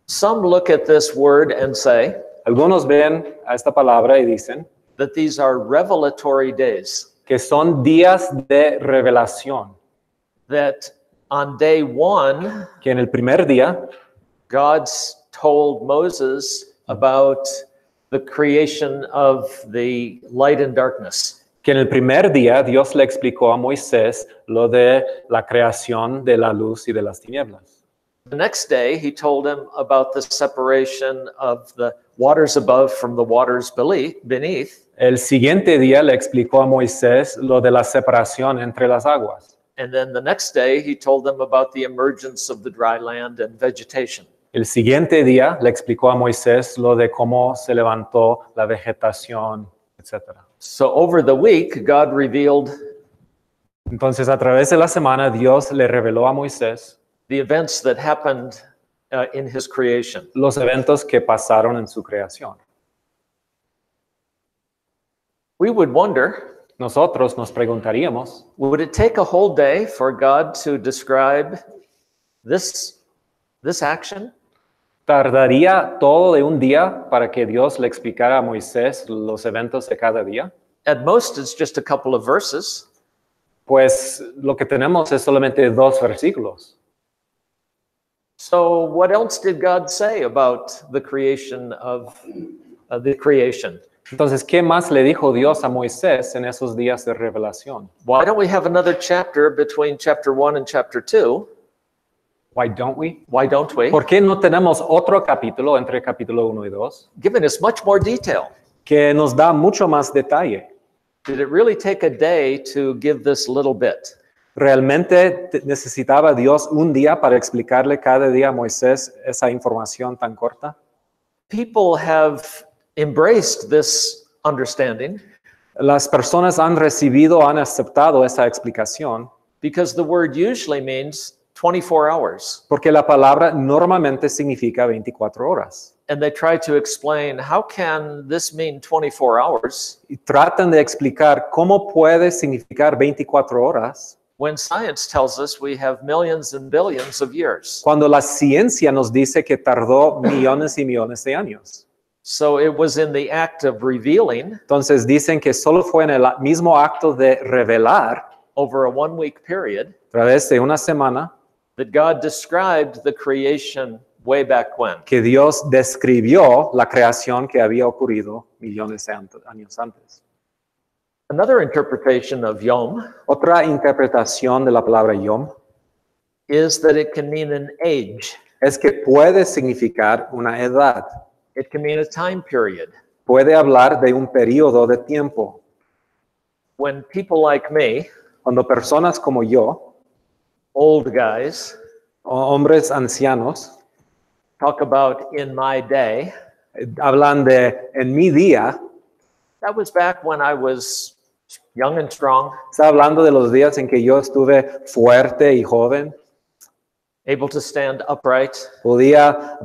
Some look at this word and say Algunos ven a esta palabra y dicen that these are revelatory days, que son días de revelación, that on day one, que en el primer día God's told Moses about the creation of the light and darkness. que en el primer día Dios le explicó a Moisés lo de la creación de la luz y de las tinieblas. The next day, he told him about the separation of the waters above from the waters beneath. El siguiente día le explicó a Moisés lo de la separación entre las aguas. And then the next day, he told them about the emergence of the dry land and vegetation. El siguiente día le explicó a Moisés lo de cómo se levantó la vegetación, etc. So over the week, God revealed Entonces, a través de la semana, Dios le reveló a Moisés the events that happened in his creation. los eventos que pasaron en su creación. We would wonder, Nosotros nos preguntaríamos, would it take a whole day for God to describe this action? ¿tardaría todo de un día para que Dios le explicara a Moisés los eventos de cada día? At most, it's just a couple of verses. Pues lo que tenemos es solamente 2 versículos. So what else did God say about the creation of the creation? Entonces, ¿qué más le dijo Dios a Moisés en esos días de revelación? Why don't we have another chapter between chapter 1 and chapter 2? Why don't we? Why don't we? ¿Por qué no tenemos otro capítulo entre capítulo 1 y 2 Giving us much more detail. que nos da mucho más detalle? Did it really take a day to give this little bit? ¿Realmente necesitaba Dios un día para explicarle cada día a Moisés esa información tan corta? People have embraced this understanding Las personas han aceptado esa explicación because the word usually means 24 hours. porque la palabra normalmente significa 24 horas. And they try to explain, how can this mean 24 hours Y tratan de explicar cómo puede significar 24 horas when science tells us we have millions and billions of years? cuando la ciencia nos dice que tardó millones y millones de años. So it was in the act of revealing Entonces dicen que solo fue en el mismo acto de revelar over a 1-week period a través de una semana that God described the creation way back when. que Dios describió la creación que había ocurrido millones de años antes. Another interpretation of Yom Otra interpretación de la palabra Yom is that it can mean an age. es que puede significar una edad, It can mean a time period. puede hablar de un periodo de tiempo. When people like me, Cuando personas como yo, old guys, hombres ancianos, talk about in my day, hablan de en mi día, that was back when I was young and strong, está hablando de los días en que yo estuve fuerte y joven, able to stand upright, podía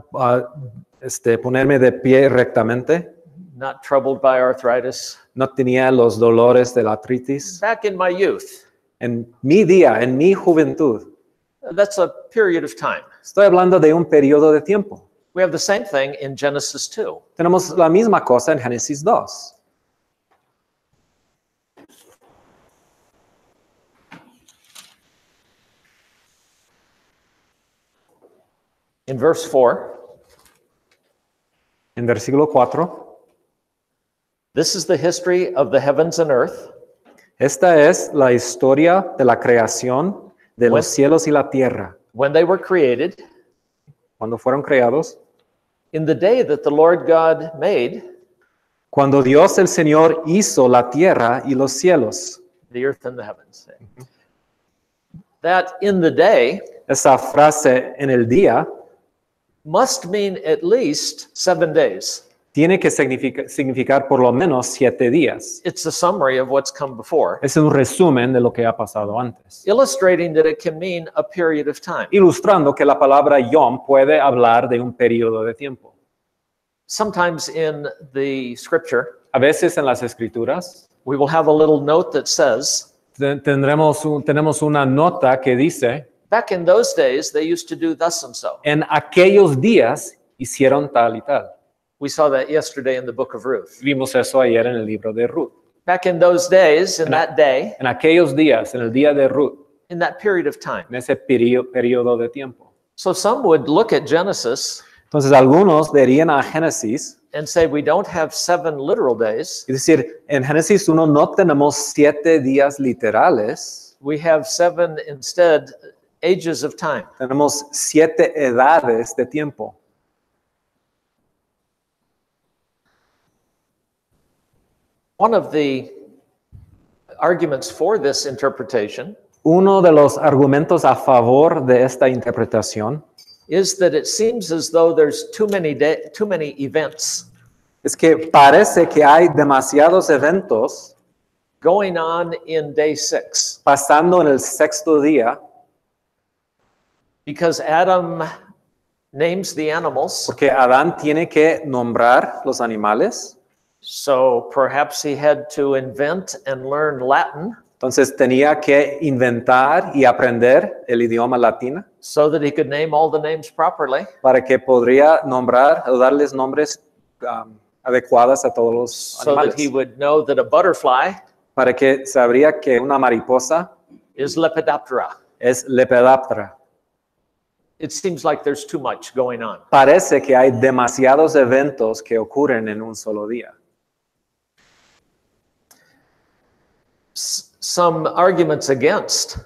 ponerme de pie rectamente, not troubled by arthritis. no tenía los dolores de la artritis. Back in my youth, En mi día, en mi juventud, that's a period of time. estoy hablando de un periodo de tiempo. We have the same thing in Genesis 2. Tenemos la misma cosa en Génesis 2. In verse 4, En versículo 4, this is the history of the heavens and earth. esta es la historia de la creación de los cielos y la tierra, When they were created, cuando fueron creados, in the day that the Lord God made cuando Dios el Señor hizo la tierra y los cielos. the earth and the heavens. That in the day Esa frase en el día must mean at least 7 days. tiene que significar por lo menos 7 días. It's a summary of what's come before, Es un resumen de lo que ha pasado antes, illustrating that it can mean a period of time. ilustrando que la palabra Yom puede hablar de un periodo de tiempo. Sometimes in the scripture, A veces en las escrituras we will have a little note that says, tenemos una nota que dice, back in those days, they used to do thus and so. en aquellos días hicieron tal y tal. We saw that yesterday in the book of Ruth. Vimos eso ayer en el libro de Ruth. Back in those days, in that day, En aquellos días, en el día de Ruth, in that period of time. en ese periodo de tiempo. So some would look at Genesis Entonces algunos verían a Génesis and say we don't have 7 literal days. y decir, en Génesis 1 no tenemos 7 días literales, We have 7 instead ages of time. tenemos 7 edades de tiempo. One of the arguments for this interpretation Uno de los argumentos a favor de esta interpretación is that it seems as though there's too many events es que parece que hay demasiados eventos going on in day 6 pasando en el sexto día, because Adam names the animals. porque Adán tiene que nombrar los animales. So perhaps he had to invent and learn Latin Entonces tenía que inventar y aprender el idioma latino so that he could name all the names properly. para que podría nombrar o darles nombres adecuados a todos los So that he animales. would know that a butterfly Para que sabría que una mariposa is Lepidoptera. es Lepidoptera. It seems like there's too much going on. Parece que hay demasiados eventos que ocurren en un solo día. Some arguments against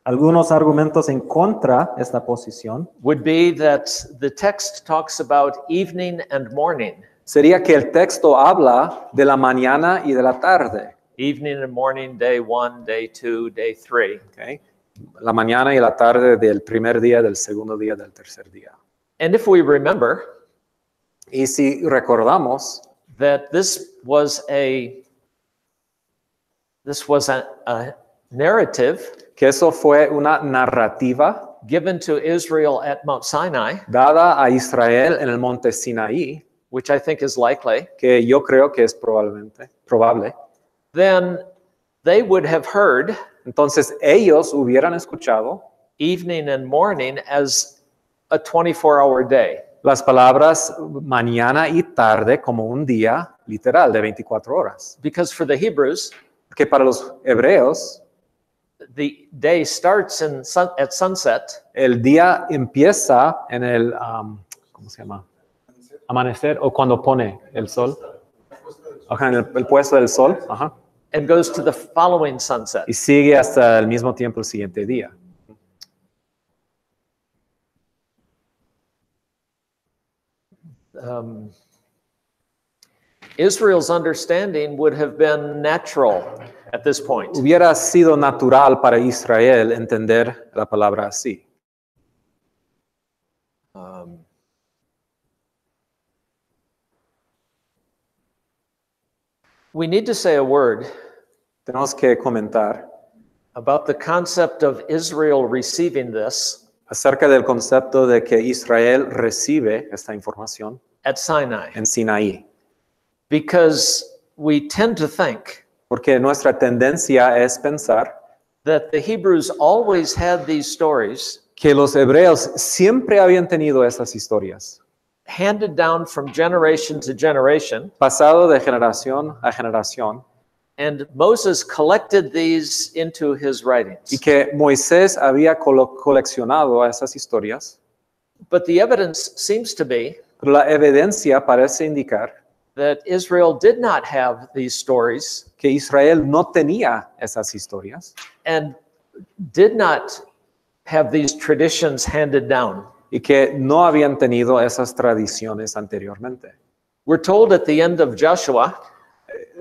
Algunos argumentos en contra de esta posición would be that the text talks about evening and morning. sería que el texto habla de la mañana y de la tarde. Evening and morning, day 1, day 2, day 3. ¿Okay? La mañana y la tarde del primer día, del segundo día, del tercer día. And if we remember Y si recordamos that this was a narrative que eso fue una narrativa given to Israel at Mount Sinai, dada a Israel en el monte Sinaí, which I think is likely, que yo creo que es probable, then they would have heard entonces ellos hubieran escuchado evening and morning as a 24-hour day. las palabras mañana y tarde como un día literal de 24 horas. Because for the Hebrews, Que para los hebreos, the day starts at sunset el día empieza en el, ¿cómo se llama? Amanecer o cuando pone el sol. Ajá, en el puesto del sol. Ajá. and goes to the following sunset. Y sigue hasta el mismo tiempo el siguiente día. Israel's understanding would have been natural at this point. Hubiera sido natural para Israel entender la palabra así. We need to say a word Tenemos que comentar about the concept of Israel receiving this acerca del concepto de que Israel recibe esta información at Sinai, en Sinaí. because we tend to think Porque nuestra tendencia es pensar that the Hebrews always had these stories que los hebreos siempre habían tenido esas historias, handed down from generation to generation, pasado de generación a generación, and Moses collected these into his y writings. que Moisés había coleccionado esas historias, But the evidence seems to be pero la evidencia parece indicar that Israel did not have these stories que Israel no tenía esas historias and did not have these traditions handed down. y que no habían tenido esas tradiciones anteriormente. We're told at the end of Joshua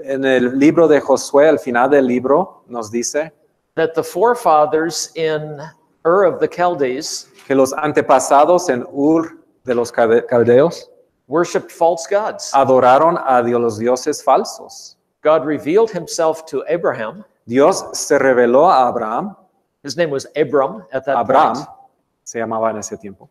En el libro de Josué, al final del libro, nos dice that the forefathers in Ur of the Chaldees que los antepasados en Ur de los caldeos worshipped false gods. adoraron a los dioses falsos. God revealed himself to Abraham. Dios se reveló a Abraham. His name was Abram at that Abraham point. se llamaba en ese tiempo.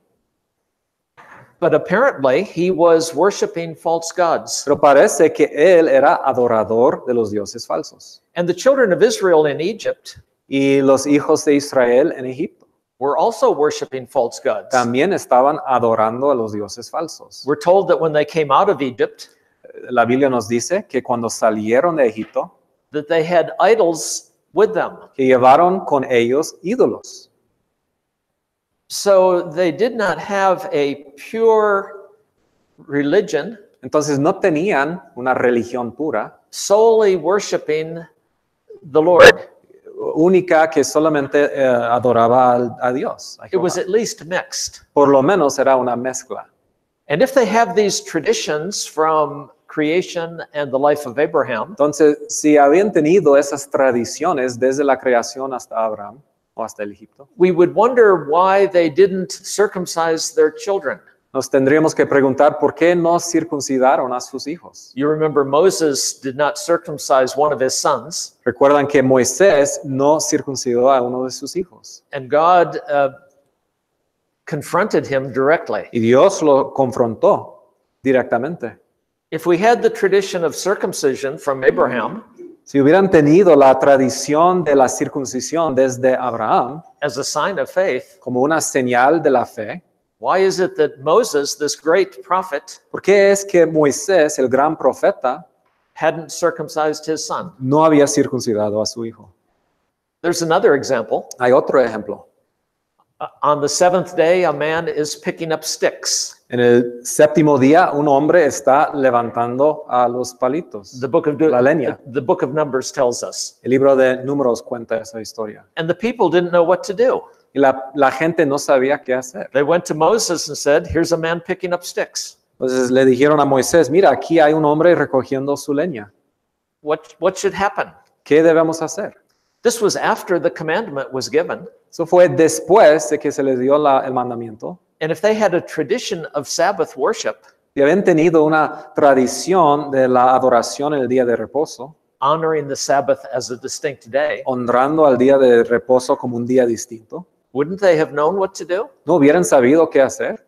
But apparently he was worshiping false gods. Pero parece que él era adorador de los dioses falsos. And the children of Israel in Egypt Y los hijos de Israel en Egipto were also worshiping false gods. también estaban adorando a los dioses falsos. We're told that when they came out of Egypt, La Biblia nos dice que cuando salieron de Egipto, that they had idols with them. que llevaron con ellos ídolos. So they did not have a pure religion, Entonces no tenían una religión pura, solely worshiping the Lord. única que solamente adoraba a Dios. A It was Jehová. at least mixed. Por lo menos era una mezcla. And if they have these traditions from creation and the life of Abraham, Entonces, si habían tenido esas tradiciones desde la creación hasta Abraham o hasta el Egipto, we would wonder why they didn't circumcise their children. nos tendríamos que preguntar por qué no circuncidaron a sus hijos. You remember Moses did not circumcise one of his sons, Recuerdan que Moisés no circuncidó a uno de sus hijos and God confronted him directly. y Dios lo confrontó directamente. If we had the tradition of circumcision from Abraham Si hubieran tenido la tradición de la circuncisión desde Abraham as a sign of faith, como una señal de la fe, why is it that Moses, this great prophet, ¿por qué es que Moisés, el gran profeta, hadn't circumcised his son? no había circuncidado a su hijo? There's another example. Hay otro ejemplo. On the seventh day, a man is picking up sticks. En el séptimo día, un hombre está levantando a los palitos. The book of La leña. the book of Numbers tells us. El libro de Números cuenta esa historia. And the people didn't know what to do. Y la gente no sabía qué hacer. They went to Moses and said, "Here's a man picking up sticks. Entonces le dijeron a Moisés, mira, aquí hay un hombre recogiendo su leña. What should happen?" ¿Qué debemos hacer? This was after the commandment was given. Eso fue después de que se les dio el mandamiento. And if they had a tradition of Sabbath worship, Y habían tenido una tradición de la adoración en el día de reposo, honoring the Sabbath as a distinct day, honrando al día de reposo como un día distinto. wouldn't they have known what to do? No hubieran sabido qué hacer.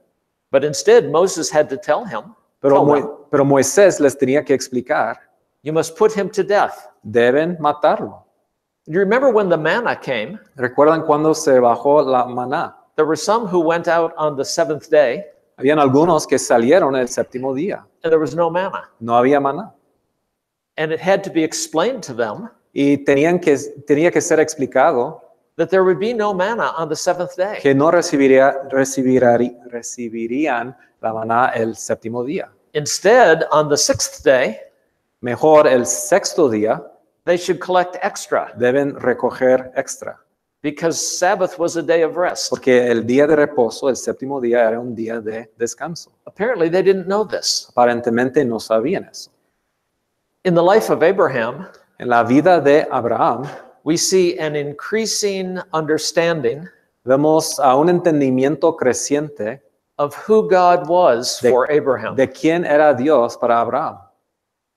But instead, Moses had to tell him, Pero Moisés les tenía que explicar, "You must put him to death." deben matarlo. You remember when the manna came, ¿Recuerdan cuando se bajó la maná? there were some who went out on the seventh day, Habían algunos que salieron el séptimo día. and there was no manna. No había maná. And it had to be explained to them Y tenía que ser explicado that there would be no manna on the seventh day. que no recibirían la maná el séptimo día. Instead, on the sixth day, Mejor el sexto día they should collect extra deben recoger extra. because Sabbath was a day of rest. Porque el día de reposo, el séptimo día, era un día de descanso. Apparently, they didn't know this. Aparentemente no sabían eso. In the life of Abraham, En la vida de Abraham, we see an increasing understanding vemos a un entendimiento creciente of who God was for Abraham. de quién era Dios para Abraham.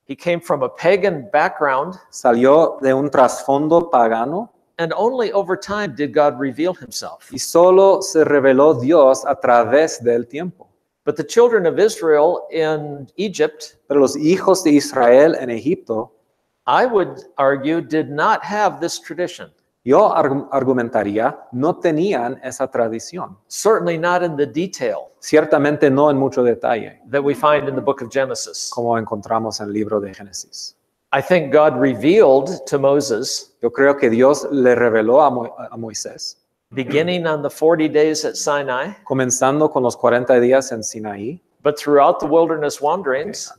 He came from a pagan background, Salió de un trasfondo pagano and only over time did God reveal himself. y solo se reveló Dios a través del tiempo. But the children of Israel in Egypt, Pero los hijos de Israel en Egipto, I would argue, did not have this tradition. yo argumentaría, no tenían esa tradición. Certainly not in the detail Ciertamente no en mucho detalle, that we find in the book of Genesis. como encontramos en el libro de Génesis. I think God revealed to Moses, Yo creo que Dios le reveló a Moisés, beginning on the 40 days at Sinai, comenzando con los 40 días en Sinaí, but throughout the wilderness wanderings,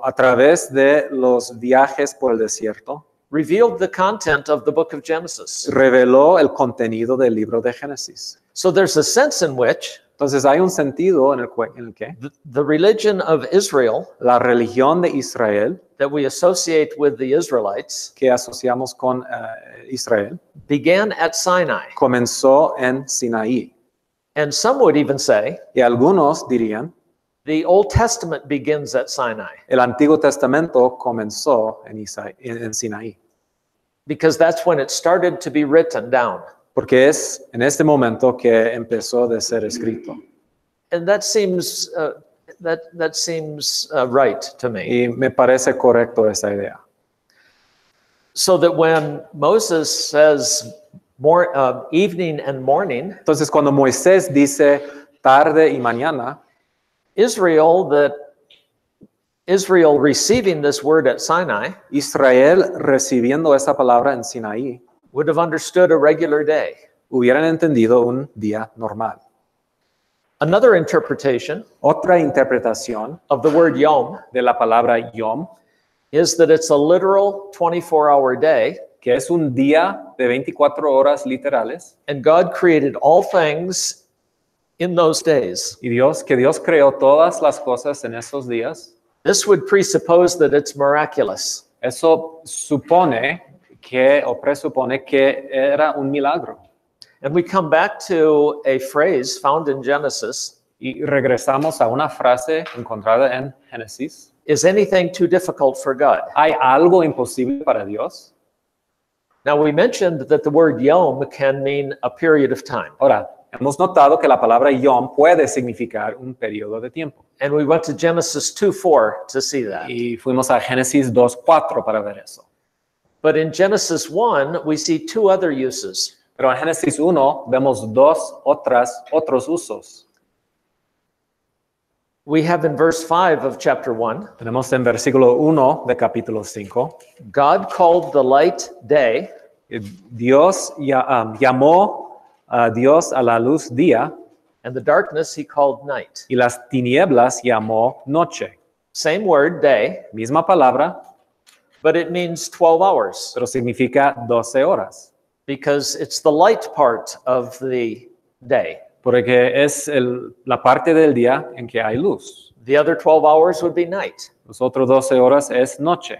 a través de los viajes por el desierto, revealed the content of the book of Genesis. reveló el contenido del libro de Génesis. So there's a sense in which Entonces hay un sentido en el que the religion of Israel la religión de Israel, that we associate with the Israelites que asociamos con Israel, began at Sinai. comenzó en Sinaí. And some would even say Y algunos dirían, the Old Testament begins at Sinai el Antiguo Testamento comenzó en Sinaí. because that's when it started to be written down. Porque es en este momento que empezó de ser escrito. And that seems right to me. Y me parece correcto esa idea. So that when Moses says, evening and morning, Entonces, cuando Moisés dice tarde y mañana, Israel receiving this word at Sinai Israel recibiendo esa palabra en Sinaí, would have understood a regular day. hubieran entendido un día normal. Another interpretation Otra interpretación of the word yom de la palabra yom, is that it's a literal 24-hour day, que es un día de 24 horas literales, and God created all things in those days. y que Dios creó todas las cosas en esos días. This would presuppose that it's miraculous. Eso supone o presupone que era un milagro. And we come back to a phrase found in Genesis. Y regresamos a una frase encontrada en Génesis. Is anything too difficult for God? ¿Hay algo imposible para Dios? Now, we mentioned that the word yom can mean a period of time. Ahora, hemos notado que la palabra yom puede significar un periodo de tiempo. And we went to Genesis 2:4 to see that. Y fuimos a Génesis 2:4 para ver eso. But in Genesis 1, we see two other uses. Pero en Génesis 1 vemos otros usos. We have in verse 5 of chapter 1, Tenemos en versículo 1 de capítulo 5. God called the light day, Dios llamó a Dios a la luz día, and the darkness he called night. y las tinieblas llamó noche. Same word, day, Misma palabra, but it means 12 hours pero significa 12 horas. because it's the light part of the day. Porque es la parte del día en que hay luz. The other 12 hours would be night. Los otros 12 horas es noche.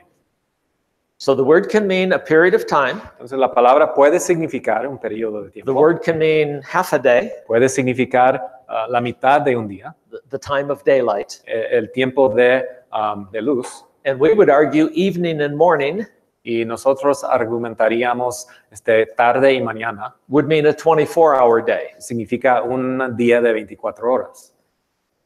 So the word can mean a period of time. Entonces la palabra puede significar un periodo de The tiempo. word can mean half a day, Puede significar la mitad de un día, the time of daylight. el tiempo de luz. And we would argue evening and morning Y nosotros argumentaríamos tarde y mañana. would mean a 24-hour day. Significa un día de 24 horas.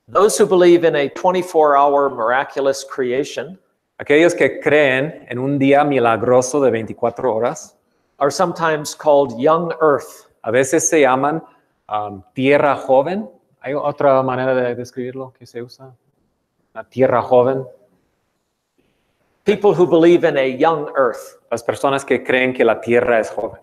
Those who believe in a 24-hour miraculous creation Aquellos que creen en un día milagroso de 24 horas, are sometimes called young earth. a veces se llaman tierra joven. ¿Hay otra manera de describirlo que se usa? La tierra joven. People who believe in a young earth. Las personas que creen que la tierra es joven.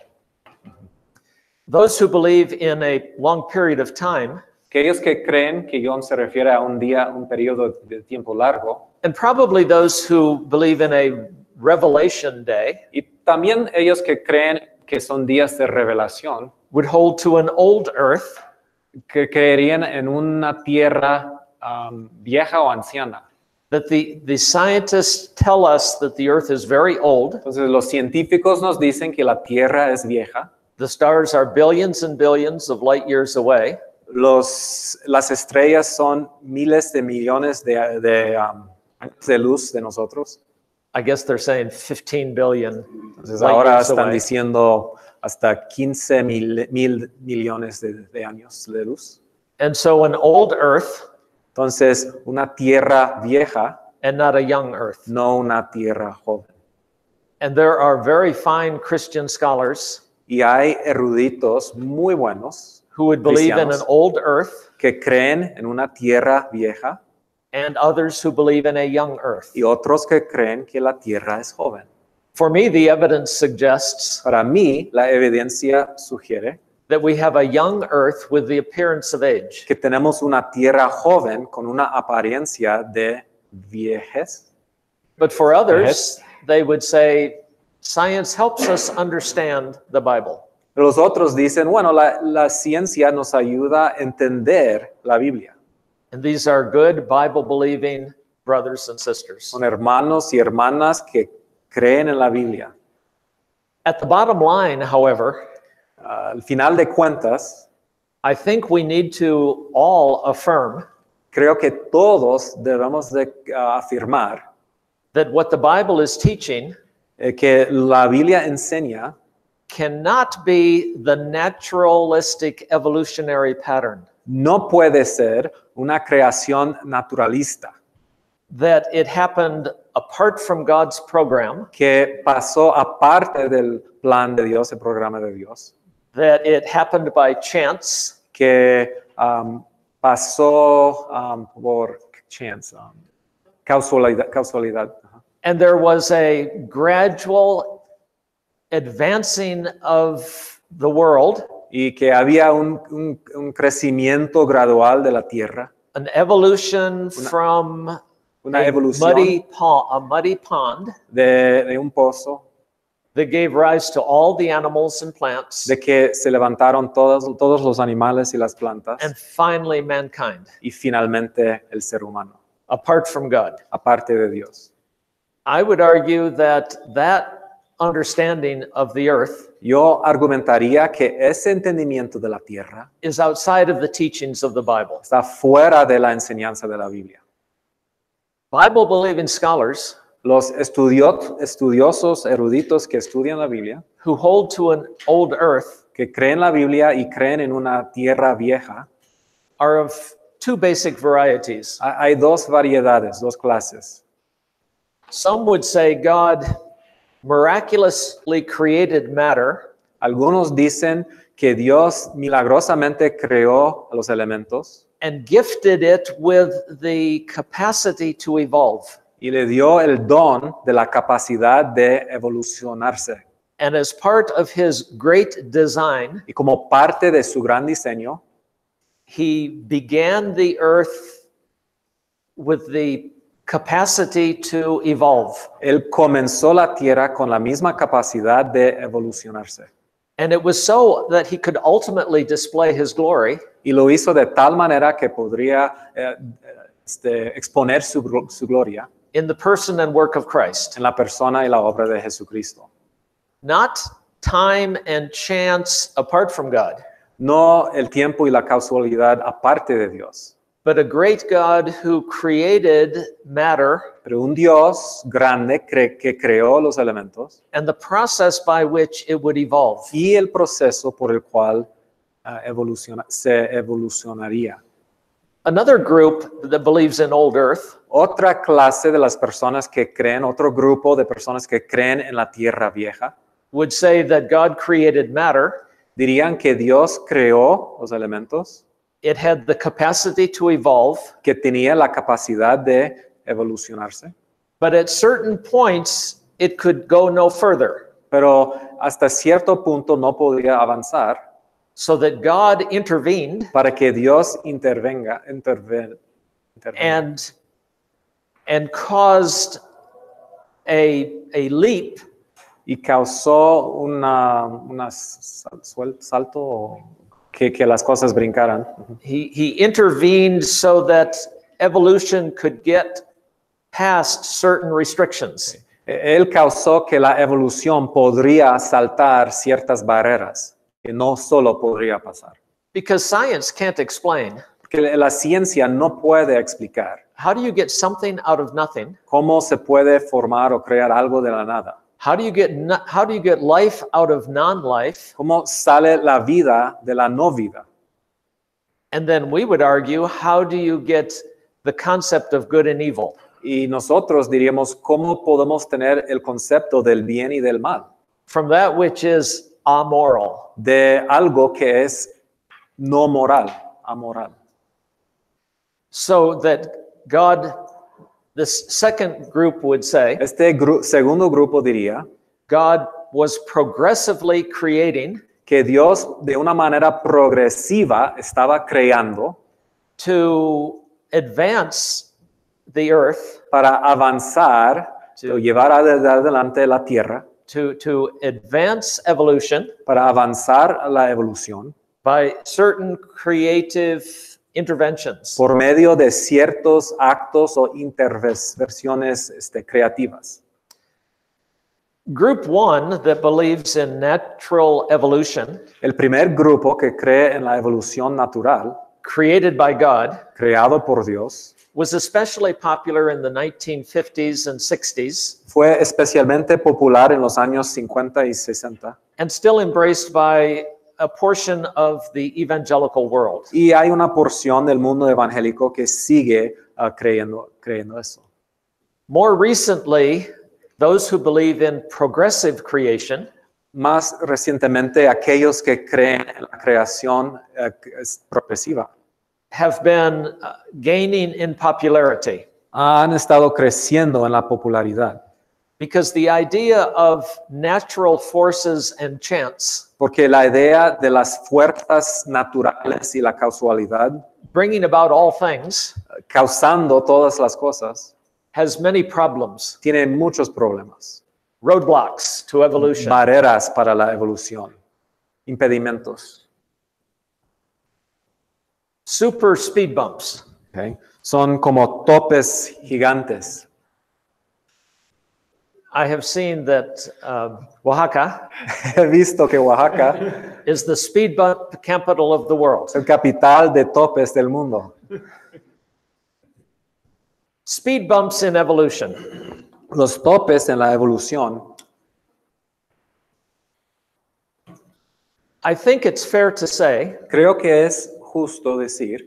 Those who believe in a long period of time, Aquellos que creen que Yom se refiere a un día, un periodo de tiempo largo. and probably those who believe in a revelation day, Y también ellos que creen que son días de revelación, would hold to an old earth que creerían en una tierra vieja o anciana. that the scientists tell us that the earth is very old. Entonces los científicos nos dicen que la tierra es vieja. The stars are billions and billions of light years away. Las estrellas son miles de millones de luz de nosotros. I guess they're saying 15 billion Entonces light ahora years están away. diciendo hasta 15 mil millones de años de luz. And so an old earth Entonces una tierra vieja, and not a young earth. no una tierra joven. And there are very fine Christian scholars Y hay eruditos muy buenos who would believe in an cristianos old earth que creen en una tierra vieja and others who believe in a young earth. y otros que creen que la tierra es joven. For me, the evidence suggests Para mí, la evidencia sugiere that we have a young earth with the appearance of age. que tenemos una tierra joven con una apariencia de viejez. But for others, they would say, science helps us understand the Bible. Los otros dicen, bueno, la ciencia nos ayuda a entender la Biblia. And these are good Bible-believing brothers and sisters. Son hermanos y hermanas que creen en la Biblia. At the bottom line, however, Al final de cuentas, I think we need to all affirm creo que todos debemos de afirmar that what the Bible is teaching que la Biblia enseña cannot be the naturalistic evolutionary pattern, no puede ser una creación naturalista that it happened apart from God's program, que pasó aparte del plan de Dios, el programa de Dios, that it happened by chance, que pasó por chance, causalidad. Ajá. and there was a gradual advancing of the world, Y que había un crecimiento gradual de la tierra, an evolution from una a evolución muddy pond de un pozo, that gave rise to all the animals and plants, de que se levantaron todos los animales y las plantas, and finally mankind, y finalmente el ser humano, apart from God. aparte de Dios. I would argue that understanding of the earth Yo argumentaría que ese entendimiento de la tierra is outside of the teachings of the Bible. está fuera de la enseñanza de la Biblia. Bible-believing scholars Los estudiosos eruditos que estudian la Biblia, who hold to an old earth, que creen la Biblia y creen en una tierra vieja, are of two basic varieties. hay dos variedades, dos clases. Some would say God miraculously created matter Algunos dicen que Dios milagrosamente creó los elementos and gifted it with the capacity to evolve. y le dio el don de la capacidad de evolucionarse. And as part of his great design, Y como parte de su gran diseño, he began the earth with the capacity to evolve. Él comenzó la tierra con la misma capacidad de evolucionarse. And it was so that he could ultimately display his glory Y lo hizo de tal manera que podría exponer su gloria in the person and work of Christ. en la persona y la obra de Jesucristo. Not time and chance apart from God, No el tiempo y la causalidad aparte de Dios, but a great God who created matter pero un Dios grande que creó los elementos and the process by which it would evolve. y el proceso por el cual se evolucionaría. Another group that believes in old earth Otra clase de las personas que creen, otro grupo de personas que creen en la tierra vieja, would say that God created matter. dirían que Dios creó los elementos, It had the capacity to evolve, que tenía la capacidad de evolucionarse, but at certain points it could go no further. pero hasta cierto punto no podía avanzar So that God intervened para que Dios intervenga. and caused a leap Y causó un salto que las cosas brincaran. He intervened so that evolution could get past certain restrictions. Él causó que la evolución podría saltar ciertas barreras que no solo podría pasar. Because science can't explain. Porque la ciencia no puede explicar How do you get something out of nothing? cómo se puede formar o crear algo de la nada. How do you get life out of non-life? ¿Cómo sale la vida de la no vida? And then we would argue, how do you get the concept of good and evil? Y nosotros diríamos, ¿cómo podemos tener el concepto del bien y del mal? From that which is amoral. De algo que es no moral, amoral. So that God, this second group would say, Segundo grupo diría God was progressively creating que Dios de una manera progresiva estaba creando to advance the earth, para avanzar, o llevar adelante la tierra, to advance evolution para avanzar la evolución by certain creative interventions. por medio de ciertos actos o intervenciones creativas. Group one that believes in natural evolution, El primer grupo que cree en la evolución natural, created by God, creado por Dios, was especially popular in the 1950s and 60s, fue especialmente popular en los años 50 y 60. and still embraced by a portion of the evangelical world. Y hay una porción del mundo evangélico que sigue creyendo eso. More recently, those who believe in progressive creation Más recientemente, aquellos que creen en la creación progresiva have been gaining in popularity han estado creciendo en la popularidad. because the idea of natural forces and chance Porque la idea de las fuerzas naturales y la causalidad, bringing about all things causando todas las cosas, has many problems, tiene muchos problemas. roadblocks to evolution. Barreras para la evolución, impedimentos. Super speed bumps. ¿Okay? Son como topes gigantes. I have seen that Oaxaca He visto que Oaxaca is the speed bump capital of the world. es el capital de topes del mundo. Speed bumps in evolution. Los topes en la evolución, I think it's fair to say creo que es justo decir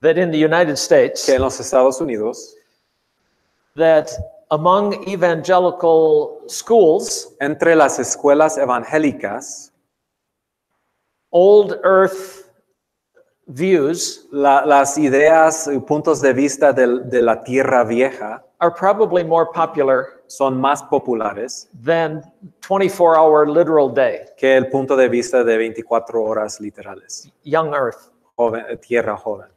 that in the United States, que en los Estados Unidos, that among evangelical schools, entre las escuelas evangélicas, old earth views las ideas y puntos de vista de la tierra vieja are probably more popular son más populares than 24-hour literal day, que el punto de vista de 24 horas literales. young earth. Tierra joven.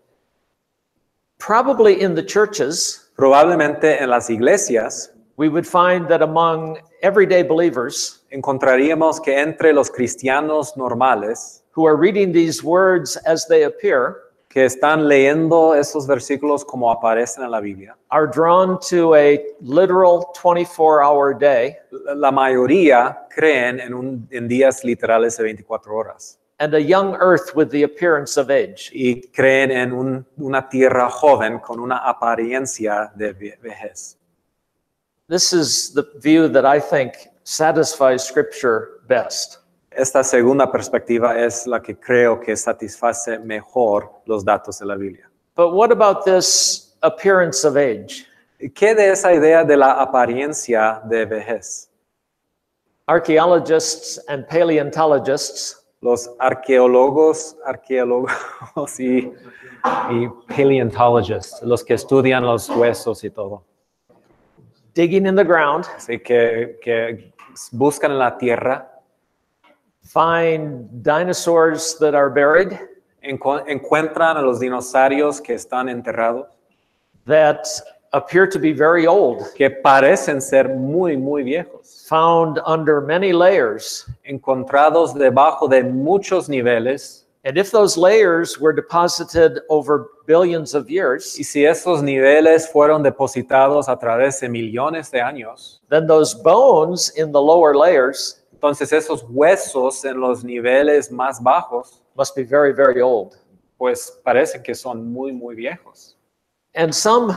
Probably in the churches, Probablemente en las iglesias we would find that among everyday believers encontraríamos que entre los cristianos normales who are reading these words as they appear que están leyendo esos versículos como aparecen en la Biblia, are drawn to a literal 24-hour day la mayoría creen en días literales de 24 horas and a young earth with the appearance of age. y creen en una tierra joven con una apariencia de vejez. This is the view that I think satisfies Scripture best. Esta segunda perspectiva es la que creo que satisface mejor los datos de la Biblia. But what about this appearance of age? ¿Qué de esa idea de la apariencia de vejez? Archaeologists and paleontologists Los arqueólogos y paleontologists, los que estudian los huesos y todo. digging in the ground así que buscan en la tierra, find dinosaurs that are buried encuentran a los dinosaurios que están enterrados, that appear to be very old, que parecen ser muy, muy viejos, found under many layers. encontrados debajo de muchos niveles. And if those layers were deposited over billions of years, Y si esos niveles fueron depositados a través de millones de años, then those bones in the lower layers entonces esos huesos en los niveles más bajos, must be very, very old. pues parecen que son muy, muy viejos. And some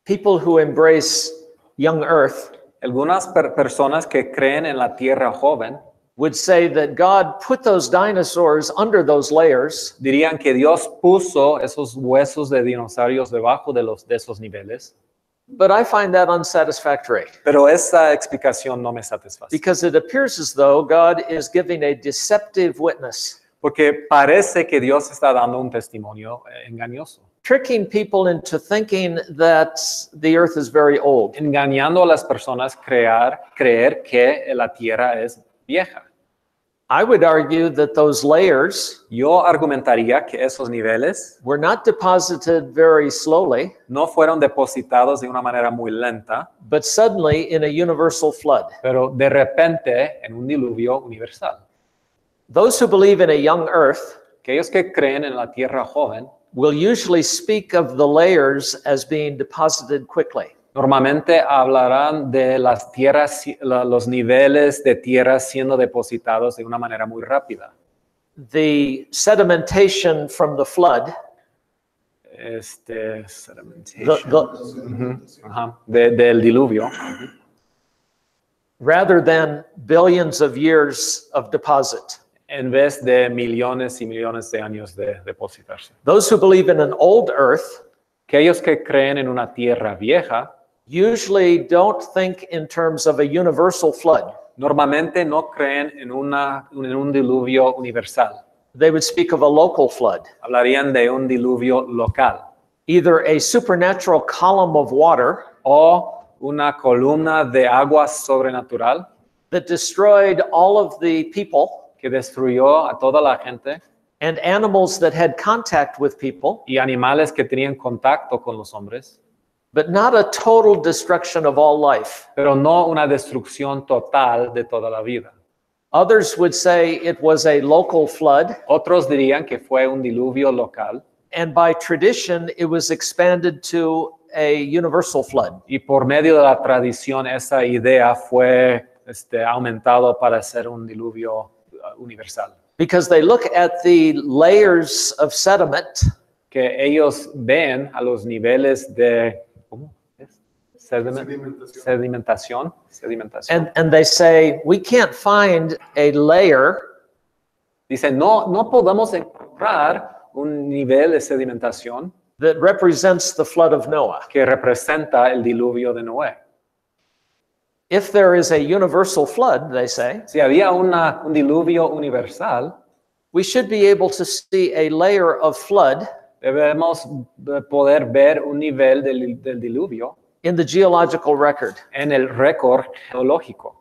people who embrace young earth Algunas personas que creen en la tierra joven would say that God put those dinosaurs under those layers dirían que Dios puso esos huesos de dinosaurios debajo de esos niveles, but I find that unsatisfactory pero esa explicación no me satisface. because it appears as though God is giving a deceptive witness, Porque parece que Dios está dando un testimonio engañoso, tricking people into thinking that the earth is very old. engañando a las personas creer que la tierra es vieja. I would argue that those layers Yo argumentaría que esos niveles were not deposited very slowly, no fueron depositados de una manera muy lenta, but suddenly in a universal flood. pero de repente en un diluvio universal. Those who believe in a young earth Aquellos que creen en la tierra joven will usually speak of the layers as being deposited quickly. normalmente hablarán de las tierras, los niveles de tierra siendo depositados de una manera muy rápida. The sedimentation from the flood, Sedimentation. Del diluvio, rather than billions of years of deposit. en vez de millones y millones de años de depositarse. Those who believe in an old earth Aquellos que creen en una tierra vieja usually don't think in terms of a universal flood. normalmente no creen en un diluvio universal. They would speak of a local flood, Hablarían de un diluvio local either a supernatural column of water o una columna de agua sobrenatural that destroyed all of the people que destruyó a toda la gente and animals that had contact with people, y animales que tenían contacto con los hombres, but not a total destruction of all life. pero no una destrucción total de toda la vida. Others would say it was a local flood, Otros dirían que fue un diluvio local and by tradition, it was expanded to a universal flood. y por medio de la tradición esa idea fue aumentado para ser un diluvio universal. Because they look at the layers of sediment Que ellos ven a los niveles de ¿cómo es? Sedimentación. and they say, we can't find a layer Dice, no podemos encontrar un nivel de sedimentación that represents the flood of Noah. que representa el diluvio de Noé. If there is a universal flood, they say, Si había un diluvio universal, we should be able to see a layer of flood debemos poder ver un nivel del diluvio in the geological record. en el récord geológico.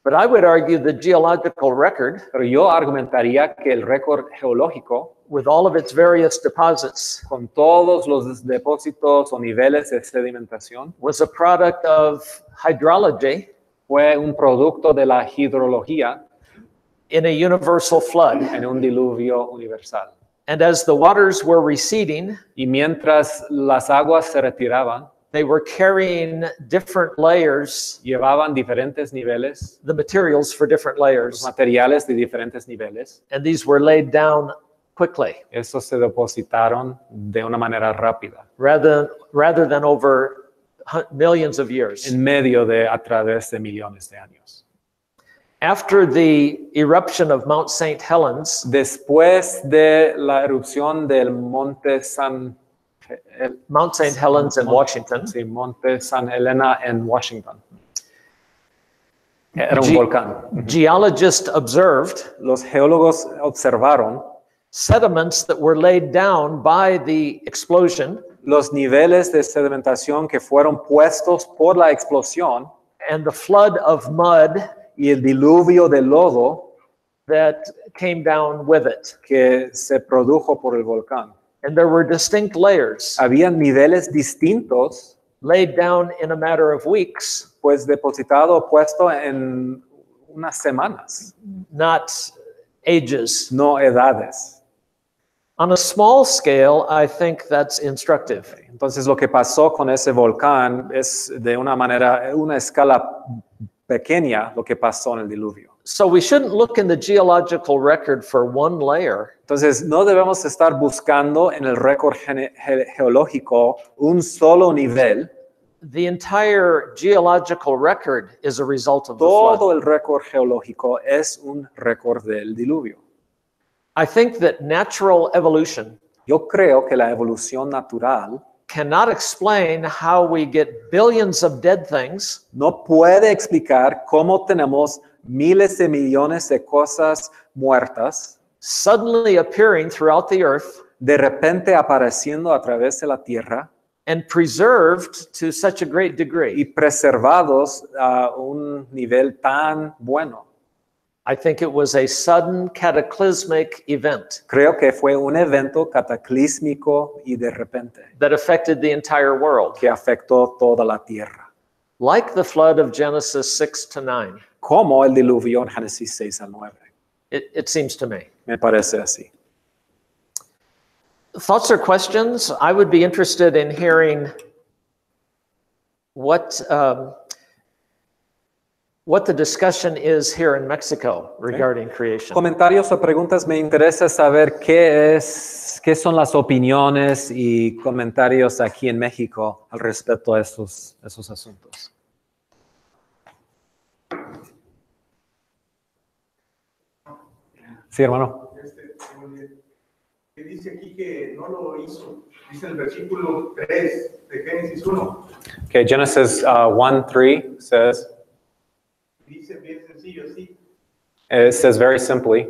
But I would argue the geological record, Pero yo argumentaría que el récord geológico, with all of its various deposits, con todos los depósitos o niveles de sedimentación, was a product of hydrology fue un producto de la hidrología in a universal flood. en un diluvio universal. And as the waters were receding, Y mientras las aguas se retiraban, they were carrying different layers, llevaban diferentes niveles, the materials for different los layers, materiales de diferentes niveles. and these were laid down quickly Estos se depositaron de una manera rápida, rather than over millions of years. en medio de a través de millones de años. After the eruption of Mount St. Helens, Después de la erupción del monte Mount St. Helens in Washington, Sí, monte San Helena en Washington. Era un Ge- volcán. geologists observed Los geólogos observaron sediments that were laid down by the explosion los niveles de sedimentación que fueron puestos por la explosión and the flood of mud y el diluvio de lodo that came down with it. que se produjo por el volcán. And there were distinct layers Había niveles distintos, laid down in a matter of weeks, pues depositado, puesto en unas semanas, not ages. no edades. On a small scale, I think that's instructive. Entonces lo que pasó con ese volcán es de una manera, una escala pequeña lo que pasó en el diluvio. So we shouldn't look in the geological record for one layer. Entonces no debemos estar buscando en el récord geológico un solo nivel. The entire geological record is a result of the Todo flood. el récord geológico es un récord del diluvio. I think that natural evolution Yo creo que la evolución natural cannot explain how we get billions of dead things no puede explicar cómo tenemos miles de millones de cosas muertas suddenly appearing throughout the earth de repente apareciendo a través de la tierra and preserved to such a great y degree. preservados a un nivel tan bueno. I think it was a sudden cataclysmic event Creo que fue un evento cataclísmico y de repente that affected the entire world, que afectó toda la tierra, like the flood of Genesis 6 to 9. como el diluvio en Génesis 6 al 9. It seems to me. Me parece así. Thoughts or questions? I would be interested in hearing what the discussion is here in Mexico regarding creation. Comentarios o preguntas, me interesa saber qué son las opiniones y comentarios aquí en México al respecto a esos asuntos. Sí, hermano. Que dice aquí que no lo hizo. Dice el versículo 3 de Génesis 1. Okay, Genesis 1:3 says, Dice veces sencillo así. It says very simply,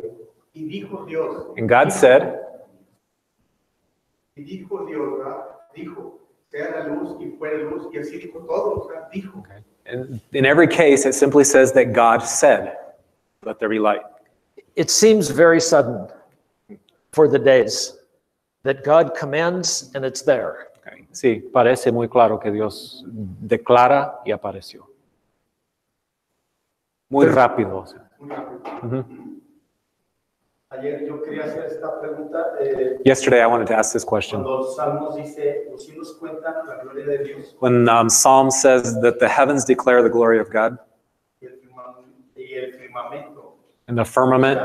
Y dijo Dios. and God said, Y dijo Dios, ¿verdad? Dijo, sea la luz y fuera luz, y así dijo todo, o sea, dijo. okay. And in every case, it simply says that God said, let there be light. It seems very sudden for the days that God commands and it's there. Okay. Sí, parece muy claro que Dios declara y apareció. Muy rápido. O sea. Muy rápido. Mhm. Ayer yo quería hacer esta pregunta. Yesterday, I wanted to ask this question. Cuando Salmos dice, los cielos cuentan la gloria de Dios When Psalm says that the heavens declare the glory of God, y el firmamento, and the firmament,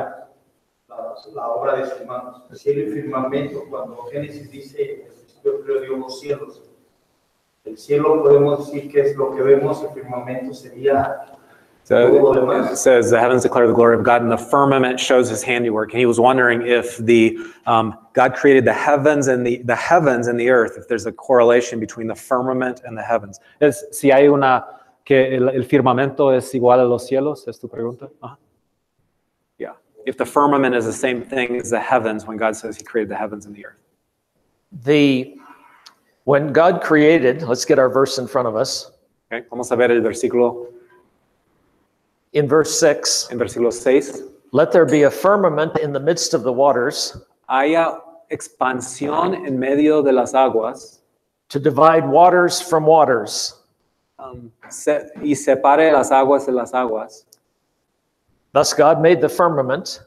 la obra de sus manos, el cielo y firmamento, cuando Génesis dice, yo creo Dios los cielos, el cielo podemos decir que es lo que vemos, el firmamento sería todo lo so it demás. says the heavens declare the glory of God, and the firmament shows His handiwork. And he was wondering if the God created the heavens and the heavens and the earth, if there's a correlation between the firmament and the heavens. Si hay que el firmamento es igual a los cielos, ¿es tu pregunta? Ajá. Yeah, if the firmament is the same thing as the heavens when God says He created the heavens and the earth. When God created, let's get our verse in front of us. Okay, vamos a ver el versículo. In verse 6, En versículo 6, let there be a firmament in the midst of the waters haya expansión en medio de las aguas to divide waters from waters. y separe las aguas de las aguas. Thus God made the firmament.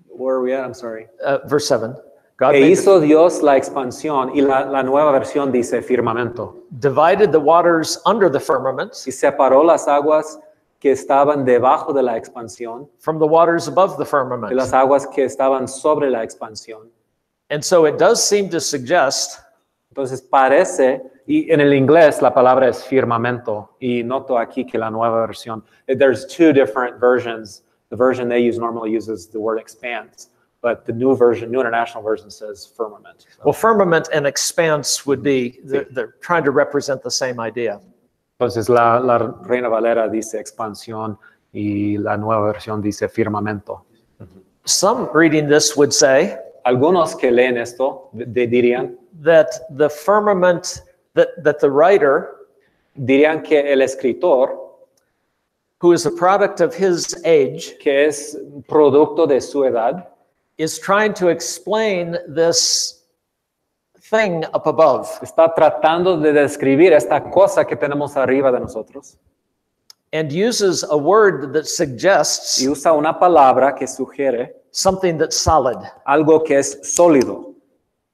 Where are we at? I'm sorry. Verse 7. God E made hizo Dios la expansión, y la nueva versión dice firmamento. divided the waters under the firmament Y separó las aguas que estaban debajo de la expansión from the waters above the de firmament. las aguas que estaban sobre la expansión. And so it does seem to suggest Entonces parece, Y en el inglés la palabra es firmamento. y noto aquí que la nueva versión, there's two different versions. The version they use normally uses the word expanse, but the new version, New International Version says firmament. So, well, firmament and expanse would be, they're trying to represent the same idea. Entonces la Reina Valera dice expansión y la nueva versión dice firmamento. Some reading this would say algunos que leen esto dirían that the firmament, that the writer, dirían que el escritor, who is a product of his age, que es producto de su edad, is trying to explain this thing up above. está tratando de describir esta cosa que tenemos arriba de nosotros. And uses a word that suggests Y usa una palabra que sugiere something that's solid. algo que es sólido.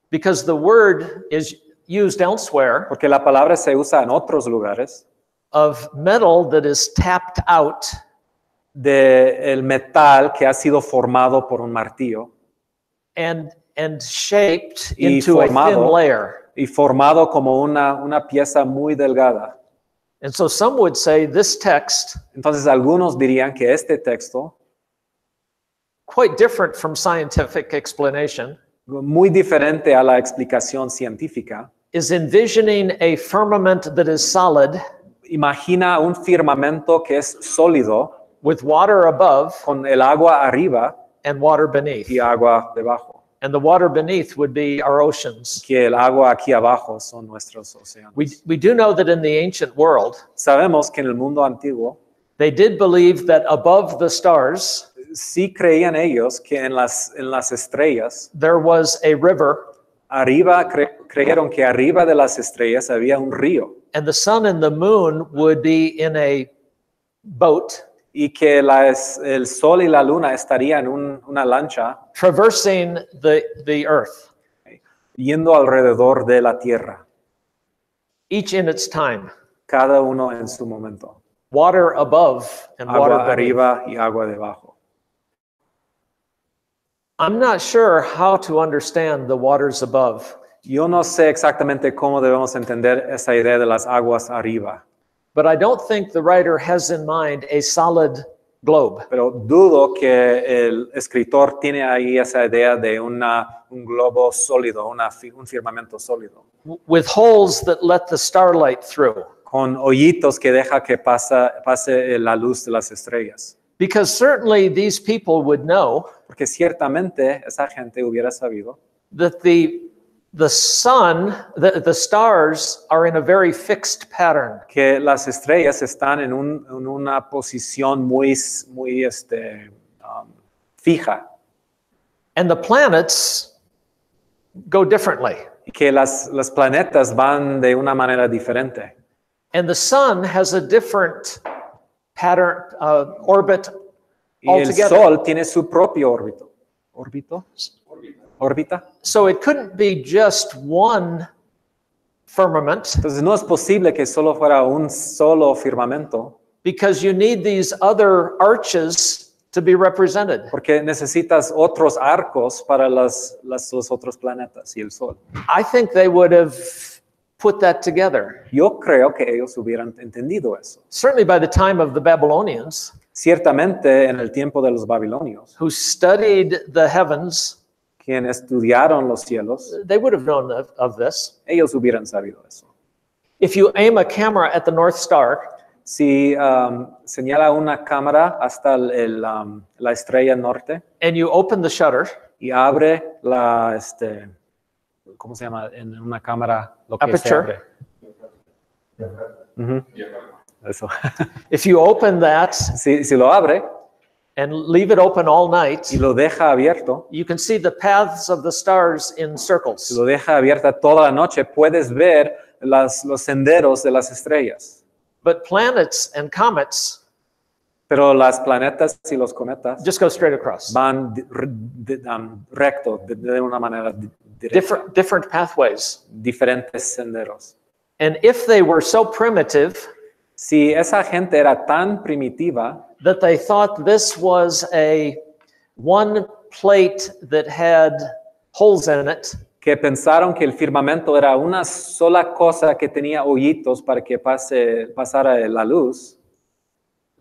Because the word is used elsewhere Porque la palabra se usa en otros lugares of metal that is tapped out de el metal que ha sido formado por un martillo and shaped y into a thin layer. y formado como una pieza muy delgada. And so some would say this text, Entonces algunos dirían que este texto, quite different from scientific explanation, muy diferente a la explicación científica, is envisioning a firmament that is solid imagina un firmamento que es sólido with water above con el agua arriba and water beneath. y agua debajo. And the water beneath would be our oceans. Que el agua aquí abajo son nuestros océanos. We do know that in the ancient world, Sabemos que en el mundo antiguo they did believe that above the stars, sí creían ellos que en las estrellas, there was a river, arriba creyeron que arriba de las estrellas había un río and the sun and the moon would be in a boat y que el sol y la luna estarían en una lancha traversing the earth, yendo alrededor de la tierra, each in its time. cada uno en su momento. Water above and water Agua beneath. arriba y agua debajo. I'm not sure how to understand the waters above, Yo no sé exactamente cómo debemos entender esa idea de las aguas arriba, but I don't think the writer has in mind a solid globe. pero dudo que el escritor tiene ahí esa idea de un globo sólido, un firmamento sólido, With holes that let the starlight through. con hoyitos que deja que pase la luz de las estrellas. Because certainly these people would know Porque ciertamente esa gente hubiera sabido that the sun, the stars are in a very fixed pattern. que las estrellas están en una posición muy fija And the planets go differently. y que las planetas van de una manera diferente. And the sun has a different pattern, orbit Y el altogether. Sol tiene su propio órbita. So it couldn't be just one firmament Entonces no es posible que solo fuera un solo firmamento, because you need these other arches to be represented. porque necesitas otros arcos para los otros planetas y el Sol. I think they would have put that together. Yo creo que ellos hubieran entendido eso. Certainly by the time of the Babylonians, Ciertamente en el tiempo de los babilonios, who studied the heavens, quienes estudiaron los cielos, they would have known of this. ellos hubieran sabido eso. If you aim a camera at the North Star, Si señala una cámara hasta la estrella norte and you open the shutter, y abre ¿cómo se llama? En una cámara lo que se Aperture. abre. Ujú. Eso. if you open that Si lo abre and leave it open all night, y lo deja abierto, you can see the paths of the stars in circles. si lo deja abierta toda la noche, puedes ver los senderos de las estrellas. But planets and comets Pero las planetas y los cometas just go straight across. van recto, de una manera directa, Different pathways. diferentes senderos. And if they were so primitive Si esa gente era tan primitiva that they thought this was a one plate that had holes in it, que pensaron que el firmamento era una sola cosa que tenía hoyitos para que pasara la luz,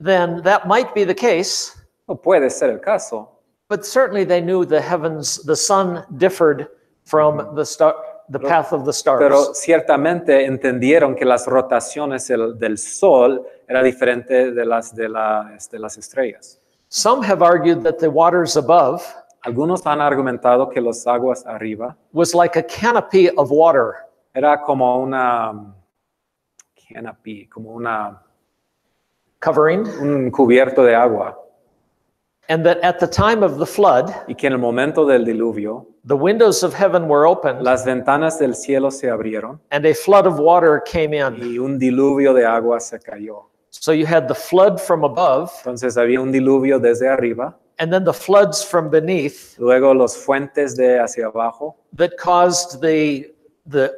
then that might be the case. no puede ser el caso. But certainly they knew the heavens, the sun differed from the path of the stars. Pero ciertamente entendieron que las rotaciones del sol era diferente de las estrellas. Some have argued that the waters above Algunos han argumentado que las aguas arriba was like a canopy of water. era como una canopy, como Covering, un cubierto de agua, and that at the time of the flood, y que en el momento del diluvio the windows of heaven were opened las ventanas del cielo se abrieron and a flood of water came in. y un diluvio de agua se cayó. So you had the flood from above Entonces había un diluvio desde arriba, and then the floods from beneath luego los fuentes de hacia abajo that caused the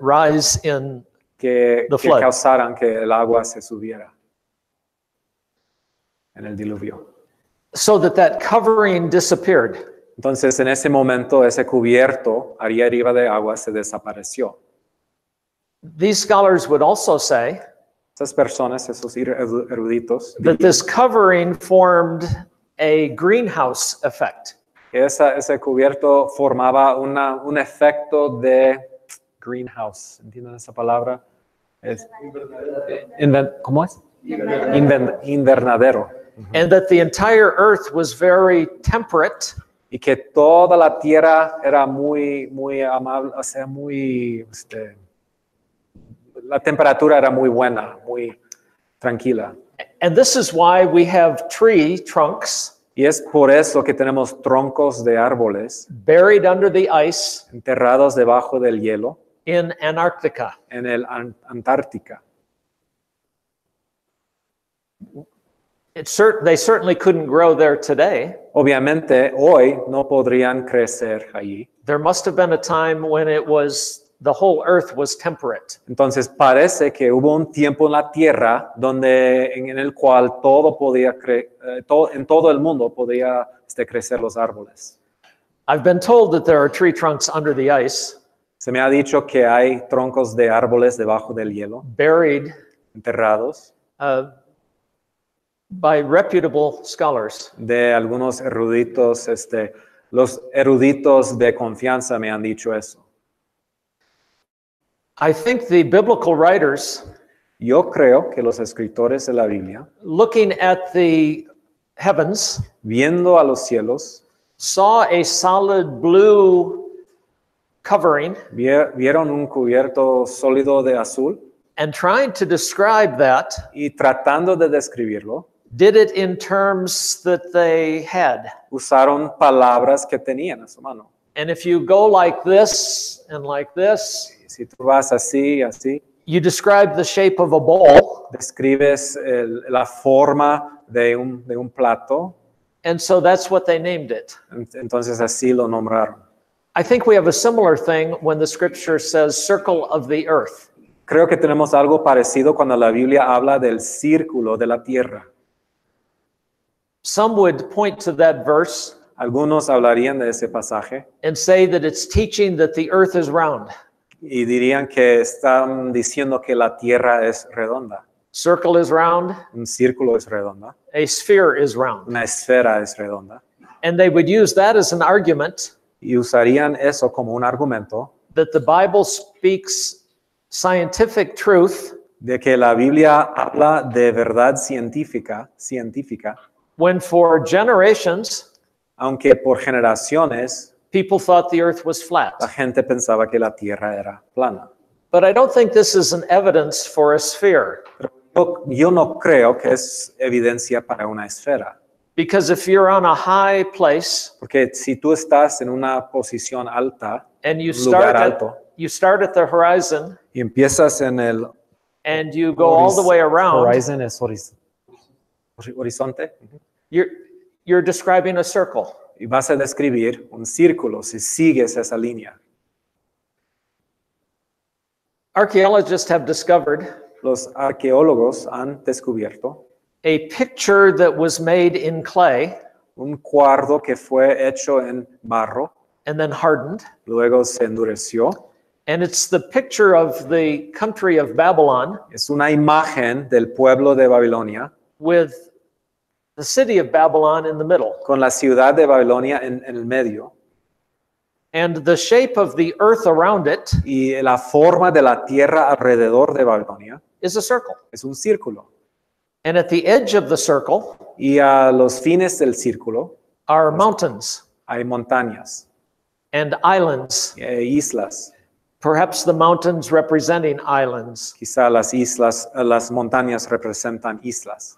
rise in que The flood. causaran que el agua se subiera en el diluvio. so that covering disappeared. Entonces en ese momento ese cubierto arriba de agua se desapareció. These scholars would also say Esas personas, esos eruditos, that this covering formed a greenhouse effect. que ese cubierto formaba un efecto de greenhouse. ¿Entienden esa palabra? ¿Cómo es? Invernadero. And that the entire earth was very temperate Y que toda la tierra era muy amable, o sea, la temperatura era muy buena, muy tranquila. and this is why we have tree trunks Y es por eso que tenemos troncos de árboles buried under the ice enterrados debajo del hielo in Antarctica. en el Antártica. They certainly couldn't grow there today. Obviamente hoy no podrían crecer allí. There must have been a time when the whole earth was temperate. Entonces parece que hubo un tiempo en la tierra en el cual en todo el mundo podía crecer los árboles. I've been told that there are tree trunks under the ice, Se me ha dicho que hay troncos de árboles debajo del hielo, buried enterrados, by reputable scholars. de algunos eruditos. Los eruditos de confianza me han dicho eso. I think the biblical writers Yo creo que los escritores de la Biblia, looking at the heavens, viendo a los cielos, saw a solid blue covering vieron un cubierto sólido de azul and trying to describe that, y tratando de describirlo, did it in terms that they had. usaron palabras que tenían a su mano. And if you go like this and like this, Y si tú vas así, así, you describe the shape of a bowl. describes la forma de un plato, And so that's what they named it. entonces así lo nombraron. I think we have a similar thing when the scripture says circle of the earth. Creo que tenemos algo parecido cuando la Biblia habla del círculo de la tierra. Some would point to that verse Algunos hablarían de ese pasaje and say that it's teaching that the earth is round. y dirían que están diciendo que la tierra es redonda. Circle is round, Un círculo es redonda, a sphere is round. una esfera es redonda. And they would use that as an argument Y usarían eso como un argumento that the Bible speaks scientific truth de que la Biblia habla de verdad científica, when for generations aunque por generaciones people thought the earth was flat. la gente pensaba que la tierra era plana. But I don't think this is an evidence for a sphere. Yo no creo que es evidencia para una esfera, Because if you're on a high place porque si tú estás en una posición alta, and you un lugar alto, you start at the horizon y empiezas en el and you go all the way around, Horizon es horizonte you're describing a circle. y vas a describir un círculo si sigues esa línea. Archaeologists have discovered Los arqueólogos han descubierto a picture that was made in clay un cuadro que fue hecho en barro, and then hardened. luego se endureció. And it's the picture of the country of Babylon Es una imagen del pueblo de Babilonia with the city of Babylon in the middle. con la ciudad de Babilonia en el medio And the shape of the earth around it y la forma de la tierra alrededor de Babilonia is a circle. es un círculo. And at the edge of the circle Y a los fines del círculo are mountains hay montañas and islands, e islas. perhaps the mountains representing islands. Quizá las montañas representan islas.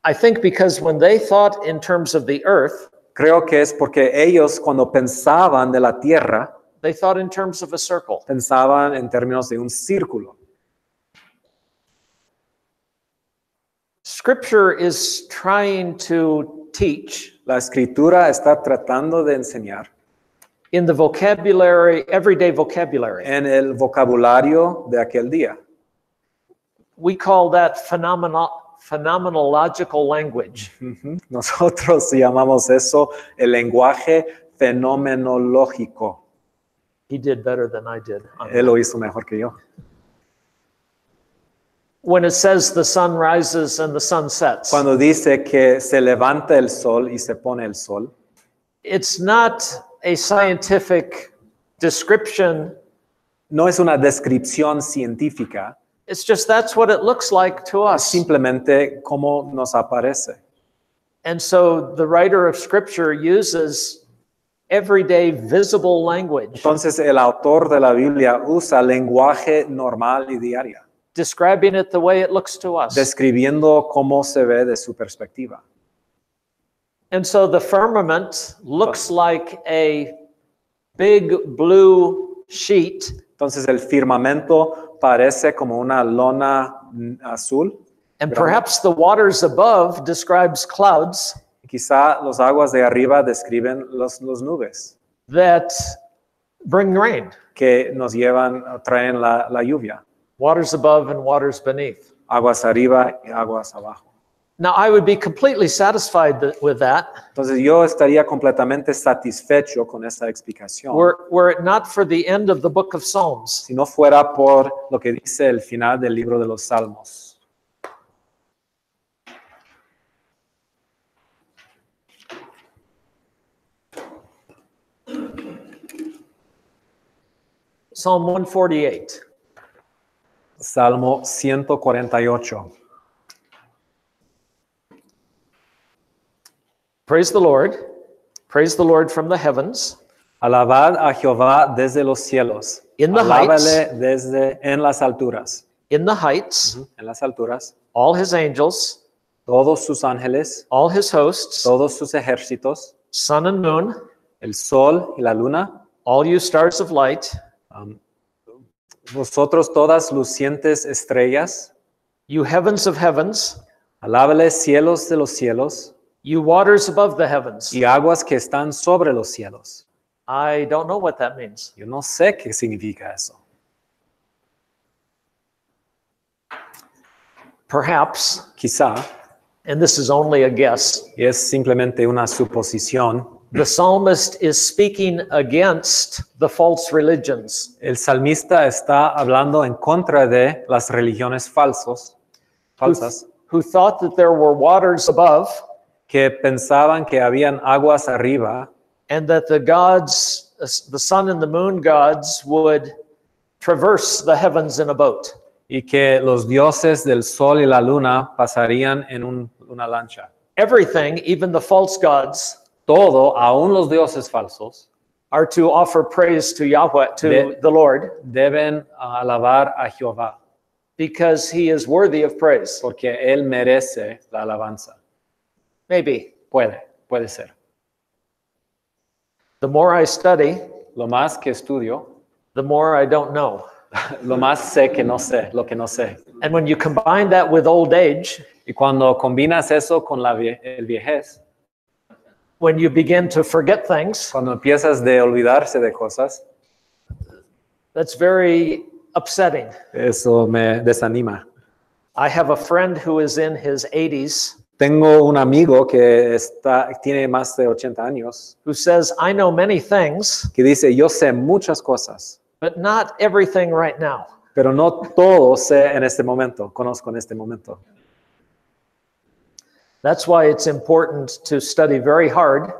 I think because when they thought in terms of the earth, Creo que es porque ellos cuando pensaban de la tierra, they thought in terms of a circle. pensaban en términos de un círculo. Scripture is trying to teach La escritura está tratando de enseñar in the vocabulary, everyday vocabulary. en el vocabulario de aquel día. We call that phenomenological language. Nosotros llamamos eso el lenguaje fenomenológico. He did better than I did. Él lo hizo mejor que yo. When it says the sun rises and the sun sets, Cuando dice que se levanta el sol y se pone el sol, it's not a scientific description. no es una descripción científica, It's just that's what it looks like to es us. simplemente cómo nos aparece. And so the writer of Scripture uses everyday visible language, Entonces el autor de la Biblia usa lenguaje normal y diario, describing it the way it looks to us. describiendo cómo se ve de su perspectiva. And so the firmament looks like a big blue sheet, Entonces el firmamento parece como una lona azul. and perhaps the waters above describes clouds Quizá los aguas de arriba describen los nubes that bring rain. que nos llevan, traen la lluvia. Waters above and waters beneath. Aguas arriba y aguas abajo. Now, I would be completely satisfied with that Entonces yo estaría completamente satisfecho con esa explicación. were it not for the end of the book of Psalms. Si no fuera por lo que dice el final del libro de los Salmos. Psalm 148. Salmo 148. Praise the Lord. Praise the Lord from the heavens. Alabad a Jehová desde los cielos. In the Alábale desde en las alturas. In the heights, En las alturas. all his angels, Todos sus ángeles, all his hosts, todos sus ejércitos, sun and moon, el sol y la luna, all you stars of light, vosotros todas lucientes estrellas, you heavens of heavens, alábale cielos de los cielos you waters above the heavens. y aguas que están sobre los cielos. I don't know what that means. Yo no sé qué significa eso. Perhaps, Quizá, and this is only a guess, y es simplemente una suposición, the psalmist is speaking against the false religions el salmista está hablando en contra de las religiones falsas who thought that there were waters above que pensaban que habían aguas arriba and that the gods, the sun and the moon gods, would traverse the heavens in a boat. y que los dioses del sol y la luna pasarían en una lancha. Everything, even the false gods, Todo, aún los dioses falsos, are to offer praise to Yahweh, to the Lord, deben alabar a Jehová, because he is worthy of praise. porque Él merece la alabanza. Maybe. Puede ser. The more I study, Lo más que estudio, the more I don't know. lo más sé que no sé, lo que no sé. And when you combine that with old age, Y cuando combinas eso con el viejez, when you begin to forget things, cuando empiezas de olvidarse de cosas, that's very upsetting. eso me desanima. I have a friend who is in his 80s Tengo un amigo que tiene más de 80 años who says, I know many things, que dice, yo sé muchas cosas, but not everything right now. pero no todo sé en este momento, conozco en este momento. That's why it's important to study very hard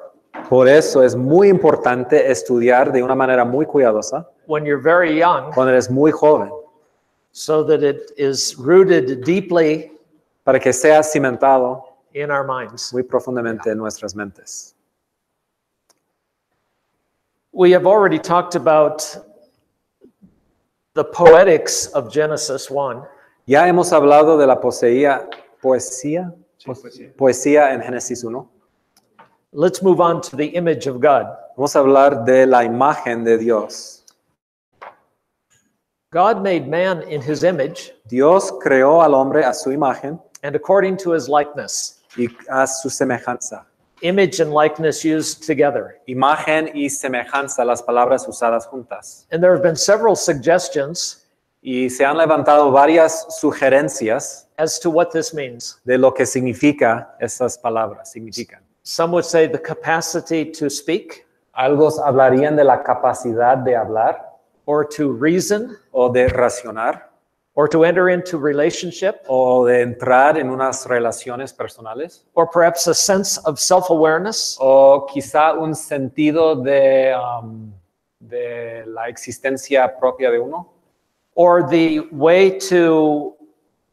Por eso es muy importante estudiar de una manera muy cuidadosa when you're very young, cuando eres muy joven, so that it is rooted deeply para que sea cimentado in our minds. muy profundamente en nuestras mentes. We have already talked about the poetics of Genesis 1. Ya hemos hablado de la poesía en Génesis 1. Let's move on to the image of God. Vamos a hablar de la imagen de Dios. God made man in his image Dios creó al hombre a su imagen and according to his likeness. y a su semejanza. Image and likeness used together. Imagen y semejanza, las palabras usadas juntas. And there have been several suggestions Y se han levantado varias sugerencias as to what this means. de lo que significa esas palabras. Some would say the capacity to speak Algunos hablarían de la capacidad de hablar or to reason o de racionar or to enter into relationship o de entrar en unas relaciones personales or perhaps a sense of self-awareness o quizá un sentido de la existencia propia de uno or the way to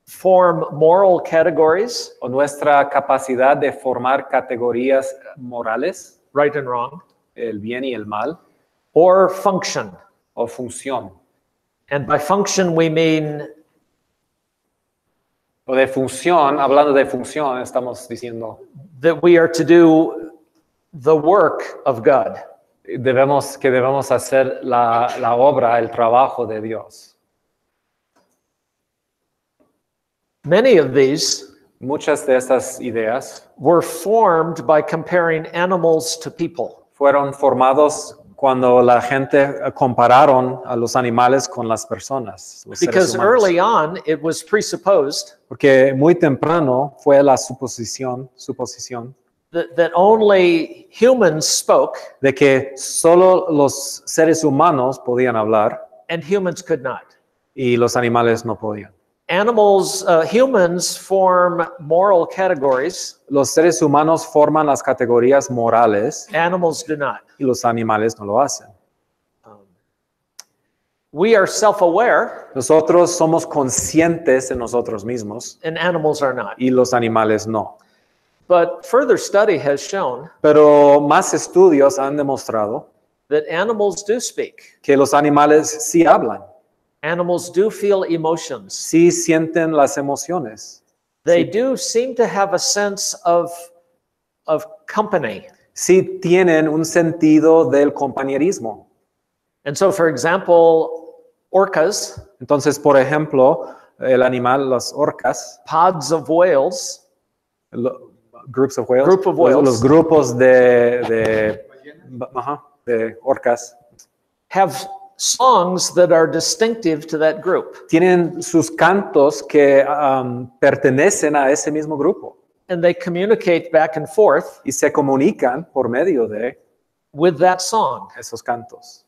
form moral categories, o nuestra capacidad de formar categorías morales, right and wrong, el bien y el mal, or function. o función. And by function we mean O de función, hablando de función, estamos diciendo that we are to do the work of God. debemos hacer la obra, el trabajo de Dios. Many of these Muchas de estas ideas were formed by comparing animals to people. fueron formados cuando la gente compararon a los animales con las personas, los seres Because humanos. early on it was presupposed Porque muy temprano fue la suposición that only humans spoke de que solo los seres humanos podían hablar and humans could not. y los animales no podían. Humans form moral categories, Los seres humanos forman las categorías morales animals do not. y los animales no lo hacen. We are self-aware, Nosotros somos conscientes de nosotros mismos and animals are not. y los animales no. But further study has shown Pero más estudios han demostrado that animals do speak. que los animales sí hablan, Animals do feel emotions. sí sienten las emociones, They do seem to have a sense of company. sí tienen un sentido del compañerismo. And so, for example, orcas, Entonces, por ejemplo, el animal, las orcas, pods of whales, groups of whales, Group of whales. los grupos de orcas, have songs that are distinctive to that group. tienen sus cantos que pertenecen a ese mismo grupo And they communicate back and forth y se comunican por medio de with that song. esos cantos.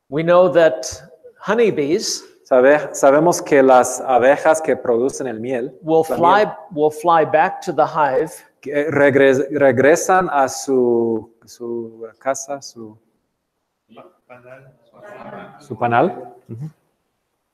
We know that honeybees Sabemos que las abejas que producen el miel will la miel, fly back to the hive que regresan a su casa, su panal,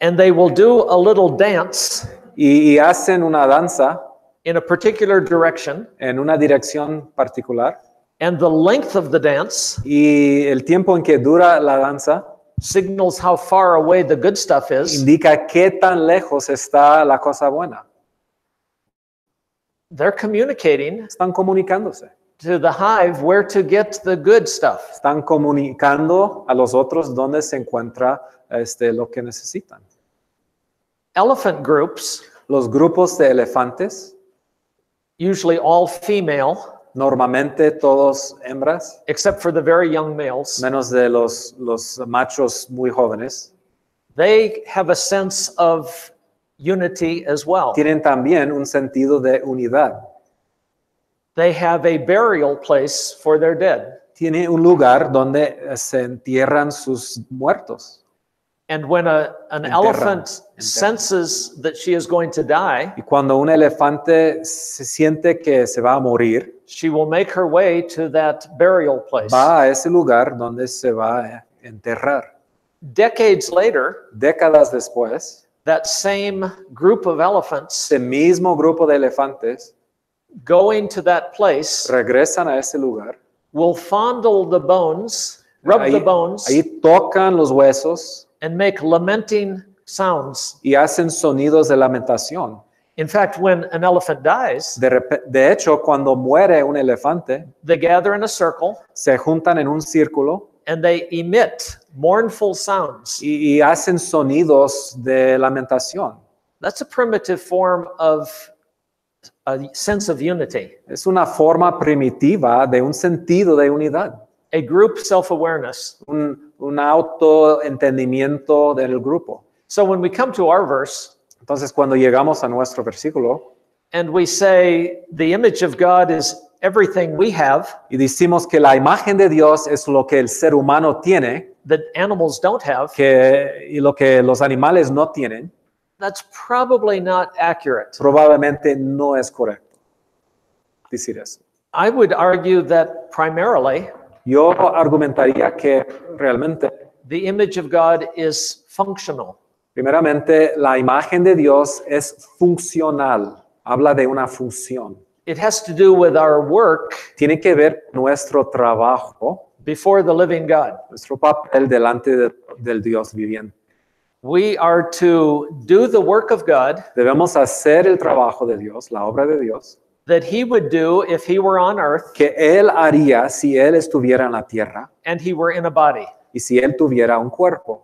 and they will do a little dance y hacen una danza in a particular direction. en una dirección particular. And the length of the dance Y el tiempo en que dura la danza signals how far away the good stuff is. indica qué tan lejos está la cosa buena. They're communicating Están comunicándose. to the hive where to get the good stuff. Están comunicando a los otros dónde se encuentra lo que necesitan. Elephant groups, Los grupos de elefantes, usually all female, normalmente todos hembras, except for the very young males, menos de los machos muy jóvenes, they have a sense of unity as well. tienen también un sentido de unidad. They have a burial place for their dead. Tiene un lugar donde se entierran sus muertos. And when an elephant senses that she is going to die, Y cuando un elefante se siente que se va a morir, she will make her way to that burial place. va a ese lugar donde se va a enterrar. Decades later, Décadas después, that same group of elephants ese mismo grupo de elefantes going to that place regresan a ese lugar. will fondle the bones, rub the bones, Ahí tocan los huesos and make lamenting sounds. y hacen sonidos de lamentación. In fact, when an elephant dies, De hecho, cuando muere un elefante, they gather in a circle se juntan en un círculo and they emit mournful sounds. y hacen sonidos de lamentación. That's a primitive form of a sense of unity, Es una forma primitiva de un sentido de unidad, a group self-awareness. un autoentendimiento del grupo. So when we come to our verse Entonces, cuando llegamos a nuestro versículo and we say the image of God is everything we have y decimos que la imagen de Dios es lo que el ser humano tiene that animals don't have, y lo que los animales no tienen, that's probably not accurate. probablemente no es correcto decir eso. I would argue that primarily Yo argumentaría que realmente, the image of God is functional. primeramente, la imagen de Dios es funcional. Habla de una función. It has to do with our work Tiene que ver nuestro trabajo, before the living God. nuestro papel delante del Dios viviente. We are to do the work of God Debemos hacer el trabajo de Dios, la obra de Dios, that he would do if he were on earth que Él haría si Él estuviera en la tierra and he were in a body. y si Él tuviera un cuerpo.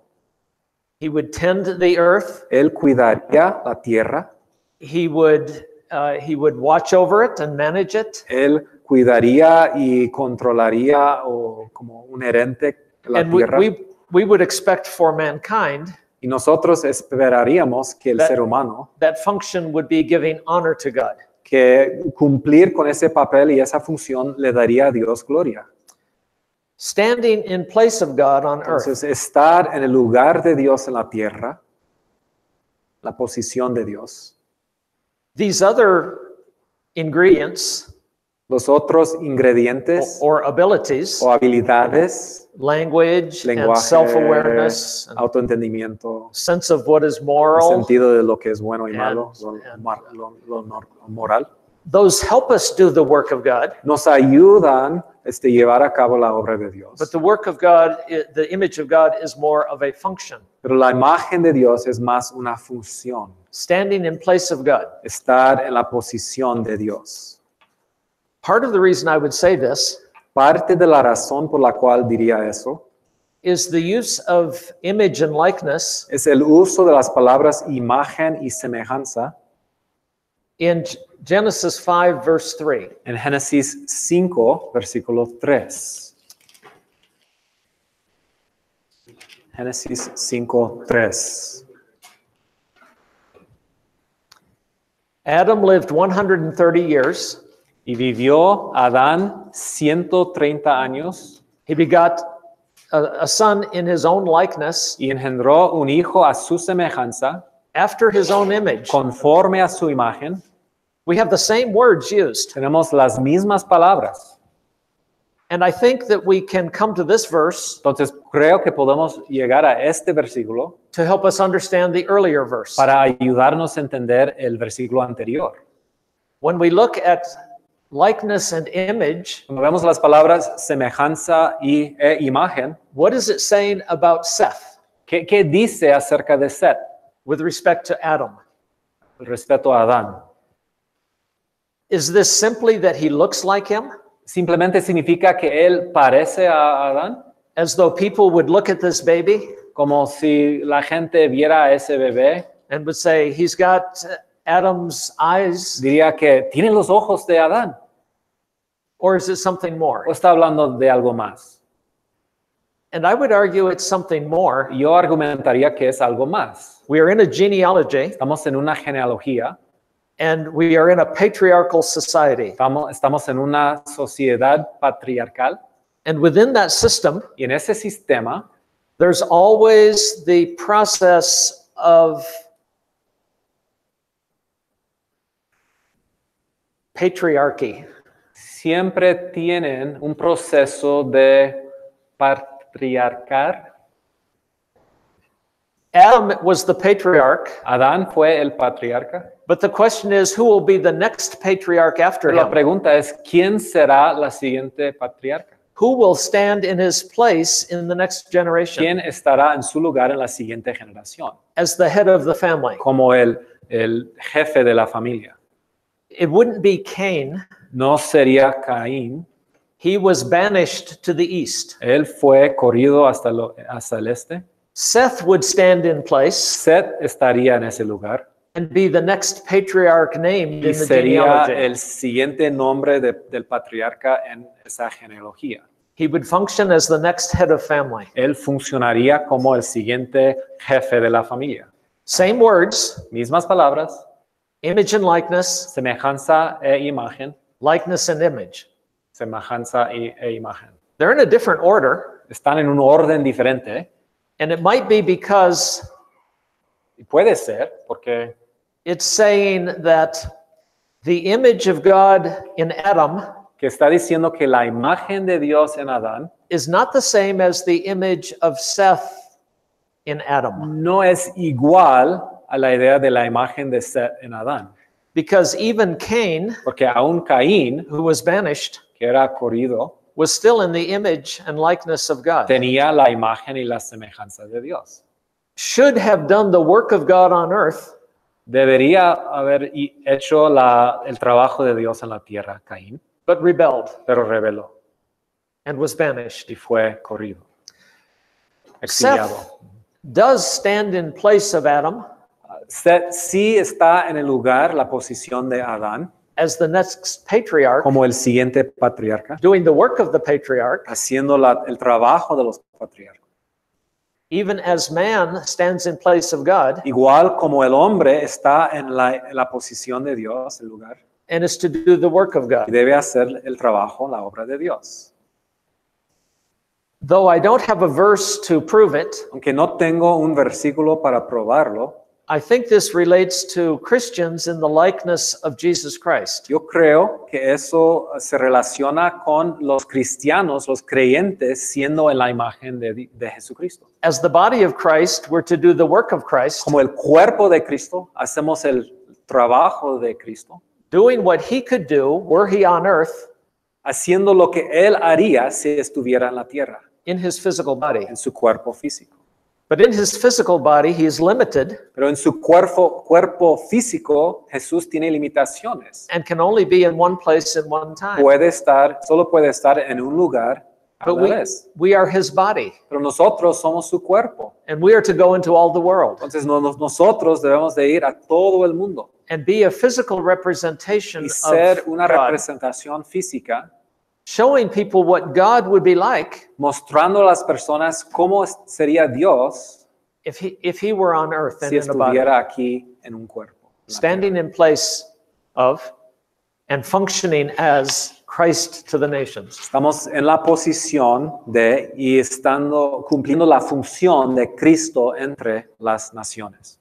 He would tend the earth. Él cuidaría la tierra, He would watch over it and manage it. Él cuidaría y controlaría o como un herente la And tierra. we would expect for mankind Y nosotros esperaríamos que el ser humano, that function would be giving honor to God. que cumplir con ese papel y esa función le daría a Dios gloria. Standing in place of God on earth. Entonces, estar en el lugar de Dios en la tierra, la posición de Dios. These other ingredients Los otros ingredientes or abilities, o habilidades, language and lenguaje, self-awareness, and autoentendimiento, sense of what is el moral, sentido de lo que es bueno y malo, and- lo moral, those help us do the work of God. nos ayudan llevar a cabo la obra de Dios. But the work of God, the image of God, is more of a function, Pero la imagen de Dios es más una función, standing in place of God. estar en la posición de Dios. Part of the reason I would say this Parte de la razón por la cual diría eso is the use of image and likeness es el uso de las palabras imagen y semejanza in Genesis 5, verse 3. en Génesis 5, versículo 3. Génesis 5, 3. Adam lived 130 years. Y vivió Adán 130 años He begot a son in his own likeness, y engendró un hijo a su semejanza, after his own image. conforme a su imagen. We have the same words used. Tenemos las mismas palabras. And I think that we can come to this verse Entonces creo que podemos llegar a este versículo to help us understand the earlier verse. para ayudarnos a entender el versículo anterior. When we look at likeness and image, Cuando vemos las palabras semejanza e imagen, what is it saying about Seth ¿qué dice acerca de Set with respect to Adam? respecto a Adán? Is this simply that he looks like him, ¿Simplemente significa que él parece a Adán? as though people would look at this baby Como si la gente viera a ese bebé, and would say, he's got Adam's eyes, diría que tiene los ojos de Adán. or is it something ¿O more? está hablando de algo más? And I would argue it's something more. Yo argumentaría que es algo más. We are in a genealogy, Estamos en una genealogía, and we are in a patriarchal society. estamos en una sociedad patriarcal And within that system, y en ese sistema there's always the process of patriarchy. siempre tienen un proceso de patriarcar. Adam was the patriarch, Adán fue el patriarca. but the question is, who will be the next patriarch after Pero la him? pregunta es, ¿quién será la siguiente patriarca? Who will stand in his place in the next generation ¿Quién estará en su lugar en la siguiente generación? as the head of the family? Como el jefe de la familia. It wouldn't be Cain. No sería Caín. He was banished to the east. Él fue corrido hasta el este. Seth would stand in place Set estaría en ese lugar and be the next patriarch named y in the sería genealogy. el siguiente nombre del patriarca en esa genealogía. He would function as the next head of family. Él funcionaría como el siguiente jefe de la familia. Same words, Mismas palabras, image and likeness, semejanza e imagen, likeness and image. semejanza e imagen. They're in a different order, Están en un orden diferente, and it might be because y puede ser porque it's saying that the image of God in Adam que está diciendo que la imagen de Dios en Adán is not the same as the image of Seth in Adam. no es igual a la idea de la imagen de Set en Adán. Because even Cain, Porque aún Caín, who was banished, que era corrido, was still in the image and likeness of God. tenía la imagen y la semejanza de Dios. Should have done the work of God on earth, Debería haber hecho el trabajo de Dios en la tierra, Caín, but rebelled pero rebeló and was banished. y fue corrido, Seth exiliado. does stand in place of Adam Set sí está en el lugar, la posición de Adán, as the next patriarch, como el siguiente patriarca, doing the work of the patriarch, haciendo el trabajo de los patriarcas. even as man stands in place of God Igual como el hombre está en la posición de Dios, el lugar, and is to do the work of y God. debe hacer el trabajo, la obra de Dios. Though I don't have a verse to prove it, Aunque no tengo un versículo para probarlo, I think this relates to Christians in the likeness of Jesus Christ. Yo creo que eso se relaciona con los cristianos, los creyentes, siendo en la imagen de Jesucristo. As the body of Christ, we're to do the work of Christ, Como el cuerpo de Cristo, hacemos el trabajo de Cristo, doing what he could do were he on earth haciendo lo que Él haría si estuviera en la tierra, in his physical body. en su cuerpo físico. But in his physical body, he is limited Pero en su cuerpo físico, Jesús tiene limitaciones. and can only be in one place in one time. Solo puede estar en un lugar a But la vez. we are his body, Pero nosotros somos su cuerpo. and we are to go into all the world Entonces nosotros debemos de ir a todo el mundo and be a physical representation y ser of una God, representación física, showing people what God would be like mostrando a las personas cómo sería Dios if he were on earth and si in a body, estuviera aquí en un cuerpo. en la standing in place of and functioning as Christ to the nations. Estamos en la posición de y estando cumpliendo la función de Cristo entre las naciones.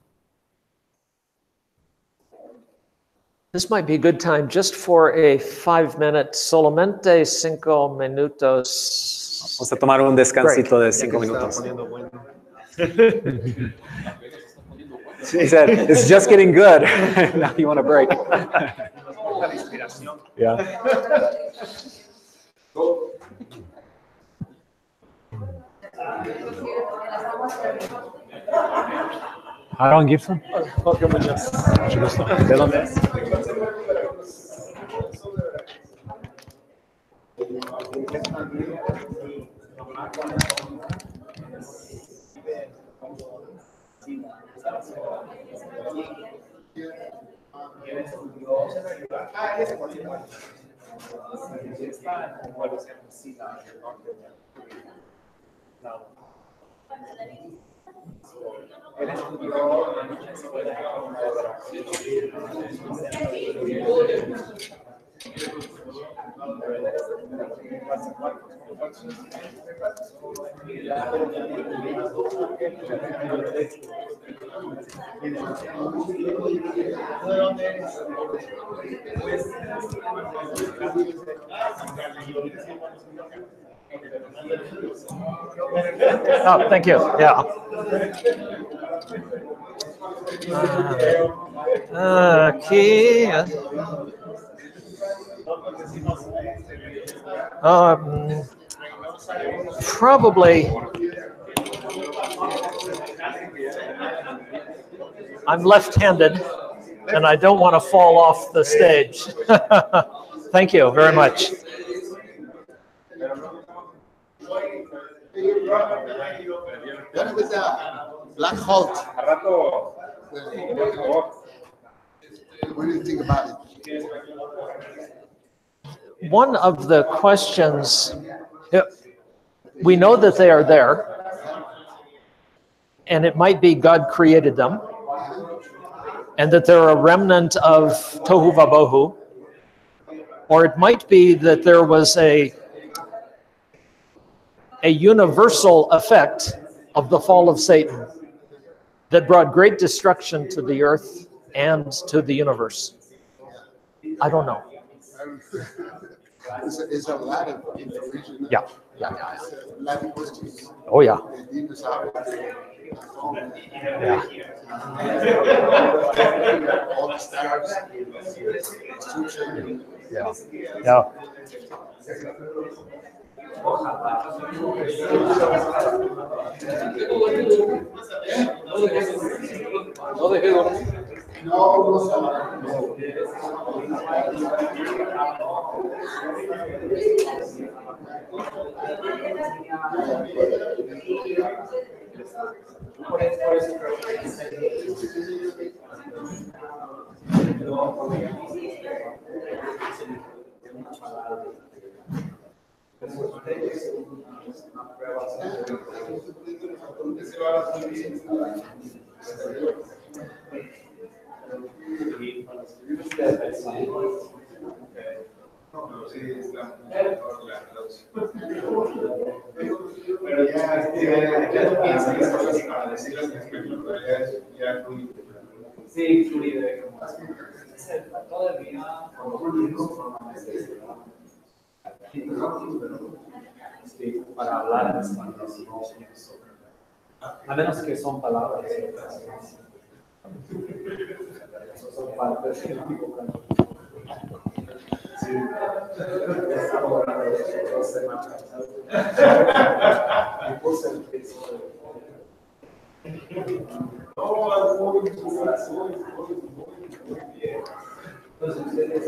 This might be a good time just for a 5-minute, solamente 5 minutos. Vamos a tomar un descansito de Ya 5 que se estaba minutos. poniendo bueno. He said, it's just getting good. Now you want a break. Yeah. Aaron Gibson. Mucho gusto. ¿De dónde es? Oh, thank you. Yeah. Aquí. Probably. I'm left-handed, and I don't want to fall off the stage. Thank you very much. What was Black Hulk? What do you think about it? One of the questions, we know that they are there, and it might be God created them, and that they're a remnant of Tohu Vabohu, or it might be that there was a universal effect of the fall of Satan that brought great destruction to the earth and to the universe. I don't know. It's a lot of information. Yeah. A lot of questions. Oh, yeah. The deepest out. Yeah. All the stars. Yeah. Yeah. Pero ya no piensan las cosas para decirlas en español, pero ya fluye. Sí, fluide. Todavía, sí, para hablar en español, no pienso. A menos que son palabras. Son partes que no equivocan. Sí. Entonces ustedes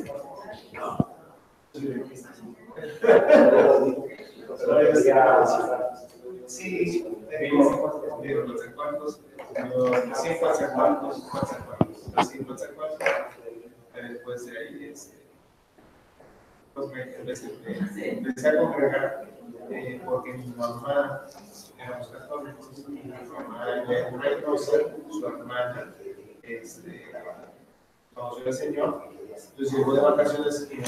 sí, digo, los cuantos, los 100 cuantos, así, después de ahí, pues empecé a congregar porque mi mamá éramos católicos, mi mamá era una esposa, su hermana, conoció al Señor, entonces llegó de vacaciones y no,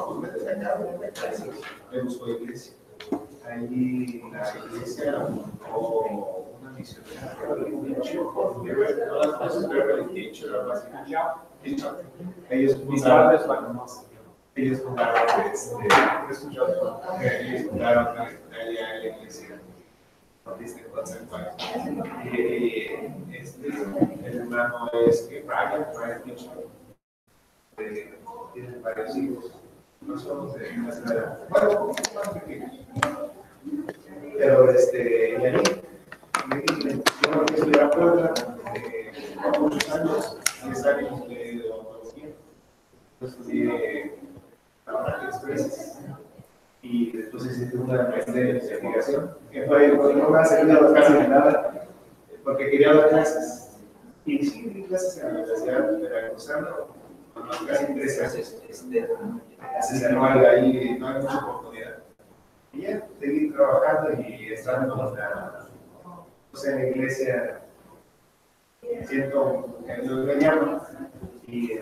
pues vete acá, me buscó iglesia. Ahí la iglesia o una misionera, ellos fundaron allá la iglesia bautista en Coatzacoalcos. El hermano es Brian Mitchell, tienen varios hijos. No somos de una ciudad, bueno, un poquito más pequeños. Pero y ahí, yo me fui a estudiar a Puebla muchos años, 10 años de odontología. Yo estudié Martes 3 y después hice una maestría de investigación, que fue no me ha servido casi de nada, porque quería dar clases. Y sí, di clases en la Universidad de Veracruzano, casi 13 años. Entonces no hay mucha oportunidad. Y ya, seguí trabajando y estando en la iglesia, siento que Dios me llama y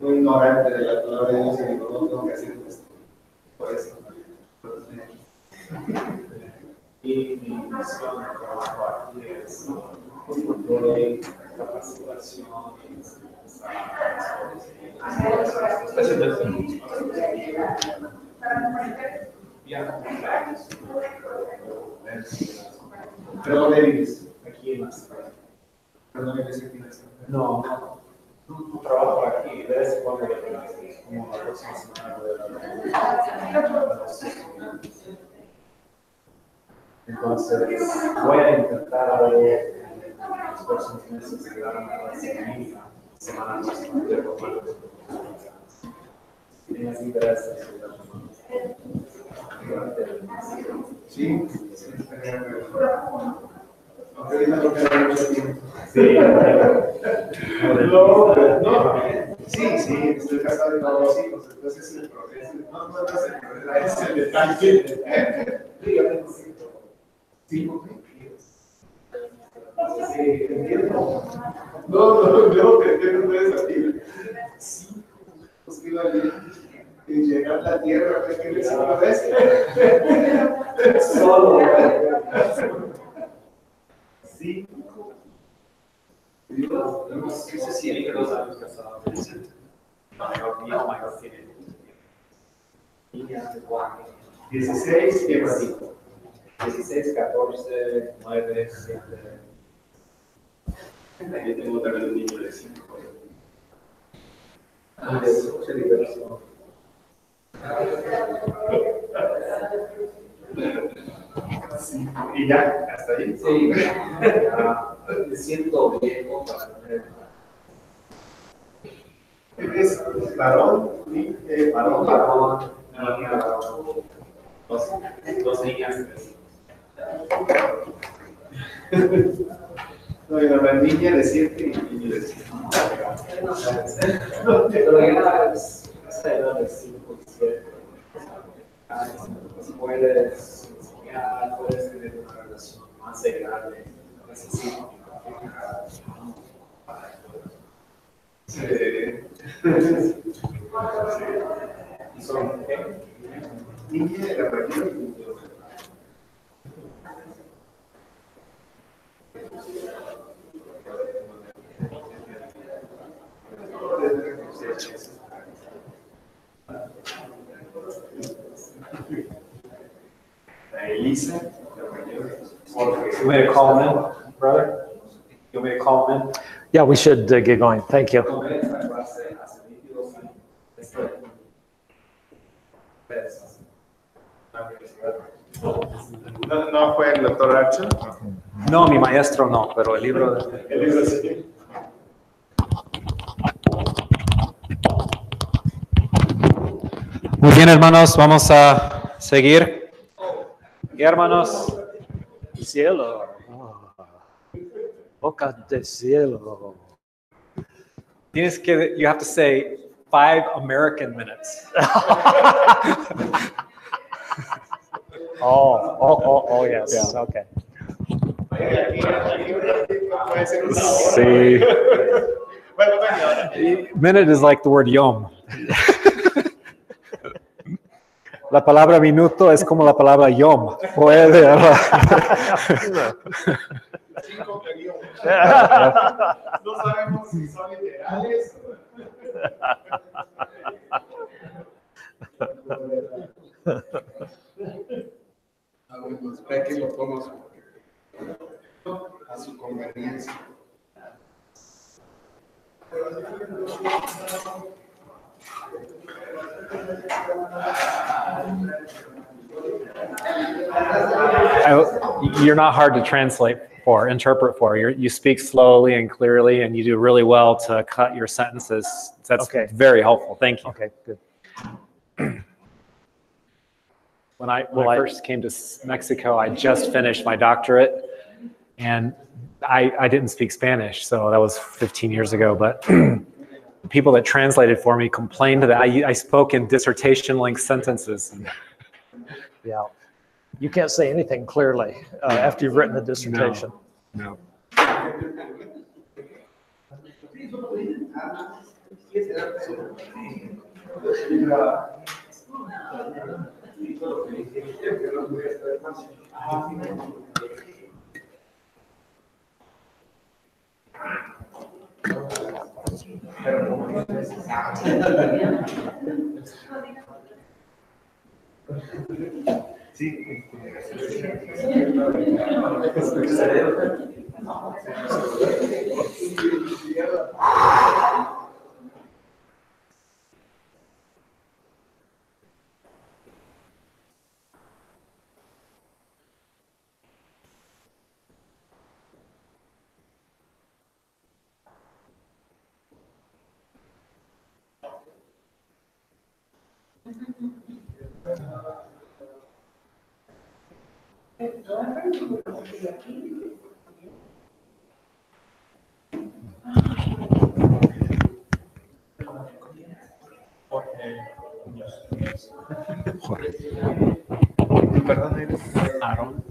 muy ignorante de la palabra de Dios y digo, no tengo que hacer esto. Por eso. Y mi misión de trabajo aquí es control, capacitación, especialmente ¿pero dónde vives? Aquí en la ciudad. ¿Pero dónde vives aquí en la ciudad? No, no trabajo aquí, de vez en cuando como la próxima semana entonces voy a intentar algo en los próximos meses de llegar a la semana próxima de Roma. ¿Tienes interés en la sí, estaría bueno. Aunque no tocará mucho tiempo. Sí, sí, estoy casado y tengo 2 hijos, entonces es el progreso. No es el detalle. Sí, yo tengo 5 hijos. Sí, entiendo. No, que entiendo esa tía. 5 hijos que iban y llegar a la tierra, que les una vez. Solo. 5. No sé si hay 2 años casados. Mayor tiene 16, ¿qué más? 16, 14, 9, 7. Yo tengo también un niño de 5. Es mucha diversión. Y ya, hasta ahí. Sí, me siento viejo para tener. ¿Eres varón? Varón. Dos niñas. No, y la niña de 7 y el niño de 5. Pero ya es esa edad de 5 y 7. Puedes enseñar, puedes tener una relación más agradable. Necesito. Sí. ¿Y son qué? You want me to call him in, brother? You want me to call him in? Yeah, we should get going. Thank you. No fue el doctor Archer. No, mi maestro no, pero el libro de... El libro sí. Muy bien, hermanos, vamos a seguir. Y hermanos, Cielo. Boca de cielo. you have to say 5 American minutes. Oh, yes. Yeah. Okay. Sí. Bueno, Minute is like the word yom. La palabra minuto es como la palabra yom. Puede. no sabemos si son literales. Bueno, espera que lo ponga a su conveniencia. You're not hard to translate for, interpret for. You speak slowly and clearly, and you do really well to cut your sentences. That's Okay. very helpful. Thank you. Okay, good. When I first came to Mexico, I just finished my doctorate, and I didn't speak Spanish, so that was 15 years ago. But the people that translated for me complained that I spoke in dissertation-length sentences. Yeah. You can't say anything clearly after you've written a dissertation. No. Perdón, eres Aaron.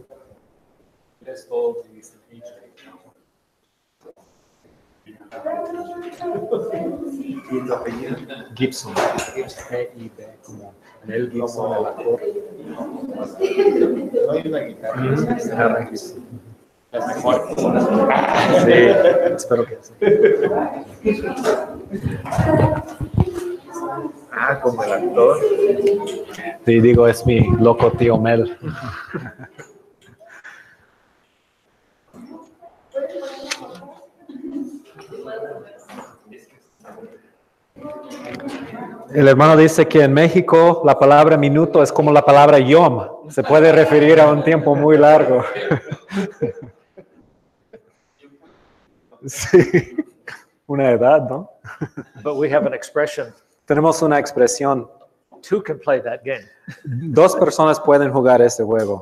¿Y tu apellido? Gibson. G-I-B, como Mel Gibson de la Torre. No hay una guitarra. Es mejor. Sí, espero que sí. Ah, como el actor. Sí, digo, es mi loco tío Mel. El hermano dice que en México la palabra minuto es como la palabra yom. Se puede referir a un tiempo muy largo. Sí, una edad, ¿no? But we have an expression. Tenemos una expresión. Two can play that game. 2 personas pueden jugar este juego.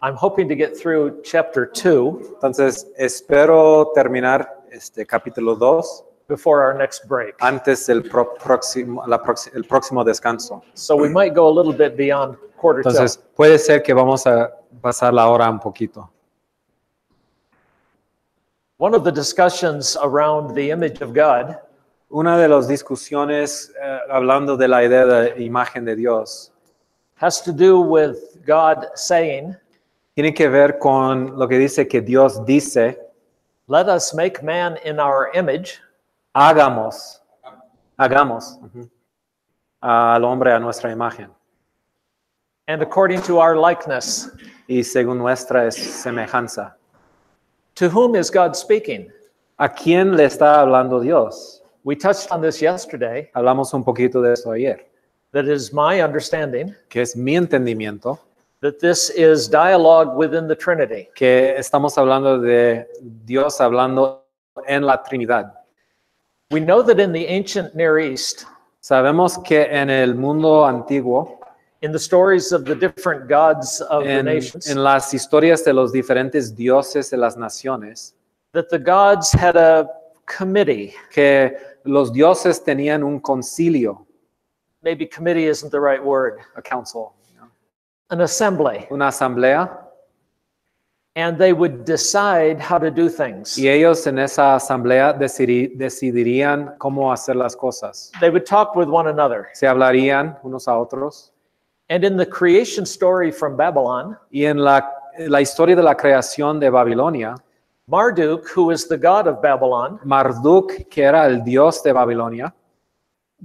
I'm hoping to get through chapter 2 Entonces, espero terminar este capítulo 2 before our next break. antes del próximo descanso. So we might go a little bit beyond quarter till. Entonces, puede ser que vamos a pasar la hora un poquito. One of the discussions around the image of God Una de las discusiones hablando de la idea de imagen de Dios has to do with God saying, tiene que ver con lo que dice que Dios dice, let us make man in our image, hagamos al hombre a nuestra imagen and according to our likeness. y según nuestra semejanza. To whom is God speaking? ¿A quién le está hablando Dios? We touched on this yesterday. Hablamos un poquito de eso ayer, That is my understanding, que es mi entendimiento, that this is dialogue within the Trinity. que estamos hablando de Dios hablando en la Trinidad. We know that in the ancient Near East, Sabemos que en el mundo antiguo, in the stories of the different gods of the nations, en las historias de los diferentes dioses de las naciones, that the gods had a committee. que los dioses tenían un concilio, Maybe committee isn't the right word. a council, An assembly. una asamblea, And they would decide how to do things. y ellos en esa asamblea decidirían cómo hacer las cosas. They would talk with one another. Se hablarían unos a otros. And in the creation story from Babylon, Y en la historia de la creación de Babilonia, Marduk, who is the god of Babylon, Marduk, que era el dios de Babilonia,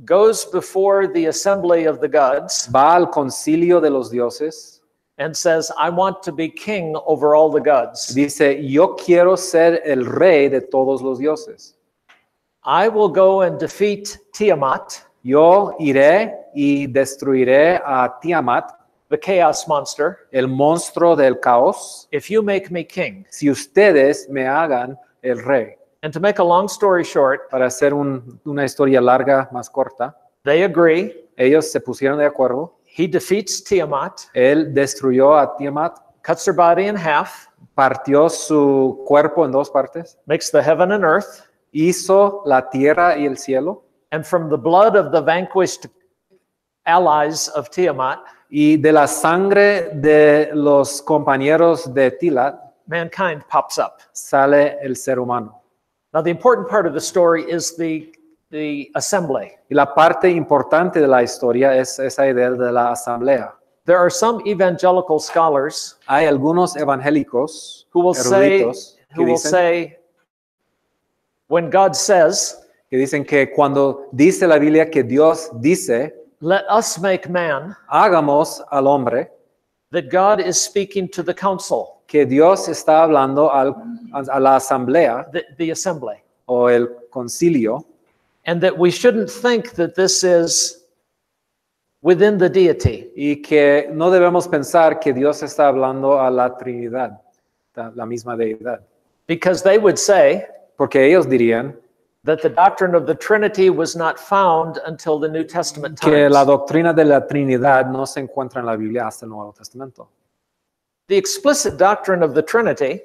goes before the assembly of the gods va al concilio de los dioses. and says, I want to be king over all the gods. Dice, yo quiero ser el rey de todos los dioses. I will go and defeat Tiamat, Yo iré y destruiré a Tiamat, the chaos monster, el monstruo del caos, if you make me king. si ustedes me hagan el rey. And to make a long story short, Para hacer una historia larga, más corta, they agree. ellos se pusieron de acuerdo. He defeats Tiamat, Él destruyó a Tiamat, cuts her body in half, partió su cuerpo en dos partes, makes the heaven and earth, hizo la tierra y el cielo, and from the blood of the vanquished allies of Tiamat, y de la sangre de los compañeros de Tilat mankind pops up. sale el ser humano. Now, the important part of the story is the assembly. Y la parte importante de la historia es esa idea de la asamblea. There are some evangelical scholars Hay algunos evangélicos who will eruditos say, when God says, que dicen que cuando dice la Biblia que Dios dice, let us make man, hagamos al hombre, that God is speaking to the council, que Dios está hablando a la asamblea the assembly, o el concilio, and that we shouldn't think that this is within the deity. y que no debemos pensar que Dios está hablando a la Trinidad, la misma deidad. Because they would say Porque ellos dirían that the doctrine of the Trinity was not found until the New Testament que la times. doctrina de la Trinidad no se encuentra en la Biblia hasta el Nuevo Testamento. The explicit doctrine of the Trinity,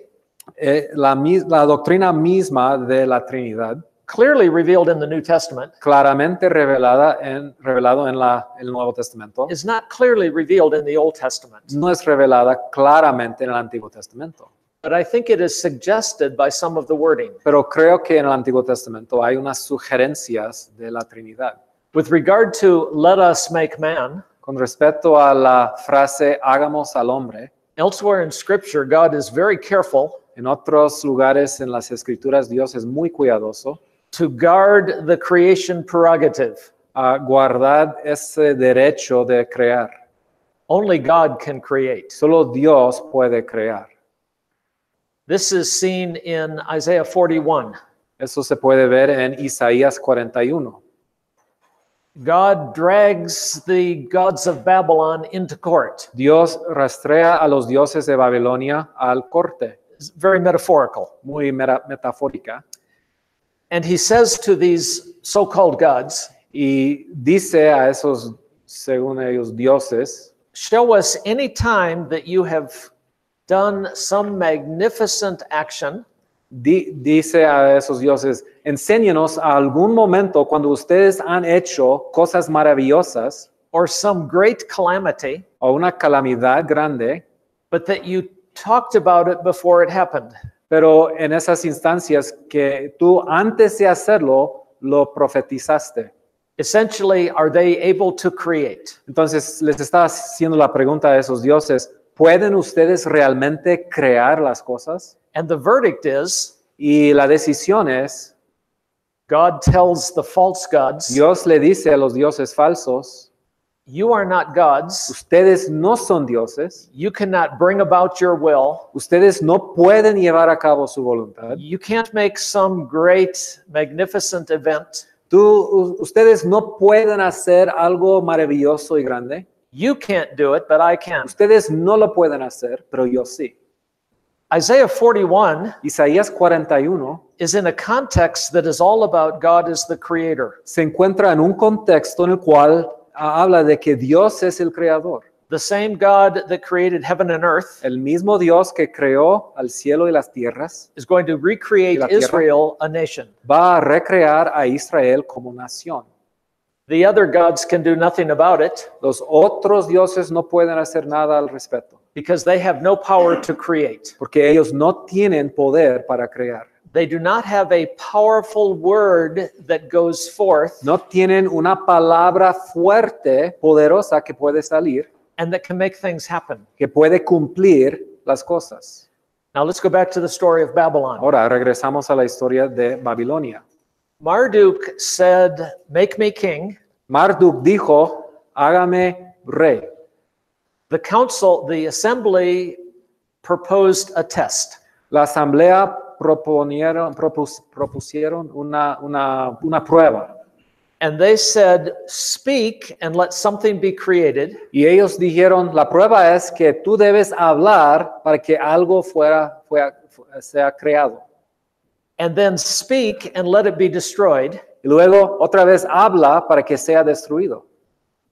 La doctrina misma de la Trinidad, clearly revealed in the New Testament, claramente revelado en el Nuevo Testamento, is not clearly revealed in the Old Testament. no es revelada claramente en el Antiguo Testamento. But I think it is suggested by some of the wording. Pero creo que en el Antiguo Testamento hay unas sugerencias de la Trinidad. With regard to let us make man, Con respecto a la frase hagamos al hombre, elsewhere in Scripture, God is very careful en otros lugares en las Escrituras Dios es muy cuidadoso to guard the creation prerogative. a guardar ese derecho de crear. Only God can create. Solo Dios puede crear. This is seen in Isaiah 41. Eso se puede ver en Isaías 41. God drags the gods of Babylon into court. Dios rastrea a los dioses de Babilonia al corte, It's very metaphorical. muy metafórica, And he says to these so-called gods, y dice a esos, según ellos, dioses, show us any time that you have done some magnificent action dice a esos dioses, enséñenos a algún momento cuando ustedes han hecho cosas maravillosas or some great calamity, o una calamidad grande, but that you talked about it before it happened. pero en esas instancias que tú antes de hacerlo lo profetizaste. Essentially, are they able to create? Entonces les está haciendo la pregunta a esos dioses, ¿pueden ustedes realmente crear las cosas? And the verdict is, Y la decisión es, God tells the false gods, Dios le dice a los dioses falsos, you are not gods. ustedes no son dioses, You cannot bring about your will. ustedes no pueden llevar a cabo su voluntad, You can't make some great, magnificent event. ustedes no pueden hacer algo maravilloso y grande, You can't do it, but I can. ustedes no lo pueden hacer, pero yo sí. Isaiah 41 Isaías 41 is in a context that is all about God as the creator. se encuentra en un contexto en el cual habla de que Dios es el creador. The same God that created heaven and earth El mismo Dios que creó al cielo y las tierras is going to recreate La tierra. Israel, a nation. va a recrear a Israel como nación. The other gods can do nothing about it Los otros dioses no pueden hacer nada al respecto, because they have no power to create. porque ellos no tienen poder para crear. They do not have a powerful word that goes forth No tienen una palabra fuerte, poderosa que puede salir, and that can make things happen. que puede cumplir las cosas. Now let's go back to the story of Babylon. Ahora regresamos a la historia de Babilonia. Marduk said, "Make me king." Marduk dijo, hágame rey. The council, the assembly proposed a test. La asamblea propusieron una prueba. And they said, "Speak and let something be created." Y ellos dijeron, la prueba es que tú debes hablar para que algo sea creado. And then speak and let it be destroyed. Y luego otra vez habla para que sea destruido.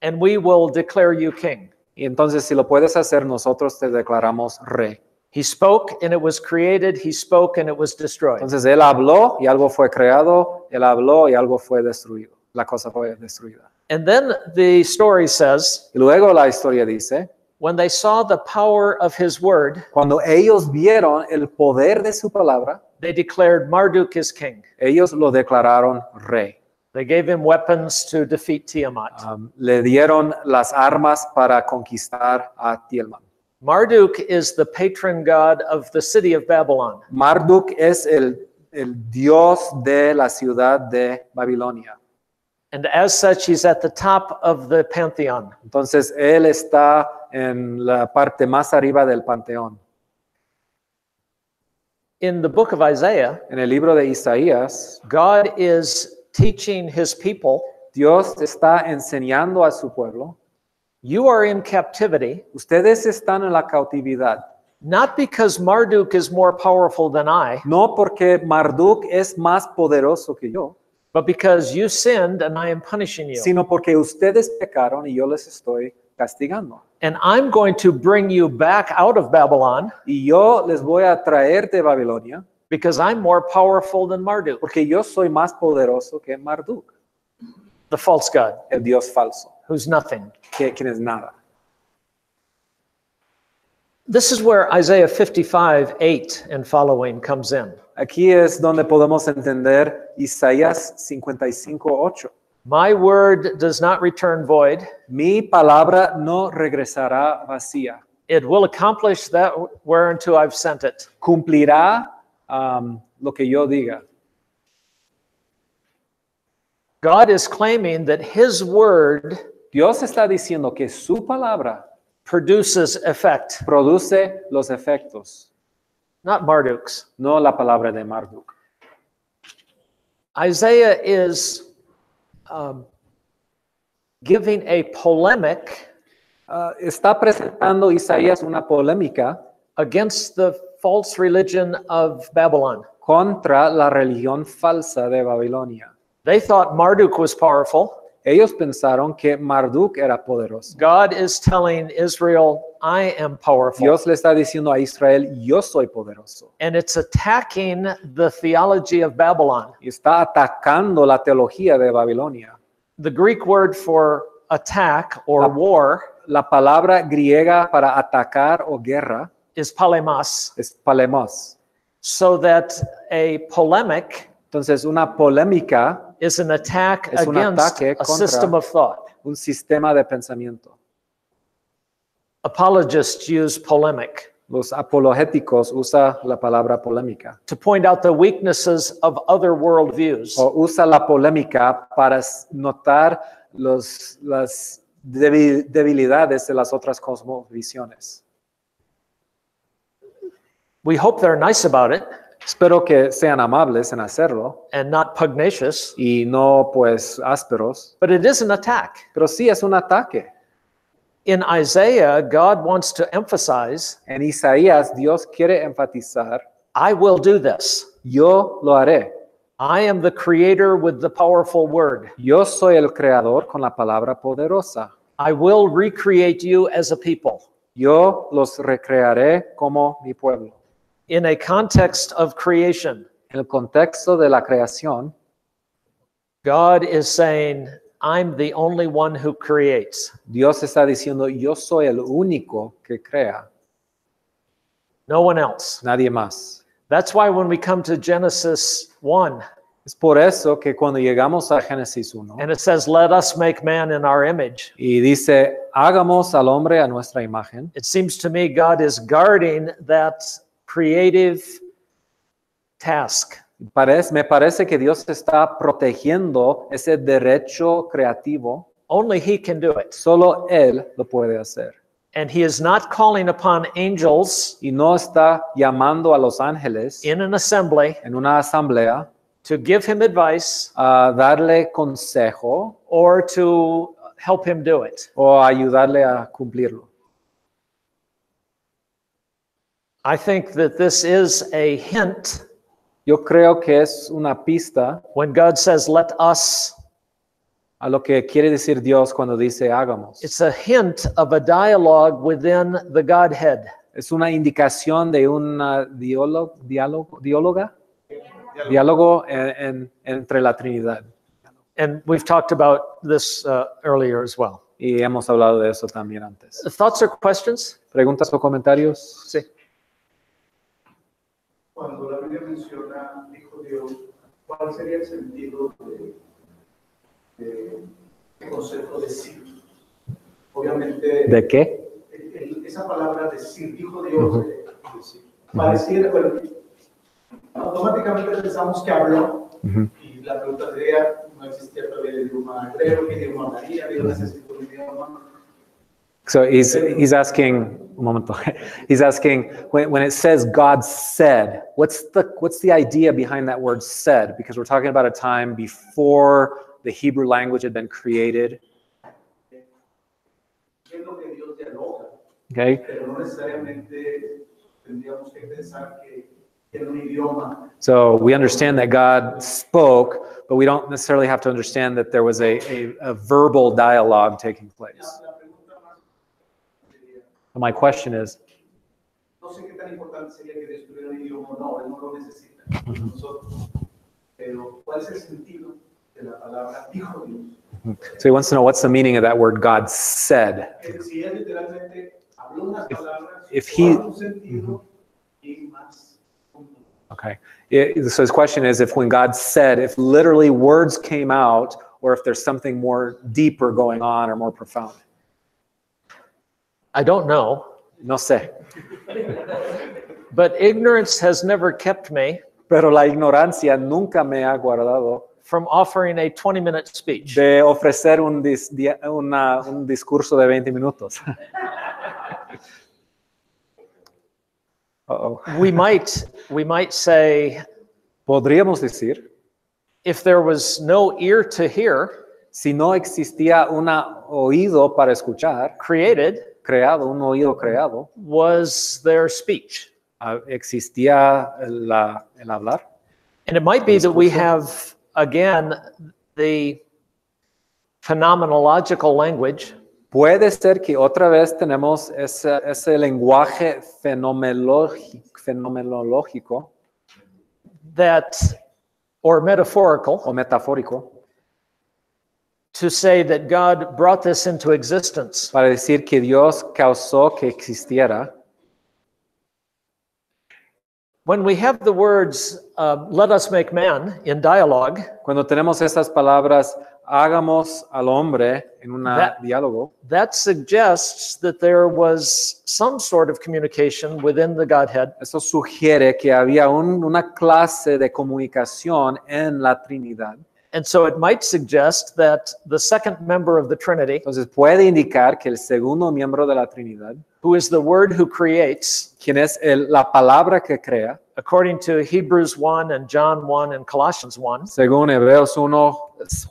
And we will declare you king. Y entonces si lo puedes hacer, nosotros te declaramos rey. He spoke and it was created. He spoke and it was destroyed. Entonces él habló y algo fue creado, él habló y algo fue destruido. La cosa fue destruida. And then the story says, Y luego la historia dice, when they saw the power of his word, cuando ellos vieron el poder de su palabra, they declared Marduk is king. ellos lo declararon rey. They gave him weapons to defeat Tiamat. Le dieron las armas para conquistar a Tiamat. Marduk is the patron god of the city of Babylon. Marduk es el dios de la ciudad de Babilonia. And as such, he's at the top of the pantheon. Entonces él está en la parte más arriba del panteón. In the book of Isaiah, En el libro de Isaías, God is teaching his people, Dios está enseñando a su pueblo, you are in captivity, ustedes están en la cautividad, not because Marduk is more powerful than I, no porque Marduk es más poderoso que yo, but because you sinned and I am punishing you. sino porque ustedes pecaron y yo les estoy castigando. And I'm going to bring you back out of Babylon Y yo les voy a traer de Babilonia because I'm more powerful than Marduk, porque yo soy más poderoso que Marduk, the false god, el dios falso, who's nothing. quien es nada. This is where Isaiah 55:8 and following comes in. Aquí es donde podemos entender Isaías 55:8. My word does not return void. Mi palabra no regresará vacía. It will accomplish that whereunto I've sent it. Cumplirá lo que yo diga. God is claiming that his word Dios está diciendo que su palabra produces effect, produce los efectos, not Marduk's. no la palabra de Marduk. Isaiah is giving a polemic Está presentando Isaías una polémica against the false religion of Babylon. contra la religión falsa de Babilonia. They thought Marduk was powerful. Ellos pensaron que Marduk era poderoso. God is telling Israel, I am powerful. Dios le está diciendo a Israel, yo soy poderoso. And it's attacking the theology of Babylon. Y está atacando la teología de Babilonia. The Greek word for attack or war La palabra griega para atacar o guerra is polemos. es palemos. So that a polemic Entonces, una polémica is an attack Es un against ataque a contra- system of thought. un sistema de pensamiento. Apologists use polemic Los apologéticos usan la palabra polémica to point out the weaknesses of other worldviews. o usa la polémica para notar las debilidades de las otras cosmovisiones. We hope they're nice about it Espero que sean amables en hacerlo and not pugnacious, y no pues ásperos, but it is an attack. pero sí es un ataque. In Isaiah, God wants to emphasize, En Isaías, Dios quiere enfatizar, I will do this. yo lo haré. I am the creator with the powerful word. Yo soy el creador con la palabra poderosa. I will recreate you as a people. Yo los recrearé como mi pueblo. In a context of creation, En el contexto de la creación, God is saying, I'm the only one who creates. Dios está diciendo, yo soy el único que crea, No one else. nadie más. That's why when we come to Genesis 1, Es por eso que cuando llegamos a Génesis 1 and it says, let us make man in our image, y dice, hagamos al hombre a nuestra imagen, it seems to me God is guarding that creative task. me parece que Dios está protegiendo ese derecho creativo. Only he can do it. Solo Él lo puede hacer. And he is not calling upon angels Y no está llamando a los ángeles in an assembly en una asamblea to give him advice a darle consejo or to help him do it. o a ayudarle a cumplirlo. I think that this is a hint Yo creo que es una pista when God says, let us. a lo que quiere decir Dios cuando dice hagamos. It's a hint of a dialogue within the Godhead. Es una indicación de una diálogo entre la Trinidad. And we've talked about this earlier as well. Y hemos hablado de eso también antes. Thoughts or questions? ¿Preguntas o comentarios? Sí. Cuando la Biblia menciona, dijo Dios, ¿cuál sería el sentido de concepto de sí? Obviamente, ¿De qué? esa palabra decir, dijo Dios, pareciera, bueno, automáticamente pensamos que habló, y la pregunta sería, no existía todavía el idioma hebreo, ¿qué idioma hablaría? Dios necesita un idioma. So he's asking, un momento. He's asking when it says God said, what's the idea behind that word said? Because we're talking about a time before the Hebrew language had been created. ¿Qué es lo que Dios dialoga? Okay. Pero no necesariamente tendríamos que pensar que en un idioma. So we understand that God spoke, but we don't necessarily have to understand that there was a verbal dialogue taking place. My question is, No sé qué tan importante sería que Dios tuviera un idioma o no, Él no lo necesita nosotros. Pero ¿cuál es el sentido de la palabra dijo Dios? so he wants to know what's the meaning of that word God said. Si Él literalmente habló unas palabras, if he- un sentido y más. Okay. So his question is if when God said, if literally words came out, or if there's something more deeper going on or more profound. I don't know, No sé. but ignorance has never kept me Pero la ignorancia nunca me ha guardado from offering a 20-minute speech. de ofrecer un discurso de 20 minutos. Uh-oh. We might say, Podríamos decir, if there was no ear to hear si no existía un oído para escuchar, created, un oído creado, was their speech. existía el hablar. And it might be that we have, again, the phenomenological language Puede ser que otra vez tenemos ese lenguaje fenomenológico that, or metaphorical, o metafórico to say that God brought this into existence. para decir que Dios causó que existiera When we have the words, let us make man in dialogue, Cuando tenemos estas palabras, hagamos al hombre en un diálogo, that suggests that there was some sort of communication within the Godhead. eso sugiere que había una clase de comunicación en la Trinidad. And so it might suggest that the second member of the Trinity, Entonces puede indicar que el segundo miembro de la Trinidad, who is the Word who creates, quien es la palabra que crea, according to Hebrews 1 and John 1 and Colossians 1, según Hebreos 1,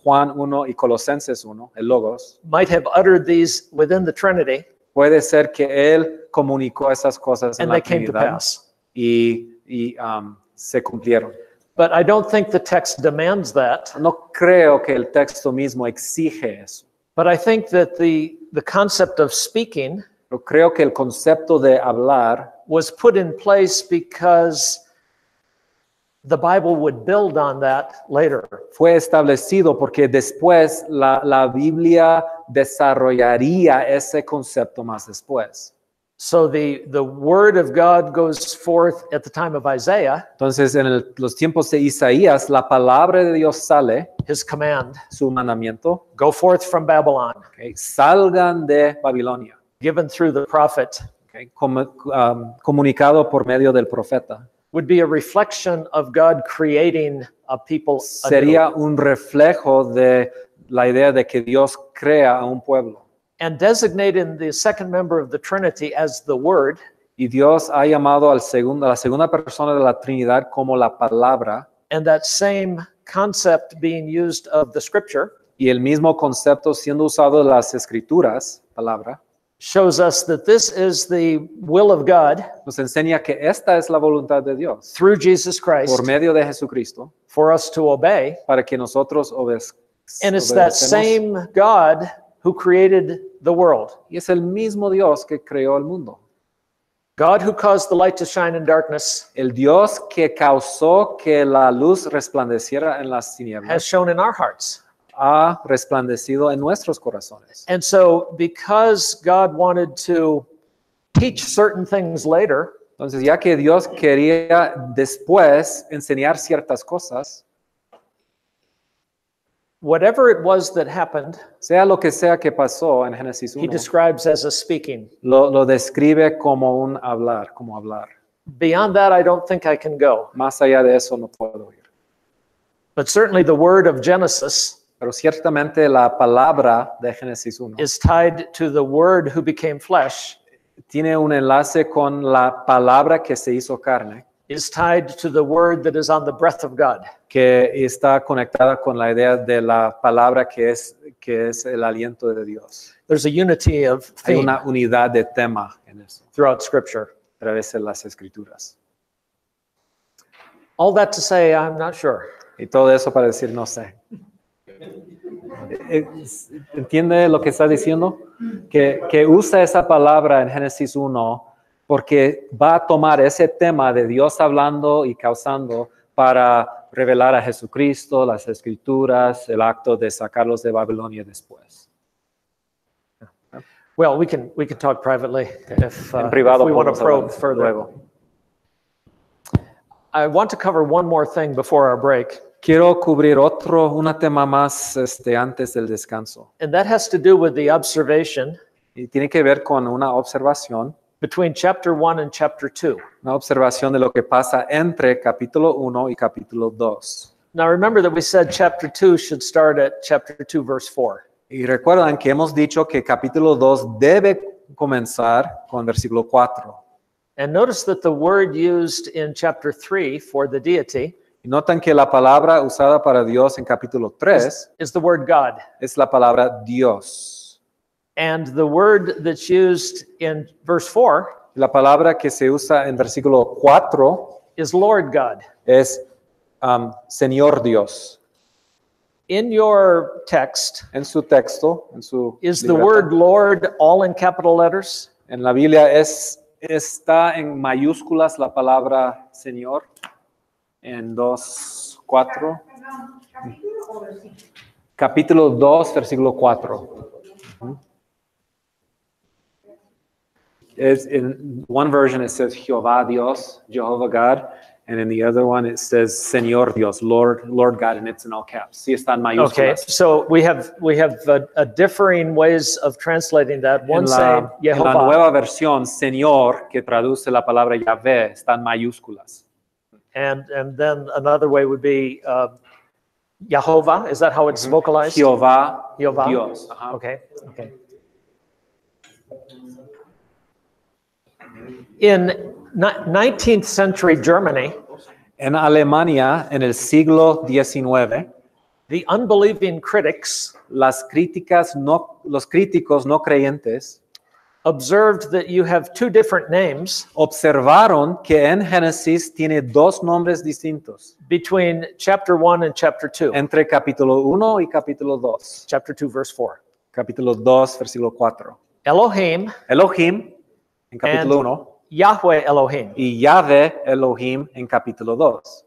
Juan 1 y Colosenses 1, el Logos, might have uttered these within the Trinity, puede ser que él comunicó esas cosas en and la they came to Trinidad pass. y se cumplieron. But I don't think the text demands that. No creo que el texto mismo exige eso. But I think that the concept of speaking Pero creo que el concepto de hablar was put in place because the Bible would build on that later. fue establecido porque después la Biblia desarrollaría ese concepto más después. So the word of God goes forth at the time of Isaiah, Entonces, en los tiempos de Isaías, la palabra de Dios sale, his command, su mandamiento, go forth from Babylon, okay, salgan de Babilonia, given through the prophet, okay, comunicado por medio del profeta. would be a reflection of God creating a people anew. Sería un reflejo de la idea de que Dios crea a un pueblo. And designating the second member of the Trinity as the Word Y Dios ha llamado a la segunda persona de la Trinidad como la palabra, and that same concept being used of the Scripture y el mismo concepto siendo usado de las escrituras, palabra, shows us that this is the will of God nos enseña que esta es la voluntad de Dios through Jesus Christ por medio de Jesucristo for us to obey. para que nosotros And it's that obedecemos. same God who created the world. Y es el mismo Dios que creó el mundo. God who caused the light to shine in darkness El Dios que causó que la luz resplandeciera en las has tinieblas shone in our hearts. ha resplandecido en nuestros corazones. And so because God wanted to teach certain things later, Entonces, ya que Dios quería después enseñar ciertas cosas, whatever it was that happened, sea lo que sea que pasó en Génesis he 1, describes as a speaking. lo describe como un hablar, como hablar. Beyond that, I don't think I can go. Más allá de eso no puedo ir. But certainly the word of Genesis Pero ciertamente la palabra de Génesis 1 is tied to the word who became flesh, tiene un enlace con la palabra que se hizo carne, is tied to the word that is on the breath of God. que está conectada con la idea de la palabra que es el aliento de Dios. There's a unity of Hay theme una unidad de tema en eso, throughout Scripture. a través de las escrituras. All that to say, I'm not sure. Y todo eso para decir no sé. ¿Entiende lo que está diciendo? Que usa esa palabra en Génesis 1 porque va a tomar ese tema de Dios hablando y causando para revelar a Jesucristo, las escrituras, el acto de sacarlos de Babilonia después. Well, we can talk privately if En privado we want to podemos probe hablar further. luego. I want to cover one more thing before our break, Quiero cubrir un tema más antes del descanso. and that has to do with the observation Y tiene que ver con una observación between chapter 1 and chapter 2. Una observación de lo que pasa entre capítulo 1 y capítulo 2. Now remember that we said chapter 2 should start at chapter 2 verse 4. Y recuerdan que hemos dicho que capítulo 2 debe comenzar con versículo 4. And notice that the word used in chapter 3 for the deity Y notan que la palabra usada para Dios en capítulo 3 is the word God. es la palabra Dios. And the word that's used in verse 4 La palabra que se usa en versículo 4 is Lord God. es Señor Dios. In your text, En su texto, en su is the libreta, word Lord all in capital letters? en la Biblia está en mayúsculas la palabra Señor en 2:4. Capítulo 2, versículo 4. In one version it says Jehová Dios, Jehovah God, and in the other one it says Señor Dios, Lord God, and it's in all caps. Sí, está en mayúsculas. Okay, so we have a differing ways of translating that. One say En la Jehovah, nueva versión, Señor, que traduce la palabra Yahvé, está en mayúsculas. and then another way would be Yehovah. Is that how it's vocalized? Jehová Jehová. Dios. Ajá. Okay. In 19th century Germany, En Alemania, en el siglo XIX, the unbelieving critics los críticos no creyentes observed that you have two different names observaron que en Génesis tiene dos nombres distintos between chapter 1 and chapter 2. entre capítulo 1 y capítulo 2. Chapter 2, verse 4. Capítulo 2, versículo 4. Elohim Elohim en capítulo and 1 Yahweh Elohim. y Yahvé Elohim en capítulo 2.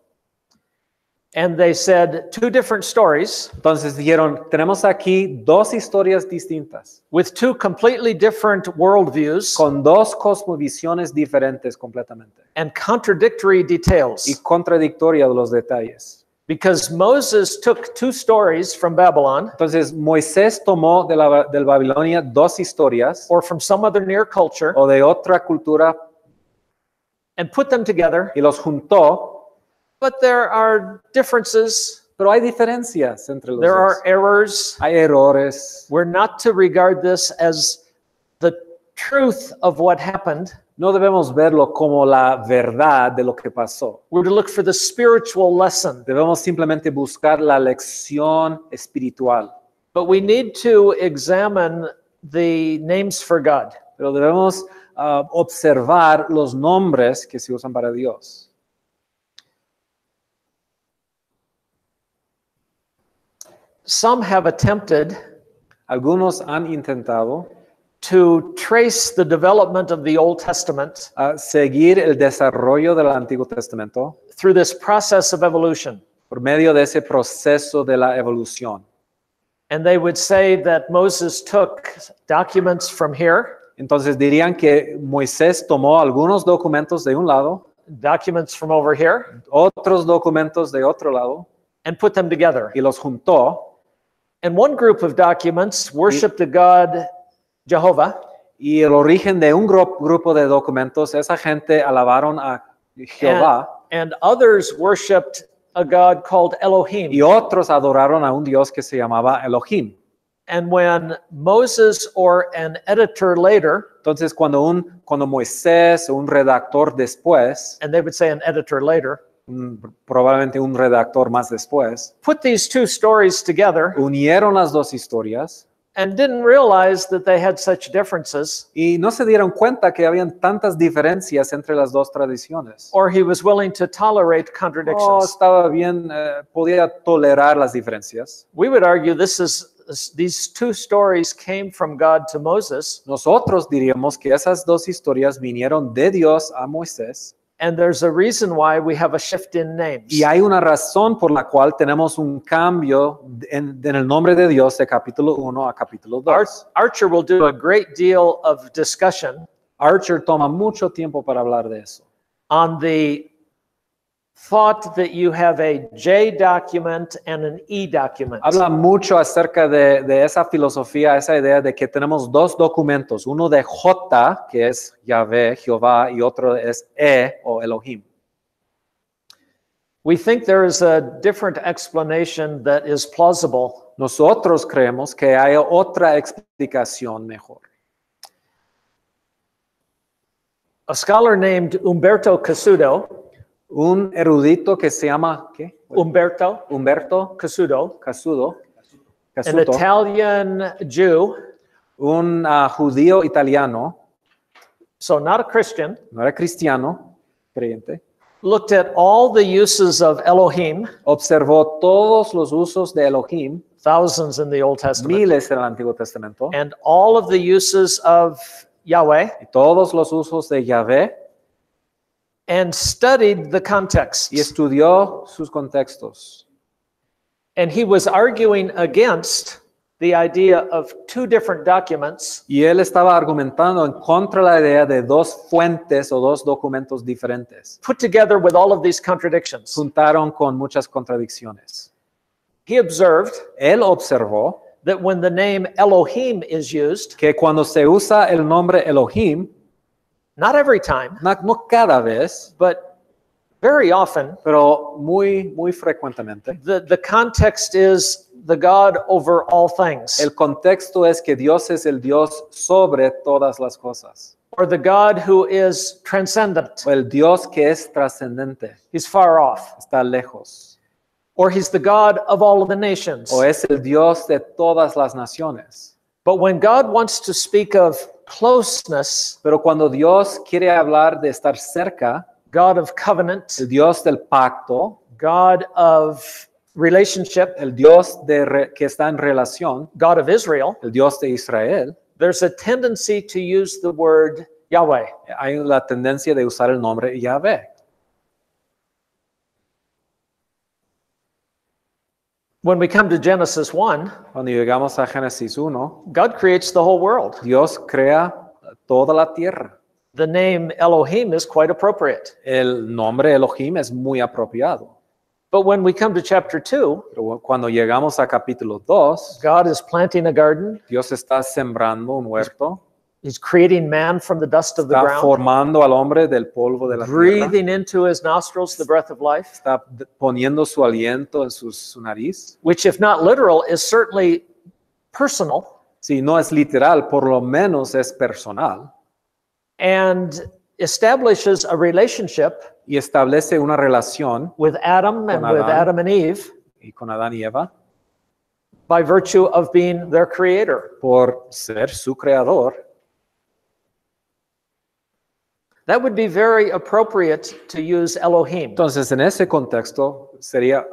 And they said two different stories Entonces dijeron, tenemos aquí dos historias distintas with two completely different worldviews con dos cosmovisiones diferentes completamente and contradictory y details. contradictorias los detalles. Because Moses took two stories from Babylon Entonces Moisés tomó del Babilonia dos historias or from some other near culture o de otra cultura and put them together, y los juntó, but there are differences, pero hay diferencias entre los there dos. are errors. Hay errores. We're not to regard this as the truth of what happened. No debemos verlo como la verdad de lo que pasó. We're to look for the spiritual lesson. Debemos simplemente buscar la lección espiritual. But we need to examine the names for God. Pero debemos observar los nombres que se usan para Dios. Some have attempted Algunos han intentado to trace the development of the Old Testament seguir el desarrollo del Antiguo Testamento through this process of evolution. por medio de ese proceso de la evolución. And they would say that Moses took documents from here, Entonces dirían que Moisés tomó algunos documentos de un lado, documents from over here, otros documentos de otro lado, and put them together. y los juntó. And one group of documents worshiped the God Jehovah, Y el origen de un grupo de documentos, esa gente alabaron a Jehová and others worshipped a God called Elohim. y otros adoraron a un Dios que se llamaba Elohim. And when Moses or an editor later, Entonces cuando Moisés, un redactor después, and they would say an editor later, probablemente un redactor más después, put these two stories together unieron las dos historias and didn't realize that they had such differences, y no se dieron cuenta que habían tantas diferencias entre las dos tradiciones. or he was willing to tolerate Oh, contradictions. estaba bien, podía tolerar las diferencias. We would argue these two stories came from God to Moses, Nosotros diríamos que esas dos historias vinieron de Dios a Moisés. and there's a reason why we have a shift in names. Y hay una razón por la cual tenemos un cambio en el nombre de Dios de capítulo 1 a capítulo 2. Archer will do a great deal of discussion Archer toma mucho tiempo para hablar de eso. on the thought that you have a J document and an E document. Habla mucho acerca de esa filosofía, esa idea de que tenemos dos documentos, uno de J, que es Yahvé, Jehová, y otro es E o Elohim. We think there is a different explanation that is plausible. Nosotros creemos que hay otra explicación mejor. A scholar named Umberto Cassudo, Un erudito que se llama, ¿qué? Umberto Cassudo, Casuto, an Italian Jew, un judío italiano, so not a Christian, no era cristiano, creyente, looked at all the uses of Elohim, observó todos los usos de Elohim, thousands in the Old Testament, miles en el Antiguo Testamento, and all of the uses of Yahweh, y todos los usos de Yahvé, and studied the context. y estudió sus contextos. And he was arguing against the idea of two different documents Y él estaba argumentando en contra de la idea de dos fuentes o dos documentos diferentes. put together with all of these contradictions. Juntaron con muchas contradicciones. He observed Él observó that when the name Elohim is used, que cuando se usa el nombre Elohim, not every time, no cada vez, but very often, pero muy frecuentemente, the context is the God over all things, el contexto es que Dios es el Dios sobre todas las cosas, or the God who is transcendent. o el Dios que es trascendente, He's far off. está lejos, Or he's the God of all of the nations. o es el Dios de todas las naciones. But when God wants to speak of closeness, Pero cuando Dios quiere hablar de estar cerca, God of covenant, el Dios del pacto, God of relationship, el Dios que está en relación, God of Israel, el Dios de Israel, there's a tendency to use the word Yahweh. hay la tendencia de usar el nombre Yahvé. When we come to Genesis 1, Cuando llegamos a Génesis 1, God creates the whole world. Dios crea toda la tierra. The name Elohim is quite appropriate. El nombre Elohim es muy apropiado. But when we come to chapter 2, Pero cuando llegamos a capítulo 2, God is planting a garden. Dios está sembrando un huerto, He's creating man from the dust of the está ground, formando al hombre del polvo de la tierra, breathing into his nostrils the breath of life, está poniendo su aliento en su nariz. which, if not literal, is certainly personal, Si no es literal, por lo menos es personal. and establishes a relationship Y establece una relación with Adam and Con with Adán. Adam and Eve y con Adán y Eva by virtue of being their creator. por ser su creador. That would be very appropriate to use Elohim. Entonces, en ese contexto, sería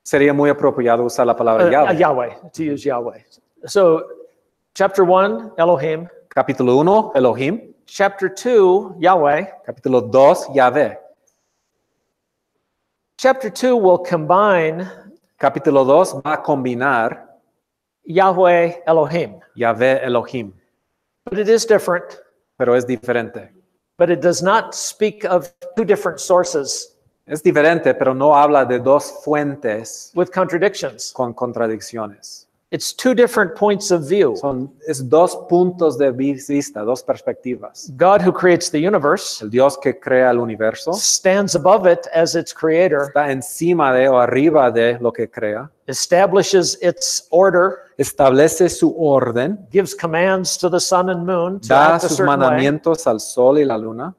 sería muy apropiado usar la palabra Yahweh. Yahweh, to use Yahweh. So, chapter 1, Elohim. Capítulo 1, Elohim. Chapter 2, Yahweh. Capítulo 2, Yahvé. Chapter 2 will combine Capítulo 2 va a combinar Yahweh, Elohim. Yahvé, Elohim, But it is different. pero es diferente. But it does not speak of two different sources Es diferente, pero no habla de dos fuentes with contradictions. con contradicciones. It's two different points of view. Es dos puntos de vista, dos perspectivas. God, who creates the universe, El Dios que crea el universo stands above it as its creator, está encima de o arriba de lo que crea, establishes its order, establece su orden, gives commands to the sun and moon to da act a sus certain way, mandamientos al sol y la luna.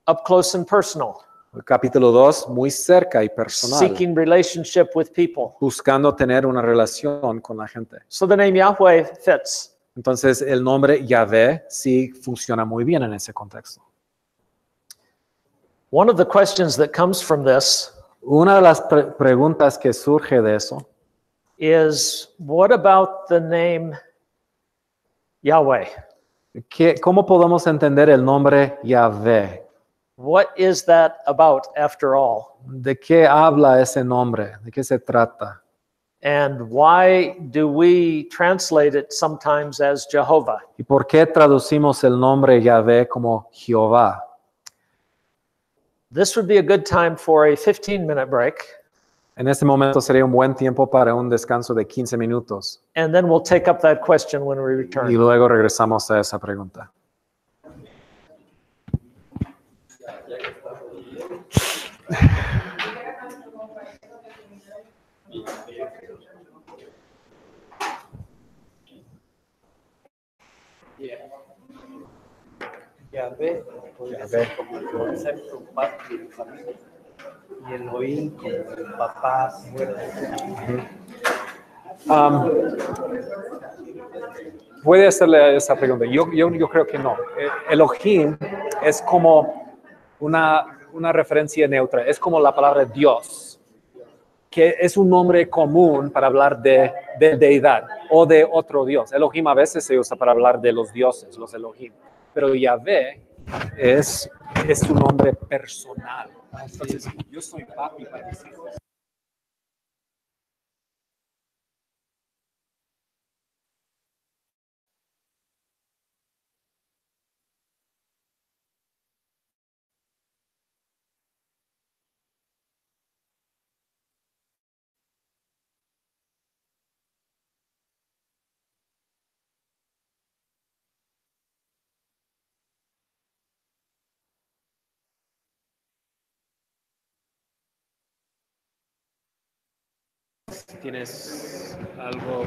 up close and personal, El capítulo 2, muy cerca y personal, seeking relationship with people. buscando tener una relación con la gente. So the name Yahweh fits. Entonces, el nombre Yahvé sí funciona muy bien en ese contexto. One of the questions that comes from this Una de las preguntas que surge de eso is, what about the name Yahweh? ¿cómo podemos entender el nombre Yahvé? What is that about after all? ¿De qué habla ese nombre? ¿De qué se trata? And why do we translate it sometimes as Jehovah? ¿Y por qué traducimos el nombre Yahvé como Jehová? This would be a good time for a 15-minute break, En este momento sería un buen tiempo para un descanso de 15 minutos and then we'll take up that question when we y return. luego regresamos a esa pregunta. Yahvé puede ser como el concepto padre de familia y Elohim como el papá muerte. Puede hacerle esa pregunta. Yo creo que no. Elohim es como una referencia neutra. Es como la palabra Dios, que es un nombre común para hablar de deidad o de otro Dios. Elohim a veces se usa para hablar de los dioses, los Elohim. Pero Yahvé es un nombre personal. Entonces, yo soy papi para mis hijos. ¿Tienes algo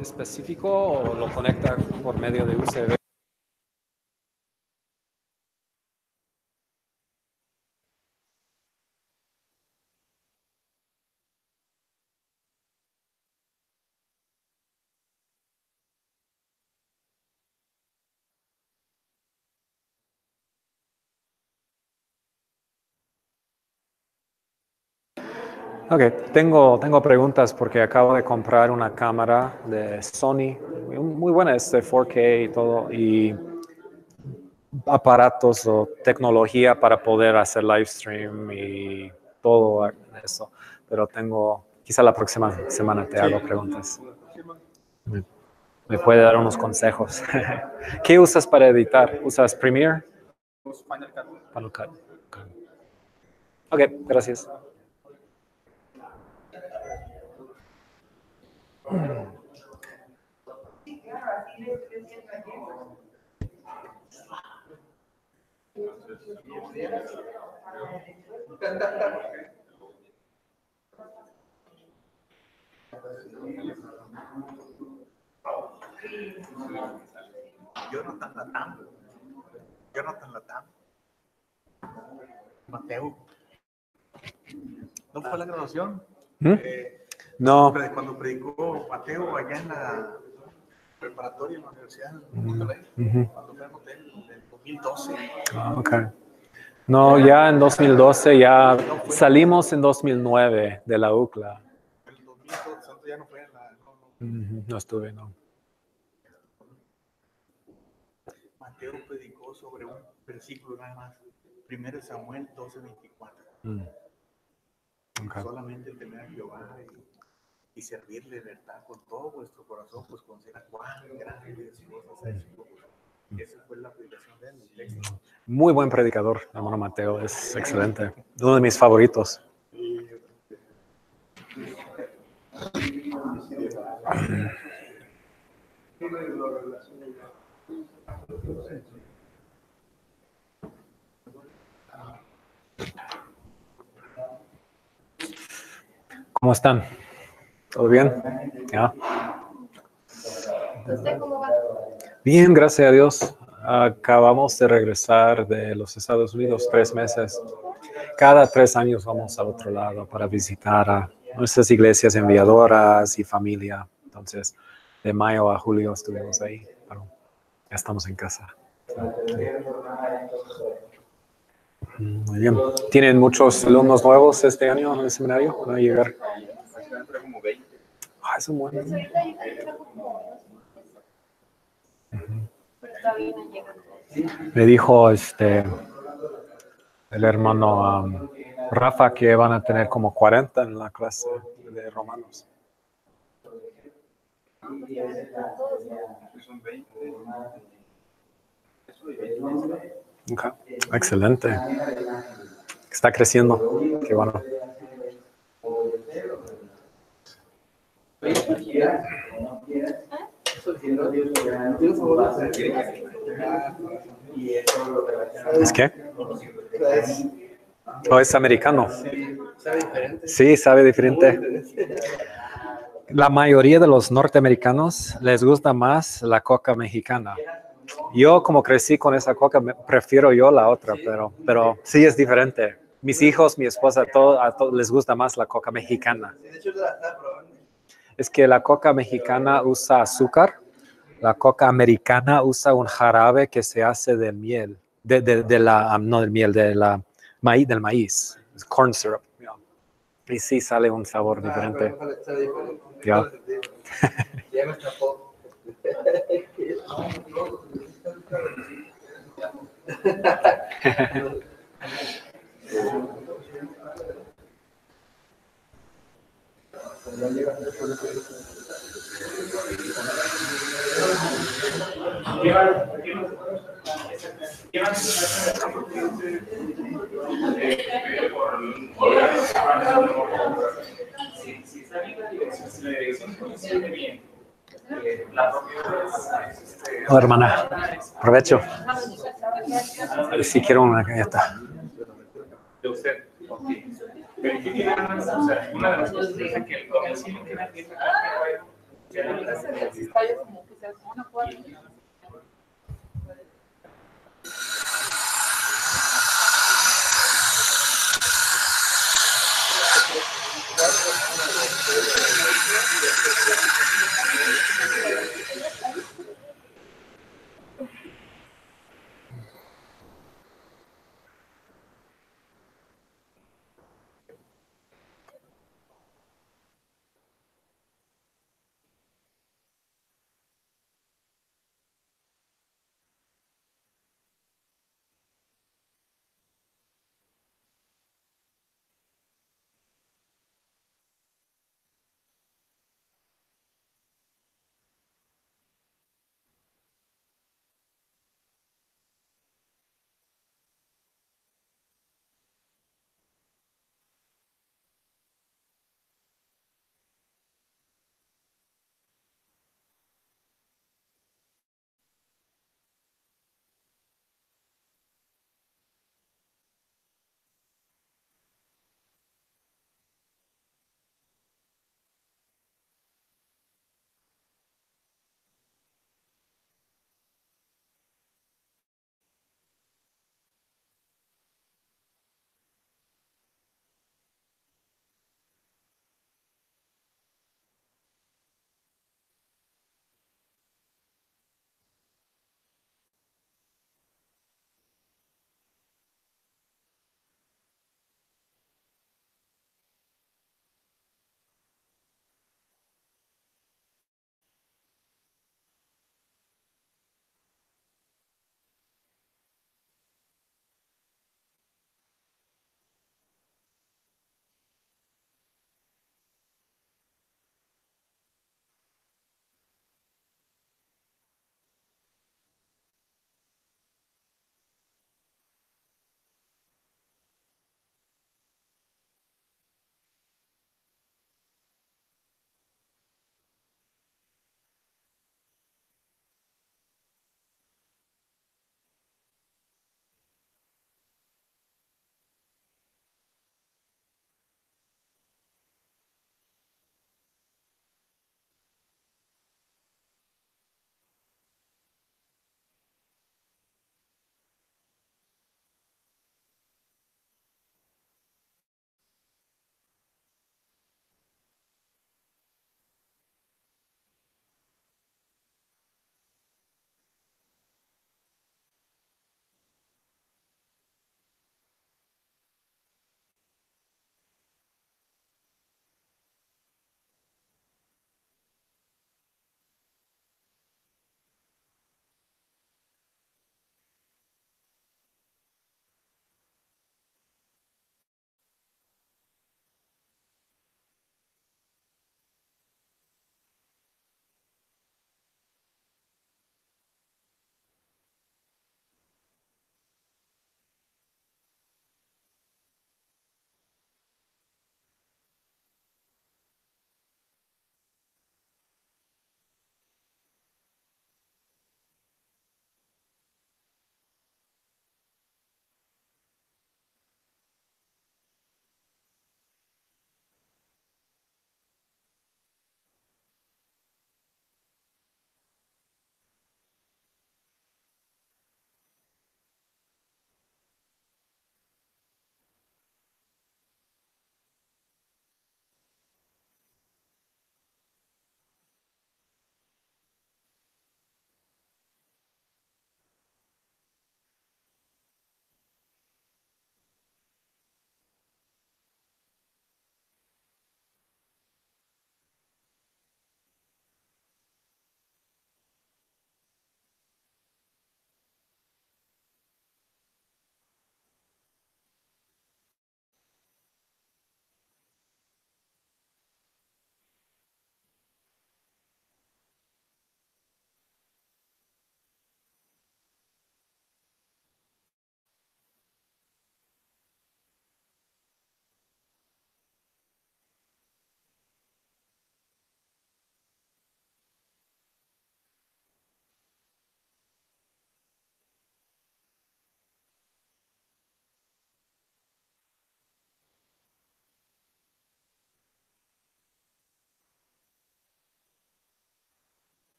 específico o lo conecta por medio de USB? Ok, tengo preguntas porque acabo de comprar una cámara de Sony, muy buena, es de 4K y todo, y aparatos o tecnología para poder hacer live stream y todo eso. Pero quizá la próxima semana te hago preguntas. Me puede dar unos consejos. ¿Qué usas para editar? ¿Usas Premiere? Final Cut. Ok, gracias. Jonathan Latam, Mateo. ¿No fue la graduación? No. Cuando predicó Mateo allá en la preparatoria en la universidad, cuando fue al hotel en 2012. Ok. No, ya en 2012, ya salimos en 2009 de la UCLA. En el 2012 ya no fue en la... No estuve, no. Mateo predicó sobre un versículo nada más. 1 Samuel 12:24. Okay. Solamente temer a Jehová y servirle de verdad con todo vuestro corazón, pues considera cuán grandes cosas ha hecho por vosotros. Esa fue la predicación de él en el texto. Muy buen predicador, hermano Mateo, es excelente. Uno de mis favoritos. ¿Cómo están? ¿Todo bien? ¿Ya? ¿Usted cómo va? Bien, gracias a Dios. Acabamos de regresar de los Estados Unidos 3 meses. Cada 3 años vamos al otro lado para visitar a nuestras iglesias enviadoras y familia. Entonces, de mayo a julio estuvimos ahí, pero ya estamos en casa. Muy bien. ¿Tienen muchos alumnos nuevos este año en el seminario? ¿Van a llegar? Es un buen. Me dijo el hermano Rafa que van a tener como 40 en la clase de Romanos. Okay. Excelente. Está creciendo. Qué bueno. ¿Es qué? ¿O es americano? Sí, sabe diferente. La mayoría de los norteamericanos les gusta más la coca mexicana. Yo, como crecí con esa coca, prefiero yo la otra, pero sí es diferente. Mis hijos, mi esposa, a todos les gusta más la coca mexicana. Es que la coca mexicana usa azúcar, la coca americana usa un jarabe que se hace de miel, no del miel, del maíz, corn syrup. Y sí sale un sabor diferente. Ya. Ya me escapó. Oh, hermana, provecho. Si quiero una galleta. De usted. Pero ¿qué tiene más? O sea, una de las cosas es que el comienzo que nadie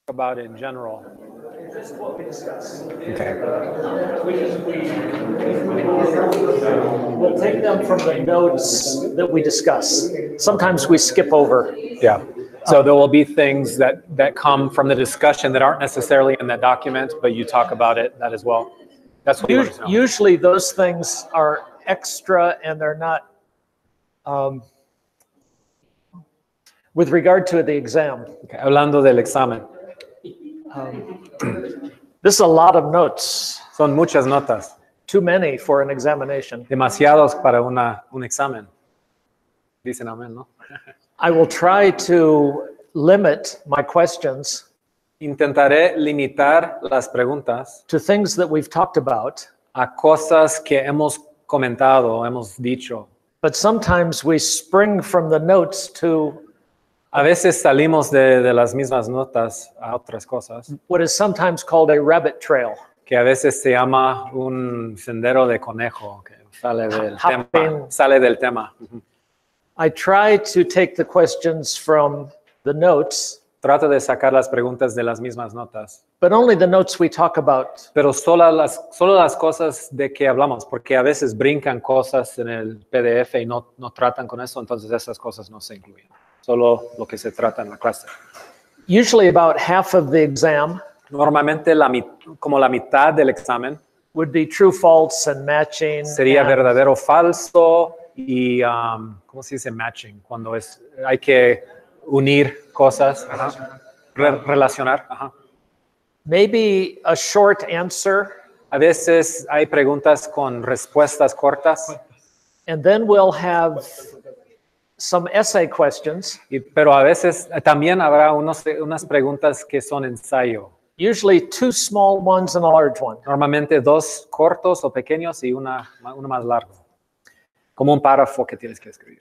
about in general? Just what we discussed. Okay. We'll take them from the notes that we discuss. Sometimes we skip over. Yeah. So there will be things that come from the discussion that aren't necessarily in that document, but you talk about that as well. That's what you want to know. Usually those things are extra and they're not, with regard to the exam. Okay. Hablando del examen. This is a lot of notes. Son muchas notas. Too many for an examination. Demasiados para un examen. Dicen amén, ¿no? I will try to limit my questions Intentaré limitar las preguntas to things that we've talked about, a cosas que hemos comentado, hemos dicho. but sometimes we spring from the notes to A veces salimos de las mismas notas a otras cosas, what is sometimes called a rabbit trail. que a veces se llama un sendero de conejo, que sale del tema. Hopping. Sale del tema. I try to take the questions from the notes, Trato de sacar las preguntas de las mismas notas, but only the notes we talk about. pero solo las cosas de que hablamos, porque a veces brincan cosas en el PDF y no tratan con eso, entonces esas cosas no se incluyen. Solo lo que se trata en la clase. Usually about half of the exam Normalmente como la mitad del examen would be true, false, and matching. sería and verdadero, falso y, ¿cómo se dice matching? Cuando hay que unir cosas, relacionar. Ajá. maybe a short answer, A veces hay preguntas con respuestas cortas, and then we'll have some essay questions, pero a veces también habrá unas preguntas que son ensayo. usually two small ones and a large one. Normalmente dos cortos o pequeños y uno más largo. Como un párrafo que tienes que escribir.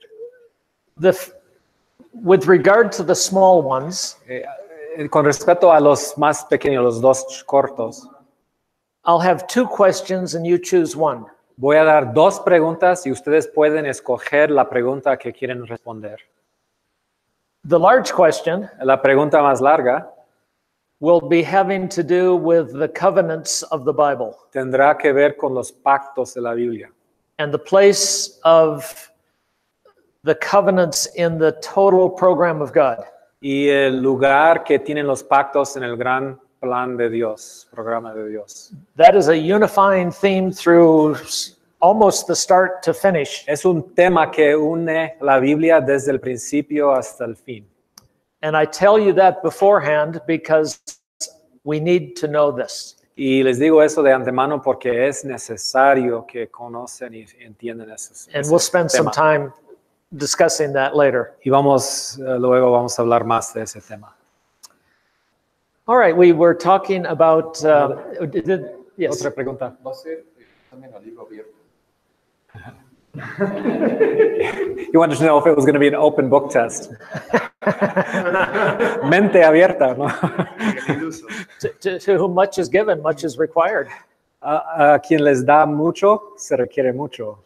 With regard to the small ones, Con respecto a los más pequeños, los dos cortos, I'll have two questions and you choose one. voy a dar dos preguntas y ustedes pueden escoger la pregunta que quieren responder. The large question La pregunta más larga will be having to do with the covenants of the Bible tendrá que ver con los pactos de la Biblia and the place of the covenants in the total program of God. y el lugar que tienen los pactos en el gran plan de Dios, programa de Dios. That is a unifying theme through almost the start to finish. Es un tema que une la Biblia desde el principio hasta el fin. And I tell you that beforehand because we need to know this. Y les digo eso de antemano porque es necesario que conocen y entiendan ese And we'll spend some time discussing that later. Y luego vamos a hablar más de ese tema. All right, we were talking about, yes. Otra pregunta. Va a ser también a libro abierto. You wanted to know if it was going to be an open book test. Mente abierta, ¿no? To whom much is given, much is required. A quien les da mucho, se requiere mucho.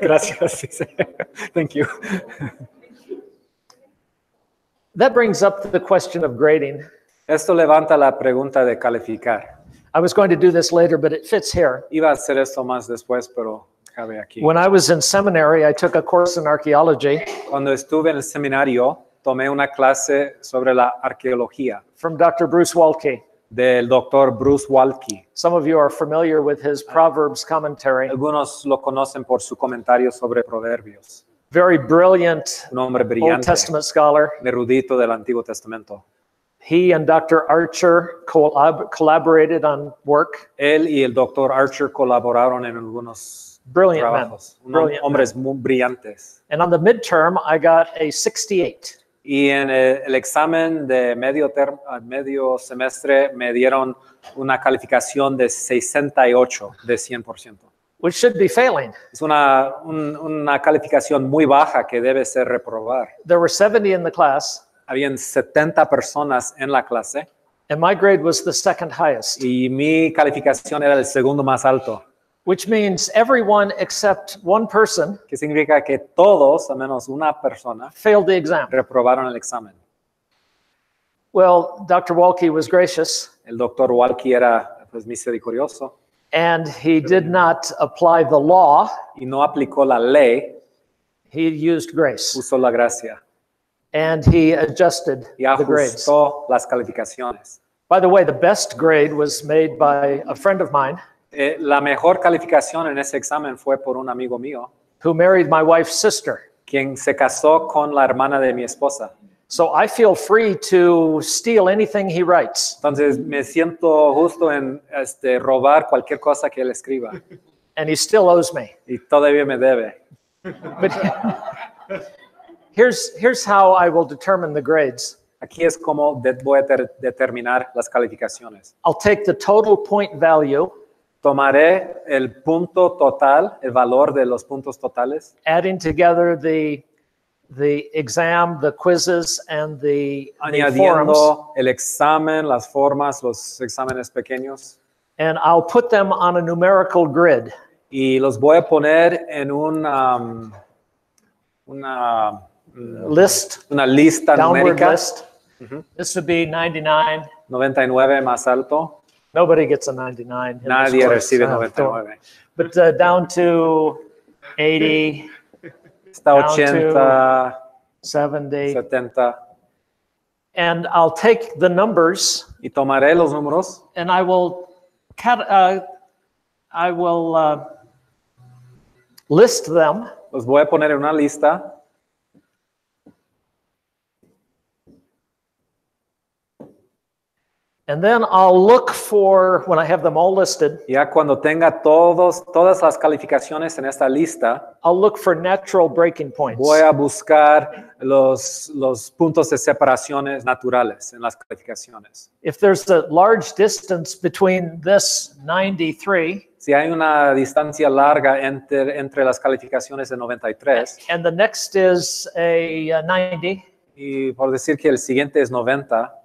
Gracias. Thank you. That brings up the question of grading. Esto levanta la pregunta de calificar. I was going to do this later, but it fits here. Iba a hacer esto más después, pero cabe aquí. When I was in seminary, I took a course in archaeology Cuando estuve en el seminario, tomé una clase sobre la arqueología from Dr. Bruce Waltke. del doctor Bruce Waltke. Some of you are familiar with his Proverbs commentary. Algunos lo conocen por su comentario sobre Proverbios. Very brilliant Un hombre Old brillante, Testament scholar. erudito del Antiguo Testamento. He and Dr. Archer collaborated on work. Él y el doctor Archer colaboraron en algunos Brilliant men. trabajos. Brilliant Hombres muy brillantes. And on the midterm, I got a 68. Y en el examen de medio semestre me dieron una calificación de 68 de 100%. Which should be failing. Es una calificación muy baja que debe ser reprobar. There were 70 in the class, Habían 70 personas en la clase and my grade was the second highest, y mi calificación era el segundo más alto, which means everyone except one person que significa que todos, a menos una persona, failed the exam. reprobaron el examen. Well, Dr. Walke was gracious, El doctor Walke era pues misericordioso and he did not apply the law. y no aplicó la ley, He used grace, usó la gracia and he adjusted y the grades. ajustó las calificaciones. By the way, the best grade was made by a friend of mine La mejor calificación en ese examen fue por un amigo mío, who married my wife's sister. quien se casó con la hermana de mi esposa. So I feel free to steal anything he writes. Entonces me siento justo en robar cualquier cosa que él escriba And he still owes me. y todavía me debe. But here's how I will determine the grades. Aquí es como voy a determinar las calificaciones. I'll take the total point value, Tomaré el punto total, el valor de los puntos totales, adding together the exam, the quizzes, and the forums, añadiendo el examen, las formas, los exámenes pequeños, and I'll put them on a numerical grid. y los voy a poner en una lista Downward numérica. list. This would be 99. 99 más alto. Nobody gets a 99. in this Nadie course. recibe Don't. 99. But down to 80, Está Down 80, 70. 70. And I'll take the numbers Y tomaré los números and I will list them los voy a poner en una lista and then I'll look for, when I have them all listed, ya cuando tenga todas las calificaciones en esta lista, I'll look for natural breaking points. voy a buscar los puntos de separaciones naturales en las calificaciones. If there's a large distance between this 93 Si hay una distancia larga entre las calificaciones de 93 and the next is a 90, y por decir que el siguiente es 90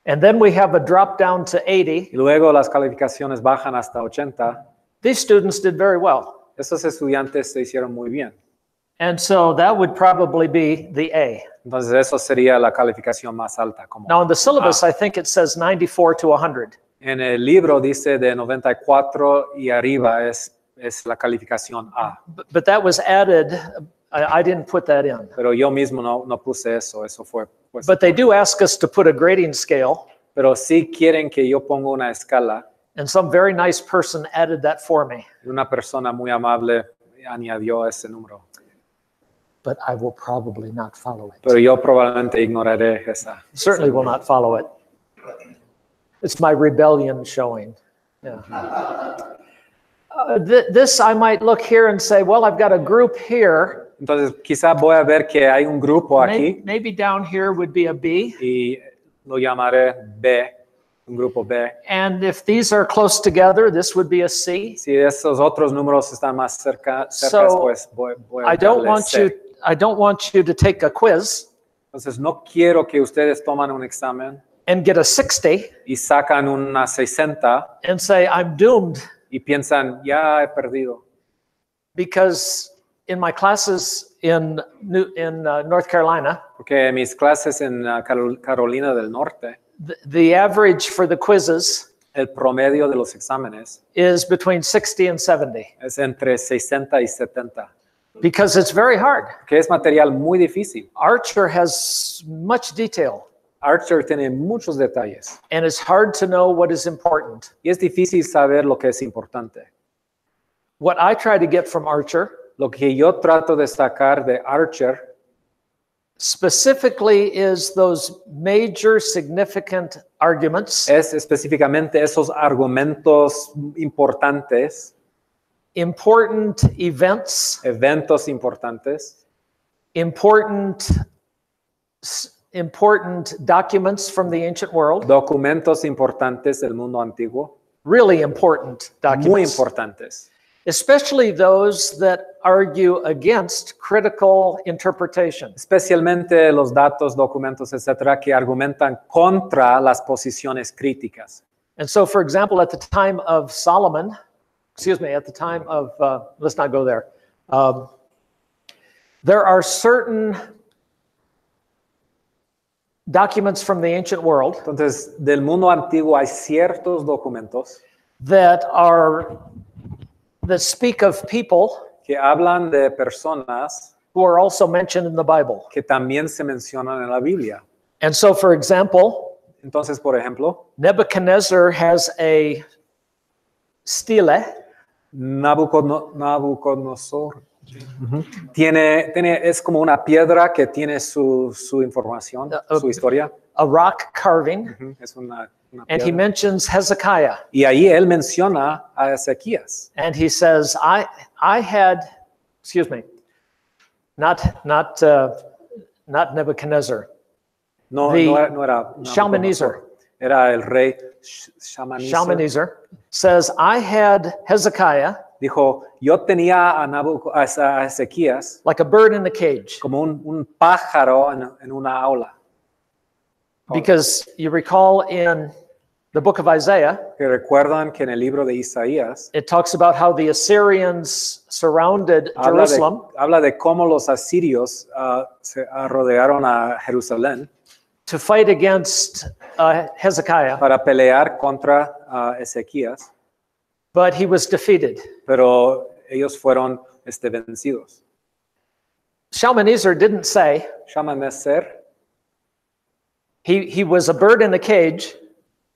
and then we have a drop down to 80, y luego las calificaciones bajan hasta 80, these students did very well. esos estudiantes se hicieron muy bien. And so that would probably be the A. Entonces eso sería la calificación más alta. Como Now in the syllabus, I think it says 94 to 100. en el libro dice de 94 y arriba es la calificación A. But that was added. I didn't put that in. Pero yo mismo no puse eso fue. Pues, But they do ask us to put a grading scale, pero sí quieren que yo ponga una escala. and some very nice person added that for me. Y una persona muy amable añadió ese número. But I will probably not follow it. Pero yo probablemente ignoraré esa. Certainly will not follow it. It's my rebellion showing. Yeah. This I might look here and say, well, I've got a group here. Entonces quizá voy a ver que hay un grupo aquí Maybe down here would be a B. y lo llamaré B, un grupo B. And if these are close together, this would be a C. Si esos otros números están más cerca So, pues voy I a don't darle want C. I don't want you to take a quiz Entonces no quiero que ustedes tomen un examen and get a 60 y sacan una 60 and say, I'm doomed, y piensan, ya he perdido. because in my classes in North Carolina, Porque mis clases en Carolina del Norte, the average for the quizzes el promedio de los exámenes is between 60 and 70, es entre 60 y 70. because it's very hard. Que es material muy difícil. Archer has much detail, Archer tiene muchos detalles and it's hard to know what is important. y es difícil saber lo que es importante. What I try to get from Archer Lo que yo trato de sacar de Archer specifically is those major significant arguments, es específicamente esos argumentos importantes, important events, eventos importantes, important documents from the ancient world, documentos importantes del mundo antiguo, really important muy documents, importantes, especially those that argue against critical interpretation. especialmente los datos, documentos, etcétera, que argumentan contra las posiciones críticas. And so, for example, at the time of Solomon, at the time of, let's not go there. There are certain documents from the ancient world Entonces, del mundo antiguo hay ciertos documentos that speak of people que hablan de personas who are also mentioned in the Bible. que también se mencionan en la Biblia. And so, for example, Entonces, por ejemplo, Nebuchadnezzar has a stele Nabucodonosor es como una piedra que tiene su información, su historia. a rock carving, Es una and he piedra. mentions Hezekiah. Y ahí él menciona a Ezequías. And he says, I had, excuse me, not Nebuchadnezzar, No, The no era Shalmaneser. Era el rey Shalmaneser. Shalmaneser says, I had Hezekiah Dijo, yo tenía a Ezequías like a bird in a cage. como un pájaro en una aula. Because you recall in the book of Isaiah, Que recuerdan que en el libro de Isaías it talks about how the Assyrians surrounded Jerusalem habla de cómo los asirios se rodearon a Jerusalén to fight against Hezekiah, para pelear contra Ezequías, but he was defeated. pero ellos fueron vencidos. Shalmaneser didn't say Shalmaneser he was a bird in a cage,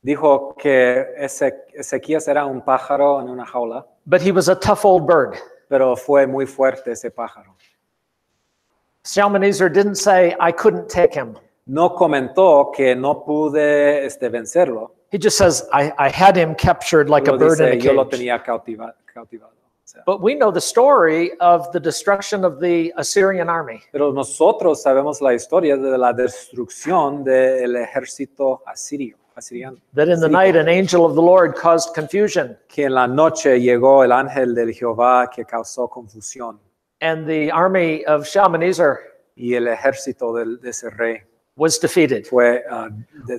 dijo que Ezequías era un pájaro en una jaula, but he was a tough old bird. pero fue muy fuerte ese pájaro. Shalmaneser didn't say I couldn't take him. No comentó que no pude vencerlo. He just says I had him captured like a Lo bird in a dice, yo lo cage. tenía cautivado. O sea, But we know the story of the destruction of the Assyrian army. pero nosotros sabemos la historia de la destrucción del ejército asiriano. That in the night an angel of the Lord caused confusion, Que en la noche llegó el ángel del Jehová que causó confusión. and the army of Shalmaneser Y el ejército de ese rey was defeated. fue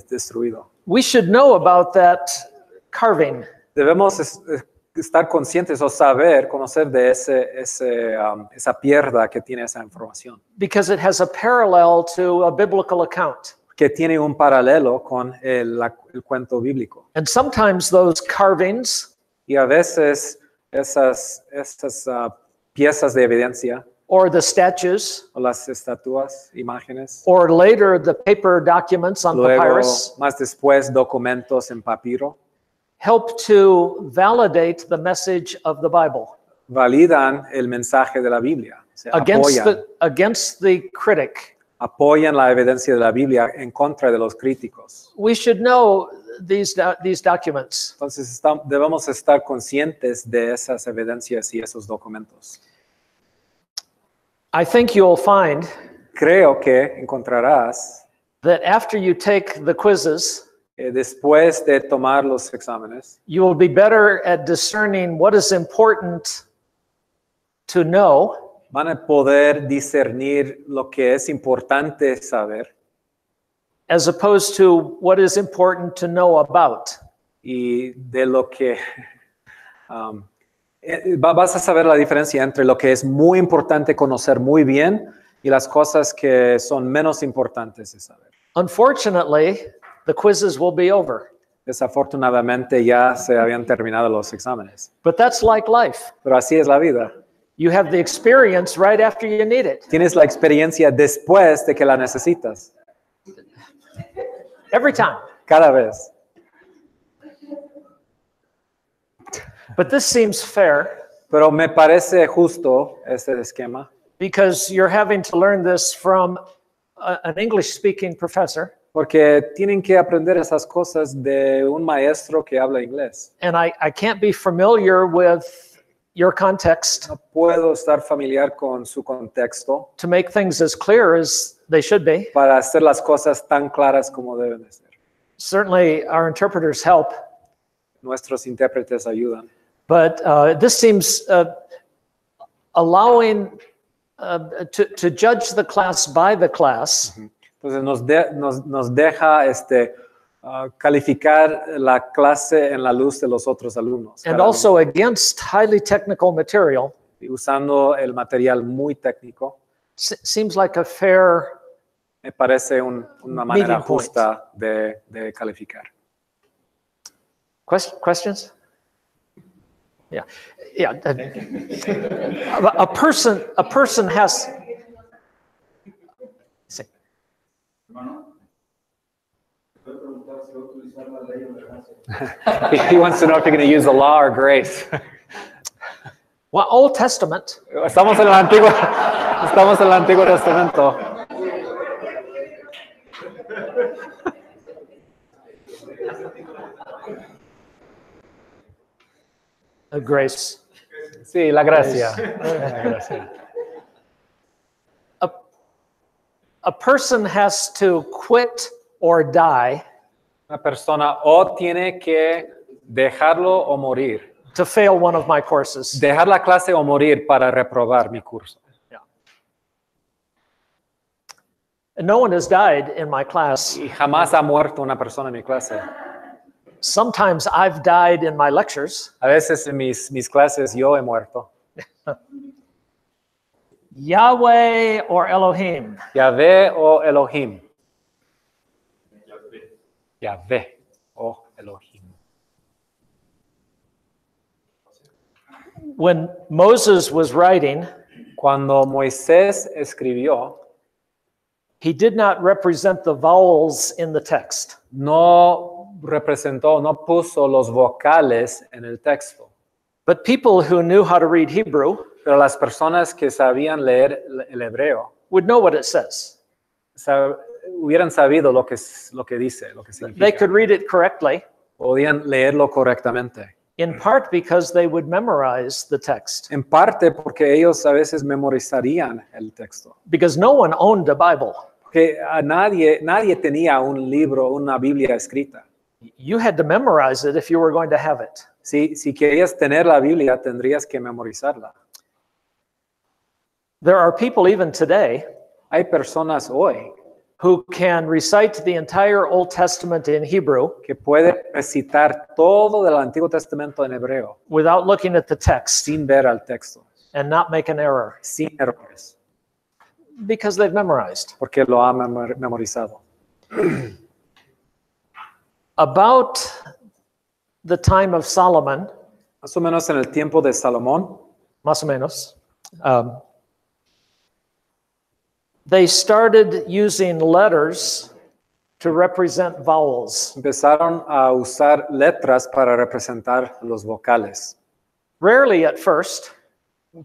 destruido. We should know about that carving Debemos estar conscientes o conocer de esa piedra que tiene esa información. because it has a parallel to a biblical account. Que tiene un paralelo con el cuento bíblico. And sometimes those carvings Y a veces esas piezas de evidencia or the statues o las estatuas, imágenes, or later the paper documents on luego papyrus más después documentos en papiro, help to validate the message of the Bible validan el mensaje de la Biblia. O sea, against the critic. apoyan la evidencia de la Biblia en contra de los críticos. We should know these documents. Entonces debemos estar conscientes de esas evidencias y esos documentos. I think you'll find Creo que encontrarás that after you take the quizzes, después de tomar los exámenes, you will be better at discerning what is important to know van a poder discernir lo que es importante saber as opposed to what is important to know about. y de lo que vas a saber la diferencia entre lo que es muy importante conocer muy bien y las cosas que son menos importantes de saber. Unfortunately, the quizzes will be over. Desafortunadamente ya se habían terminado los exámenes, But that's like life. pero así es la vida. You have the experience right after you need it. Tienes la experiencia después de que la necesitas, Every time. cada vez. But this seems fair Pero me parece justo este esquema because you're having to learn this from an English-speaking professor. porque tienen que aprender esas cosas de un maestro que habla inglés. And I can't be familiar with your context No puedo estar familiar con su contexto to make things as clear as they should be. para hacer las cosas tan claras como deben de ser. Certainly, our interpreters help, Nuestros intérpretes ayudan. but this seems allowing to judge the class by the class Entonces nos deja calificar la clase en la luz de los otros alumnos. and cada also against highly technical material. uno, usando el material muy técnico. Seems like a fair Me parece una manera justa de calificar. Questions? Yeah. Yeah. A person has. Sí. He wants to know if you're going to use the law or grace. Well, Old Testament. Estamos en el Antiguo Testamento. Grace. Sí, la gracia. La gracia. A person has to quit or die Una persona o tiene que dejarlo o morir. to fail one of my courses. Dejar la clase o morir para reprobar mi curso. And no one has died in my class. Y jamás ha muerto una persona en mi clase. Sometimes I've died in my lectures. A veces en mis clases yo he muerto. Yahweh or Elohim? Yahvé o Elohim. Yahvé o Elohim. When Moses was writing, Cuando Moisés escribió, he did not represent the vowels in the text. no puso los vocales en el texto. But people who knew how to read Hebrew Pero las personas que sabían leer el hebreo would know what it says. hubieran sabido lo que dice, lo que significa. They could read it correctly, Podían leerlo correctamente. in part because they would memorize the text. En parte porque ellos a veces memorizarían el texto. Because no one owned a Bible. Porque nadie tenía un libro, una Biblia escrita. You had to memorize it if you were going to have it. Si querías tener la Biblia, tendrías que memorizarla. There are people even today Hay personas hoy who can recite the entire Old Testament in Hebrew que pueden recitar todo del Antiguo Testamento en hebreo without looking at the text sin ver al texto, and not make an error sin errores, because they've memorized. porque lo han memorizado. About the time of Solomon, Más o menos en el tiempo de Salomón, más o menos, they started using letters to represent vowels. empezaron a usar letras para representar los vocales. Rarely at first,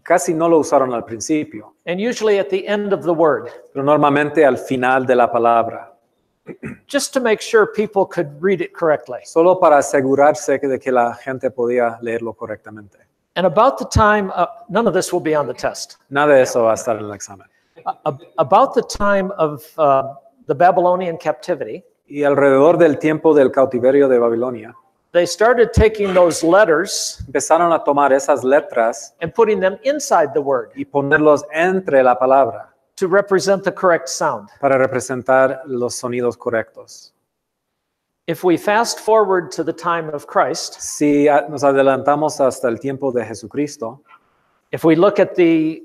Casi no lo usaron al principio, and usually at the end of the word, pero normalmente al final de la palabra, just to make sure people could read it correctly. solo para asegurarse de que la gente podía leerlo correctamente. And about the time, none of this will be on the test. Nada de eso va a estar en el examen. About the time of the Babylonian captivity, Y alrededor del tiempo del cautiverio de Babilonia, they started taking those letters empezaron a tomar esas letras and putting them inside the word y ponerlos entre la palabra to represent the correct sound. para representar los sonidos correctos. If we fast forward to the time of Christ, Si nos adelantamos hasta el tiempo de Jesucristo, if we look at the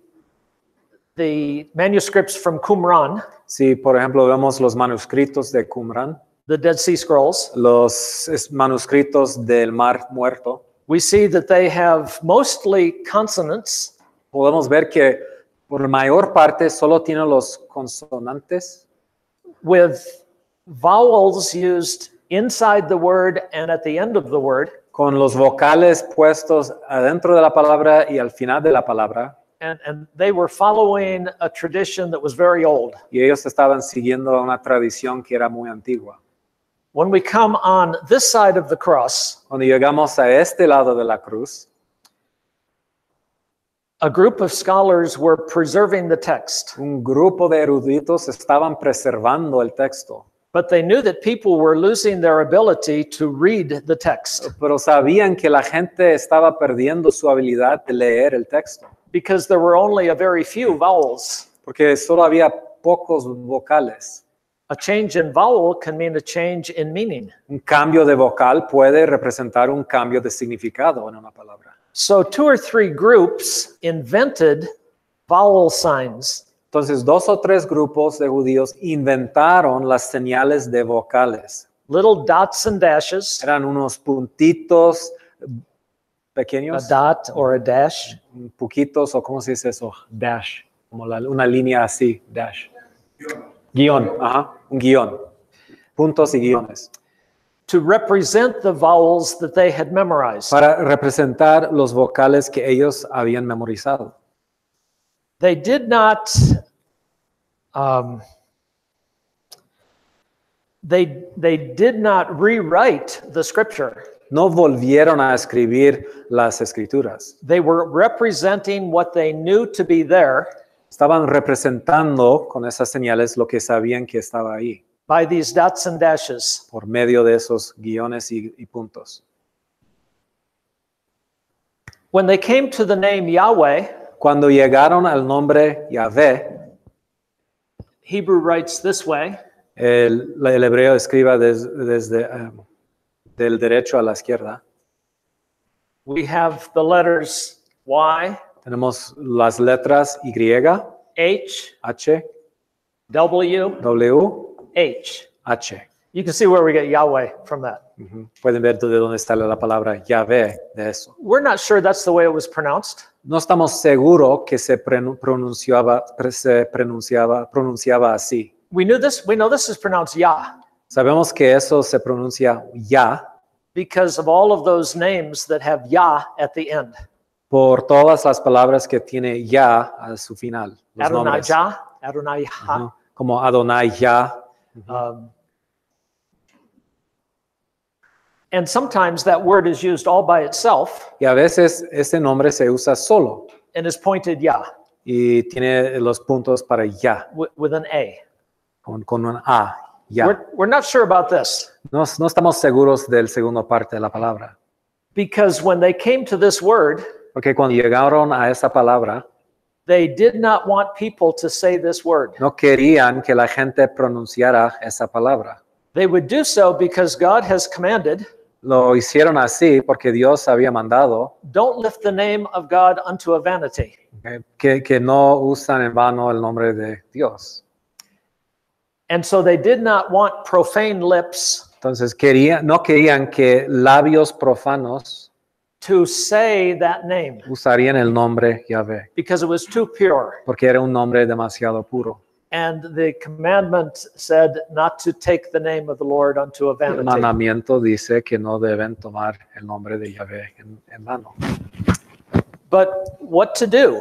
manuscripts from Qumran, si por ejemplo vemos los manuscritos de Qumran, the Dead Sea Scrolls, los manuscritos del Mar Muerto, we see that they have mostly consonants podemos ver que por mayor parte solo tienen los consonantes with vowels used inside the word and at the end of the word. con los vocales puestos adentro de la palabra y al final de la palabra. And they were following a tradition that was very old. Y ellos estaban siguiendo una tradición que era muy antigua. When we come on this side of the cross, Cuando llegamos a este lado de la cruz, a group of scholars were preserving the text, un grupo de eruditos estaban preservando el texto, but they knew that people were losing their ability to read the text pero sabían que la gente estaba perdiendo su habilidad de leer el texto, because there were only a very few vowels. porque solo había pocos vocales. A change in vowel can mean a change in meaning. Un cambio de vocal puede representar un cambio de significado en una palabra. So 2 or 3 groups invented vowel signs Entonces, 2 o 3 grupos de judíos inventaron las señales de vocales. Little dots and dashes, Eran unos puntitos a pequeños, dot or a dash, poquitos, o ¿cómo se dice eso? Dash, como una línea así, dash. Guión, un guión. Puntos y guiones. to represent the vowels that they had memorized. Para representar los vocales que ellos habían memorizado. They did not they did not rewrite the scripture. No volvieron a escribir las escrituras. They were representing what they knew to be there Estaban representando con esas señales lo que sabían que estaba ahí, by these dots and dashes. por medio de esos guiones y puntos. When they came to the name Yahweh, Cuando llegaron al nombre Yahvé, Hebrew writes this way, el hebreo escriba desde del derecho a la izquierda. we have the letters Y, Tenemos las letras Y, H, H, W, W, H. H. You can see where we get Yahweh from that. Pueden ver de dónde está la palabra Yahvé de eso. We're not sure that's the way it was pronounced. No estamos seguros que se pronunciaba así. We know this is pronounced Yah Sabemos que eso se pronuncia Ya because of all of those names that have Yah at the end. por todas las palabras que tiene Ya a su final. Los Adonai nombres. Jah, Adonai Yah. Ujú. Como Adonai Ya. And sometimes that word is used all by itself Y a veces ese nombre se usa solo and is pointed Yah y tiene los puntos para Ya, with an A. con un A. Ya. We're not sure about this No estamos seguros del segundo parte de la palabra. because when they came to this word, Porque cuando llegaron a esa palabra, they did not want people to say this word. no querían que la gente pronunciara esa palabra. They would do so because God has commanded, Lo hicieron así porque Dios había mandado don't lift the name of God unto a vanity. que no usan en vano el nombre de Dios. And so they did not want profane lips Entonces no querían que labios profanos to say that name usarían el nombre Yahvé, because it was too pure. porque era un nombre demasiado puro. And the commandment said not to take the name of the Lord unto a El vanity. mandamiento dice que no deben tomar el nombre de Yahvé en vano. But what to do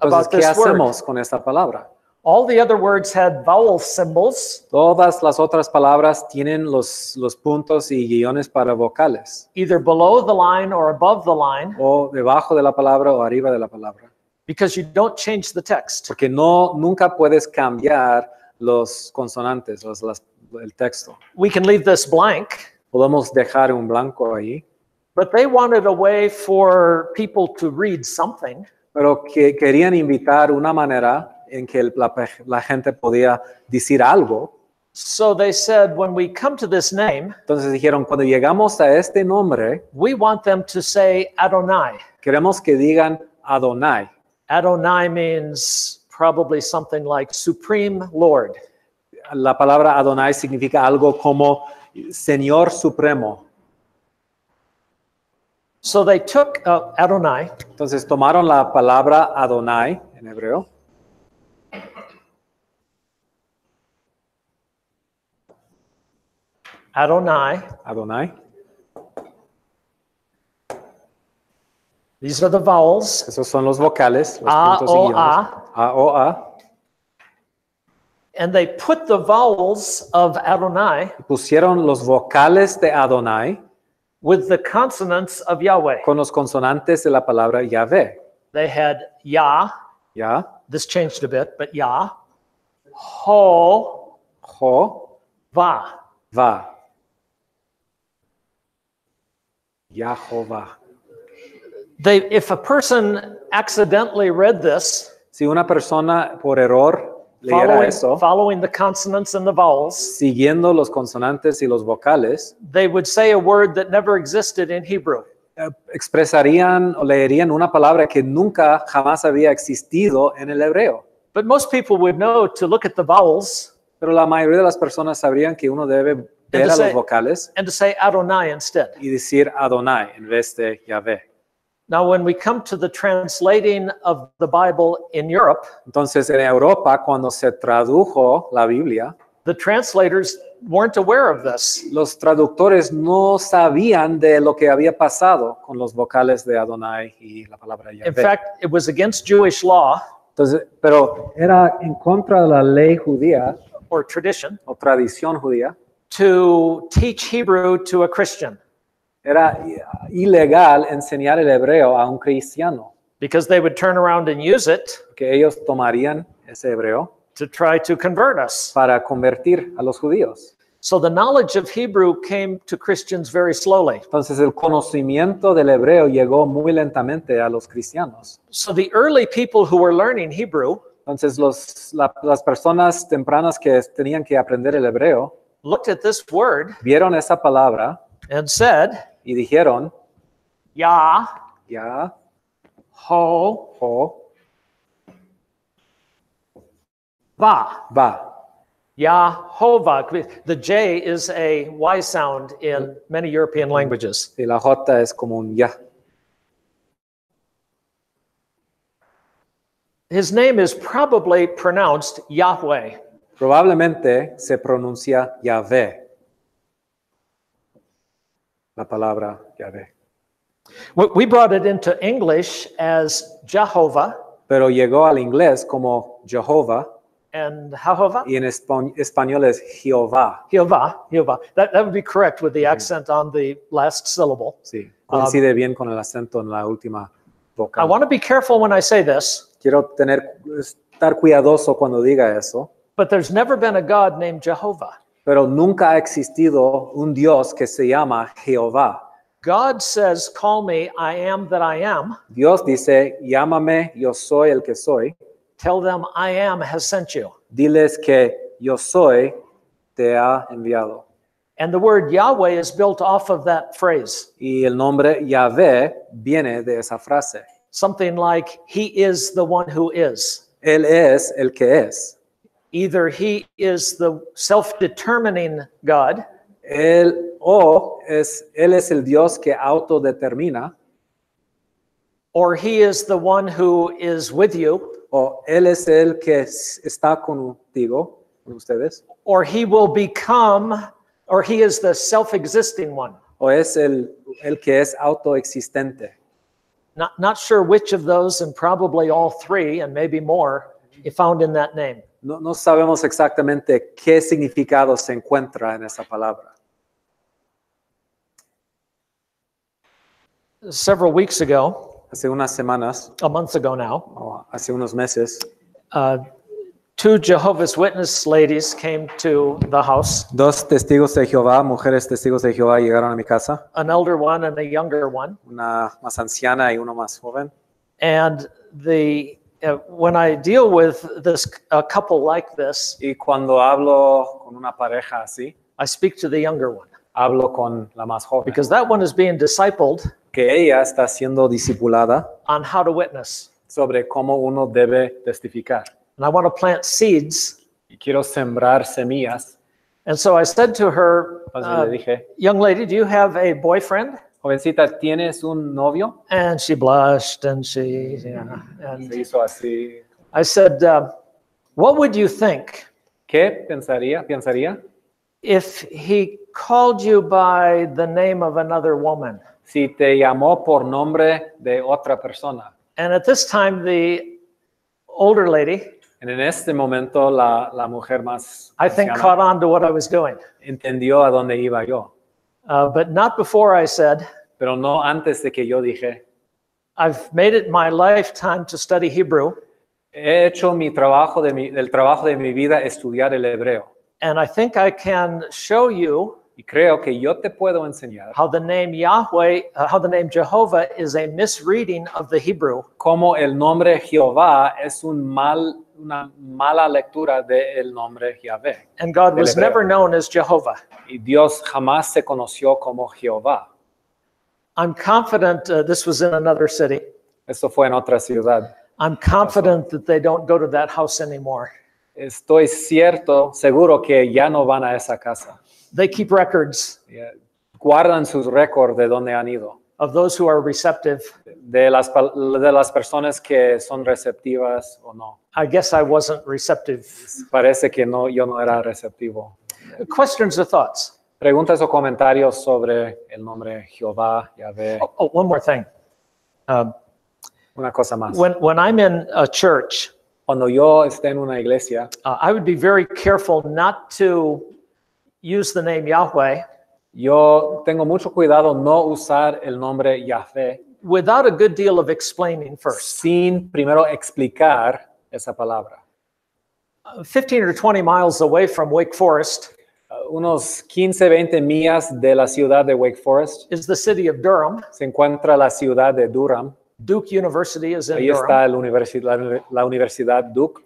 Entonces, about ¿qué this word? hacemos con esta palabra? All the other words had vowel symbols, Todas las otras palabras tienen los puntos y guiones para vocales, either below the line or above the line, o debajo de la palabra o arriba de la palabra. because you don't change the text. Porque nunca puedes cambiar los consonantes, el texto. We can leave this blank, Podemos dejar un blanco ahí, but they wanted a way for people to read something. pero que querían invitar una manera en que la gente podía decir algo. So they said, when we come to this name, Entonces dijeron, cuando llegamos a este nombre, we want them to say Adonai. queremos que digan Adonai. Adonai means probably something like Supreme Lord. La palabra Adonai significa algo como Señor Supremo. So they took Adonai Entonces tomaron la palabra Adonai en hebreo. Adonai. These are the vowels. Esos son los vocales, los A, puntos y O, guiones. A. A, O, A. And they put the vowels of Adonai Pusieron los vocales de Adonai with the consonants of Yahweh. con los consonantes de la palabra Yahvé. They had Yah. Ya, This changed a bit, but Yah. Ho, Jo, Va. Va. Yahová. If a person accidentally read this, Si una persona por error leyera eso, following the consonants and the vowels, siguiendo los consonantes y los vocales, they would say a word that never existed in Hebrew. expresarían o leerían una palabra que nunca jamás había existido en el hebreo. But most people would know to look at the vowels Pero la mayoría de las personas sabrían que uno debe ver a los vocales and to say Adonai instead. y decir Adonai en vez de Yahvé. Now, when we come to the translating of the Bible in Europe, Entonces, en Europa, cuando se tradujo la Biblia, the translators weren't aware of this. los traductores no sabían de lo que había pasado con los vocales de Adonai y la palabra In Yahvé. fact, it was against Jewish law Entonces, pero era en contra de la ley judía or tradition o tradición judía. to teach Hebrew to a Christian Era ilegal enseñar el hebreo a un cristiano, because they would turn around and use it que ellos tomarían ese hebreo to try to convert us. para convertir a los judíos. So the knowledge of Hebrew came to Christians very slowly. Entonces el conocimiento del hebreo llegó muy lentamente a los cristianos. So the early people who were learning Hebrew Entonces las personas tempranas que tenían que aprender el hebreo looked at this word vieron esa palabra and said, y dijeron, Yah, ya, ho, jo, va. va. Yahovah. The J is a Y sound in many European languages. Y la J es como un ya. His name is probably pronounced Yahweh. Probablemente se pronuncia Yahvé. La palabra Yahvé. We brought it into English as Jehovah Pero llegó al inglés como Jehová and Jehovah. y en español es Jehová. Jehovah. That would be correct with the accent on the last syllable. Sí, coincide bien con el acento en la última I vocal. want to be careful when I say this, Quiero estar cuidadoso cuando diga eso, but there's never been a God named Jehovah. pero nunca ha existido un Dios que se llama Jehová. God says, call me, I am that I am. Dios dice, llámame, yo soy el que soy. Tell them I am has sent you. Diles que yo soy te ha enviado. And the word Yahweh is built off of that phrase. Y el nombre Yahvé viene de esa frase. Something like, he is the one who is. Él es el que es. Either he is the self-determining God, Él es el Dios que autodetermina, or he is the one who is with you, o Él es el que está contigo, con ustedes, or he will become, or he is the self-existing one. o es el que es autoexistente. Not sure which of those, and probably all three, and maybe more, is found in that name. No sabemos exactamente qué significado se encuentra en esa palabra. Several weeks ago, Hace unas semanas, a month ago now, o hace unos meses, two Jehovah's Witness ladies came to the house, dos testigos de Jehová, mujeres testigos de Jehová, llegaron a mi casa, an elder one and a younger one. una más anciana y uno más joven. And when I deal with a couple like this, Y cuando hablo con una pareja así, I speak to the younger one hablo con la más joven, because that one is being discipled que ella está siendo discipulada on how to witness. sobre cómo uno debe testificar. And I want to plant seeds. Y quiero sembrar semillas. And so I said to her, Entonces le dije, young lady, do you have a boyfriend? jovencita, ¿tienes un novio? And she blushed and she, and Se hizo así. I said, what would you think ¿Qué pensaría if he called you by the name of another woman? si te llamó por nombre de otra persona? And at this time, the older lady, En este momento, la mujer más I think, anciana caught on to what I was doing. entendió a dónde iba yo, But not before I said, pero no antes de que yo dije, I've made it my lifetime to study Hebrew, he hecho mi trabajo del trabajo de mi vida estudiar el hebreo. and I think I can show you Y creo que yo te puedo enseñar how the name Yahweh, how the name Jehovah is a misreading of the Hebrew, cómo el nombre Jehová es una mala lectura del nombre Yahvé. and God Del was hebreo. never known as Jehovah. Y Dios jamás se conoció como Jehová. I'm confident this was in another city. Eso fue en otra ciudad. I'm confident that they don't go to that house anymore. Estoy seguro que ya no van a esa casa. They keep records Guardan sus récords de dónde han ido. of those who are receptive. De las personas que son receptivas o no. I guess I wasn't receptive. Parece que no, yo no era receptivo. Questions or thoughts? Preguntas o comentarios sobre el nombre Jehová, Yahvé. Oh, one more thing. Una cosa más. When I'm in a church, Cuando yo esté en una iglesia, I would be very careful not to use the name Yahweh yo tengo mucho cuidado no usar el nombre Yahvé without a good deal of explaining first. sin primero explicar esa palabra. 15 or 20 miles away from Wake Forest Unos 15-20 millas de la ciudad de Wake Forest is the city of Durham. se encuentra la ciudad de Durham. Duke University is in Ahí Durham. está la Universidad Duke.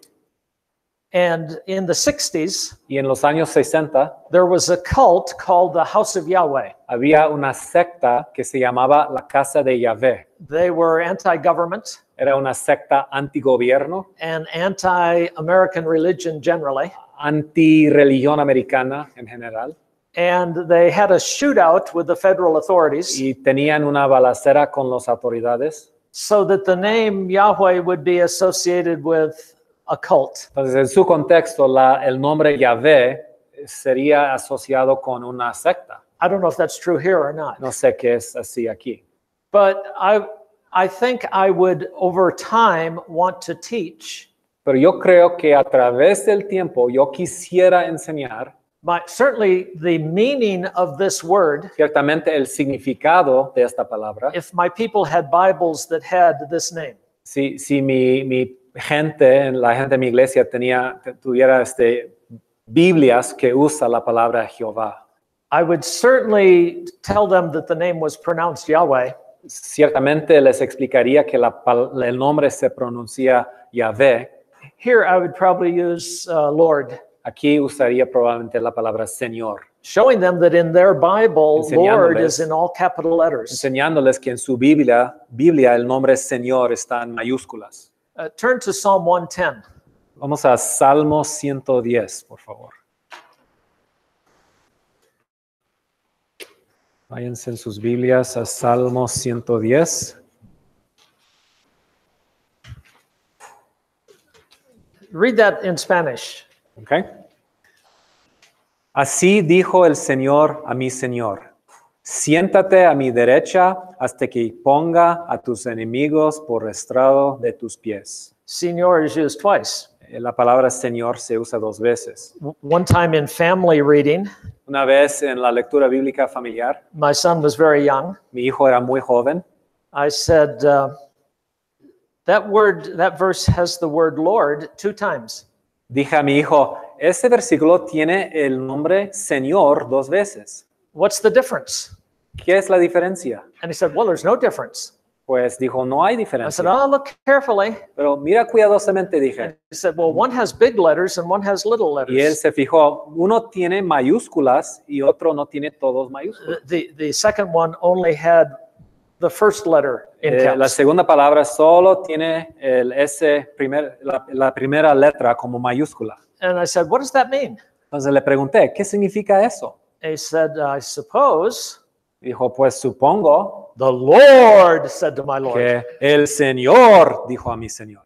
And in the 60s, Y en los años 60 there was a cult called the House of Yahweh. había una secta que se llamaba la Casa de Yahvé. They were anti-government Era una secta antigobierno, and anti-American religion generally. antirreligión americana en general. And they had a shootout with the federal authorities Y tenían una balacera con las autoridades. so that the name Yahweh would be associated with a cult. Entonces, en su contexto, el nombre Yahvé sería asociado con una secta. I don't know if that's true here or not. No sé qué es así aquí. But I think I would, over time, want to teach. Pero yo creo que a través del tiempo yo quisiera enseñar Certainly the meaning of this word, ciertamente el significado de esta palabra. if my people had Bibles that had this name. Si mi gente, la gente de mi iglesia tuviera Biblias que usa la palabra Jehová. I would certainly tell them that the name was pronounced Yahweh. Ciertamente les explicaría que el nombre se pronuncia Yahvé. Here I would probably use Lord. Aquí usaría probablemente la palabra Señor, Showing them that in their Bible, Lord Enseñándoles. is in all capital letters. enseñándoles que en su Biblia el nombre Señor está en mayúsculas. Turn to Psalm 110. Vamos a Salmo 110, por favor. Váyanse en sus Biblias a Salmo 110. Read that in Spanish. Okay. Así dijo el Señor a mi Señor: siéntate a mi derecha hasta que ponga a tus enemigos por estrado de tus pies. Señor is used twice. La palabra Señor se usa dos veces. One time in family reading, Una vez en la lectura bíblica familiar, my son was very young. mi hijo era muy joven. I said, that verse has the word Lord 2 times. Dije a mi hijo, este versículo tiene el nombre Señor 2 veces. What's the difference? ¿Qué es la diferencia? And he said, well, there's no difference. Pues dijo, no hay I said, diferencia. oh, look carefully. Pero mira cuidadosamente, dije. He said, well, one has big letters and one has little Y él letters. se fijó, uno tiene mayúsculas y otro no tiene todos mayúsculas. The second one only had the first letter in La caps. segunda palabra solo tiene la primera letra como mayúscula. And I said, what does that mean? Entonces le pregunté, ¿qué significa eso? He said, I suppose Dijo, pues supongo the Lord said to my Lord. que el Señor dijo a mi Señor.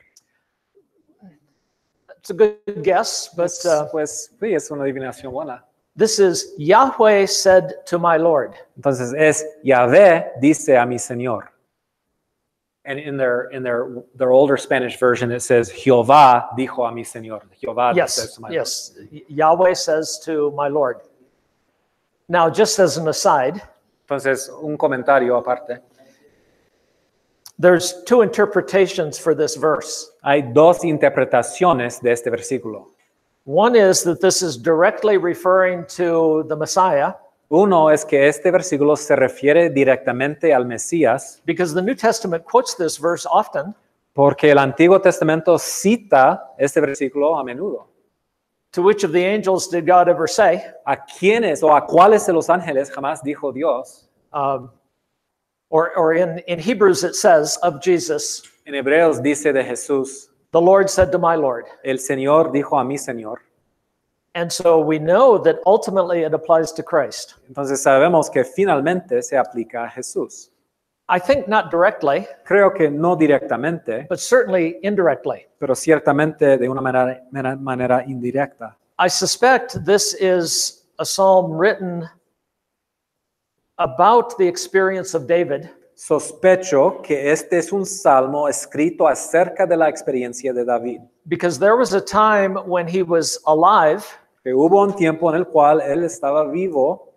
It's a good guess, but Pues sí, es una adivinación buena. this is Yahweh said to my Lord. Entonces es Yahvé dice a mi Señor. And in their older Spanish version, it says Jehová dijo a mi Señor. Jehová says Yes, to my yes. Yahweh says to my Lord. Now, just as an aside, Lord. Entonces, un comentario aparte. there's 2 interpretations for this verse. Hay 2 interpretaciones de este versículo. One is that this is directly referring to the Messiah, Uno es que este versículo se refiere directamente al Mesías, because the New Testament quotes this verse often. porque el Antiguo Testamento cita este versículo a menudo. To which of the angels did God ever say? ¿A quiénes o a cuáles de los ángeles jamás dijo Dios? Or in Hebrews it says of Jesus, En Hebreos dice de Jesús, the Lord said to my Lord. el Señor dijo a mi Señor. And so we know that ultimately it applies to Christ. Entonces sabemos que finalmente se aplica a Jesús. I think not directly, Creo que no directamente, but certainly indirectly. pero ciertamente de una manera indirecta. I suspect this is a psalm written about the experience of David, Sospecho que este es un salmo escrito acerca de la experiencia de David. because there was a time when he was alive Que hubo un tiempo en el cual él estaba vivo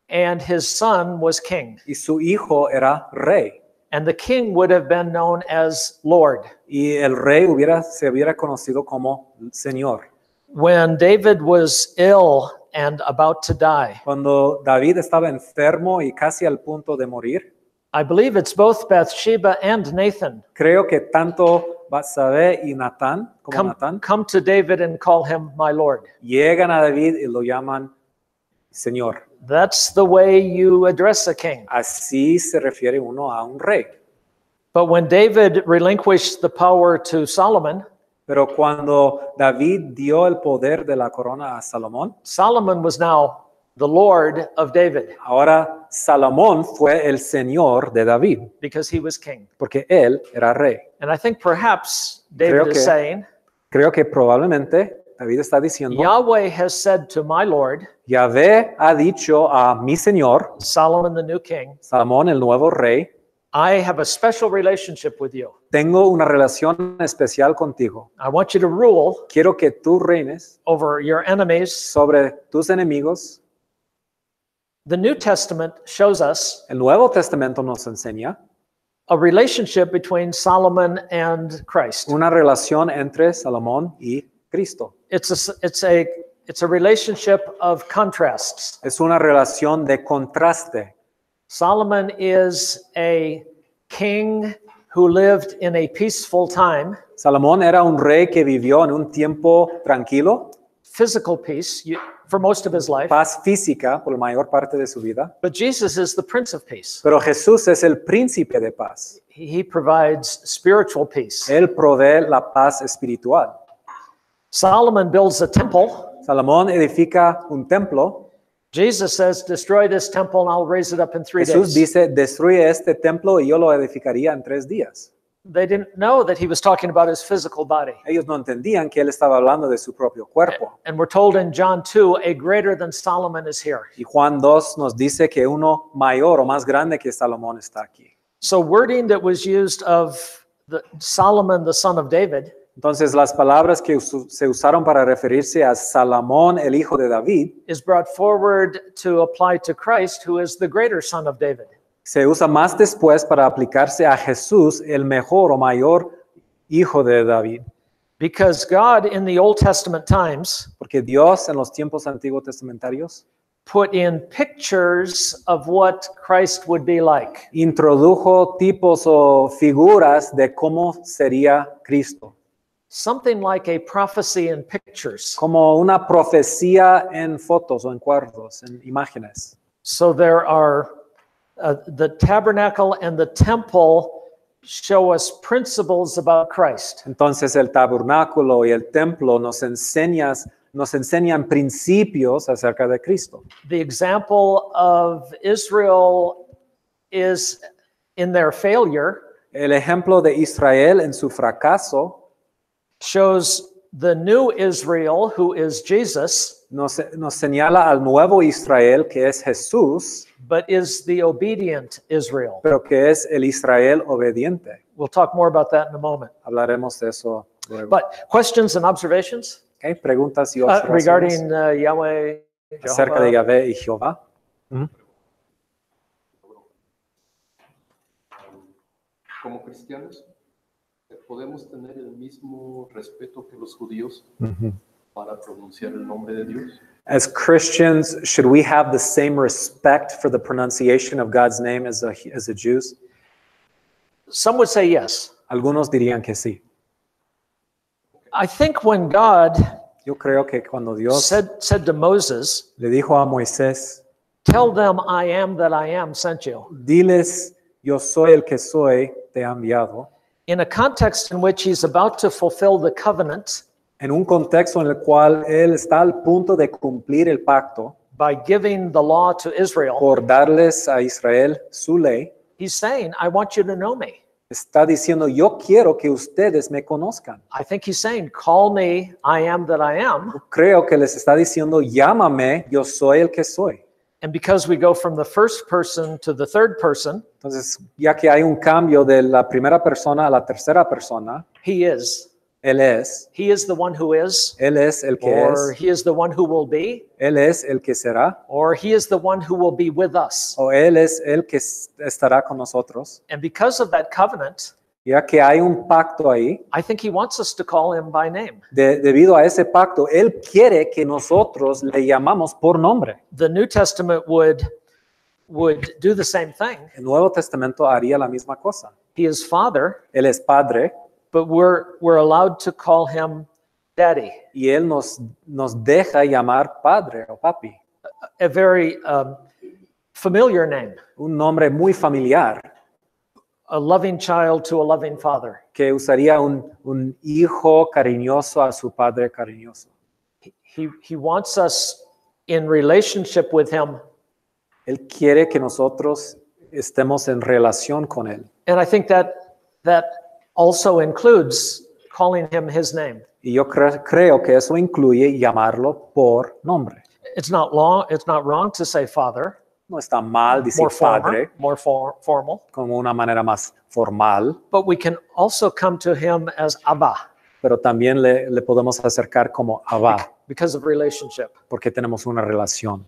and his son was king. y su hijo era rey. And the king would have been known as Lord. Y el rey se hubiera conocido como Señor. When David was ill and about to die, Cuando David estaba enfermo y casi al punto de morir, I believe it's both Bathsheba and Nathan creo que tanto Batsabé y Natán, como Natán, come to David and call him my Lord. llegan a David y lo llaman Señor. That's the way you address a king. Así se refiere uno a un rey. But when David relinquished the power to Solomon, Pero cuando David dio el poder de la corona a Salomón, Solomon was now the Lord of David ahora Salomón fue el Señor de David, because he was king. porque él era rey. And I think perhaps David is saying, Creo que probablemente David está diciendo, Yahweh has said to my Lord, Yahvé ha dicho a mi Señor, Solomon the new king, Salomón el nuevo rey, I have a special relationship with you. tengo una relación especial contigo. I want you to rule Quiero que tú reines over your enemies. sobre tus enemigos. The New Testament shows us El Nuevo Testamento nos enseña a relationship between Solomon and Christ. una relación entre Salomón y Cristo. It's a relationship of contrasts. Es una relación de contraste. Solomon is a king who lived in a peaceful time, Salomón era un rey que vivió en un tiempo tranquilo, physical peace for most of his life. paz física por la mayor parte de su vida. But Jesus is the Prince of Peace. Pero Jesús es el príncipe de paz. He provides spiritual peace. Él provee la paz espiritual. Solomon builds a temple. Salomón edifica un templo. Jesus says, destroy this temple and I'll raise it up in 3 Jesús days. dice, destruye este templo y yo lo edificaría en 3 días. They didn't know that he was talking about his physical body. Ellos no entendían que él estaba hablando de su propio cuerpo. And we're told in John 2, a greater than Solomon is here. Y Juan 2 nos dice que uno mayor o más grande que Salomón está aquí. So wording that was used of Solomon, the son of David, Entonces las palabras que se usaron para referirse a Salomón, el hijo de David, is brought forward to apply to Christ, who is the greater son of David. se usa más después para aplicarse a Jesús, el mejor o mayor hijo de David. Because God in the Old Testament times Porque Dios en los tiempos antiguos testamentarios put in pictures of what Christ would be like. introdujo tipos o figuras de cómo sería Cristo. Something like a prophecy in pictures. Como una profecía en fotos o en cuadros, en imágenes. So there are the tabernacle and the temple show us principles about Christ. Entonces el tabernáculo y el templo nos enseñan principios acerca de Cristo. The example of Israel is in their failure El ejemplo de Israel en su fracaso shows the new Israel, who is Jesus, nos señala al nuevo Israel que es Jesús, but is the obedient Israel. pero que es el Israel obediente. We'll talk more about that in a moment. Hablaremos de eso luego. But questions and observations Okay, preguntas y observaciones regarding Yahweh, acerca de Jehovah? Yahvé y Jehová. Como cristianos, ¿podemos tener el mismo respeto que los judíos para pronunciar el nombre de Dios? As Christians, should we have the same respect for the pronunciation of God's name as the Jews? Some would say yes. Algunos dirían que sí. I think when God Yo creo que cuando Dios said to Moses, le dijo a Moisés, tell them I am that I am sent you. diles, yo soy el que soy, te he enviado. in a context in which he's about to fulfill the covenant en un contexto en el cual él está al punto de cumplir el pacto by giving the law to Israel, por darles a Israel su ley, he's saying, I want you to know me. está diciendo, yo quiero que ustedes me conozcan. I think he's saying, call me, I am that I am. Creo que les está diciendo, llámame, yo soy el que soy. And because we go from the first person to the third person, Entonces, ya que hay un cambio de la primera persona a la tercera persona, he is. él es He is the one who is, el que or es, he is the one who will be, él es el que será, or he is the one who will be with us. o él es el que estará con nosotros. And because of that covenant, Ya que hay un pacto ahí, I think he wants us to call him by name. debido a ese pacto, él quiere que nosotros le llamamos por nombre. The New Testament would do the same thing. El Nuevo Testamento haría la misma cosa. He is Father, Él es Padre but we're allowed to call him Daddy. y él nos deja llamar Padre o Papi. A very familiar name. Un nombre muy familiar A loving child to a loving father. que usaría un hijo cariñoso a su padre cariñoso. He wants us in relationship with him. Él quiere que nosotros estemos en relación con él. And I think that also includes calling him his name. Y yo creo que eso incluye llamarlo por nombre. It's not wrong to say father. No está mal decir More formal, padre formal. como una manera más formal, But we can also come to him as Abba pero también le podemos acercar como Abba, because of relationship. porque tenemos una relación.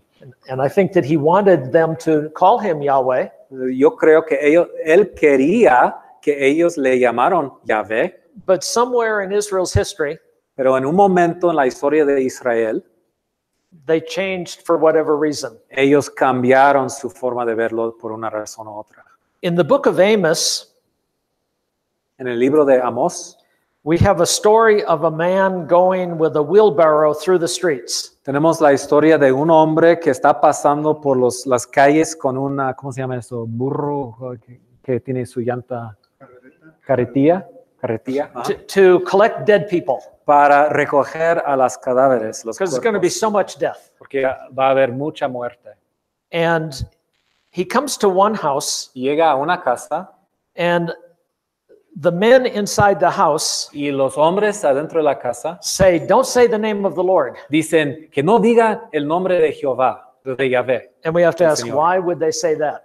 And I think that he wanted them to call him Yahweh, Yo creo que él quería que ellos le llamaron Yahvé, but somewhere in Israel's history, pero en un momento en la historia de Israel, they changed for whatever reason. ellos cambiaron su forma de verlo por una razón u otra. In the book of Amos, En el libro de Amós, we have a story of a man going with a wheelbarrow through the streets. tenemos la historia de un hombre que está pasando por las calles con una, ¿cómo se llama eso? Burro que tiene su llanta, carretilla. To collect dead people, Para recoger a las cadáveres, los because there's going to be cuerpos, so much death. porque va a haber mucha muerte. And he comes to one house, Llega a una casa and the men inside the house y los hombres adentro de la casa say, don't say the name of the Lord. dicen que no diga el nombre de Jehová, de Yahvé. And we have to El ask, Señor. why would they say that?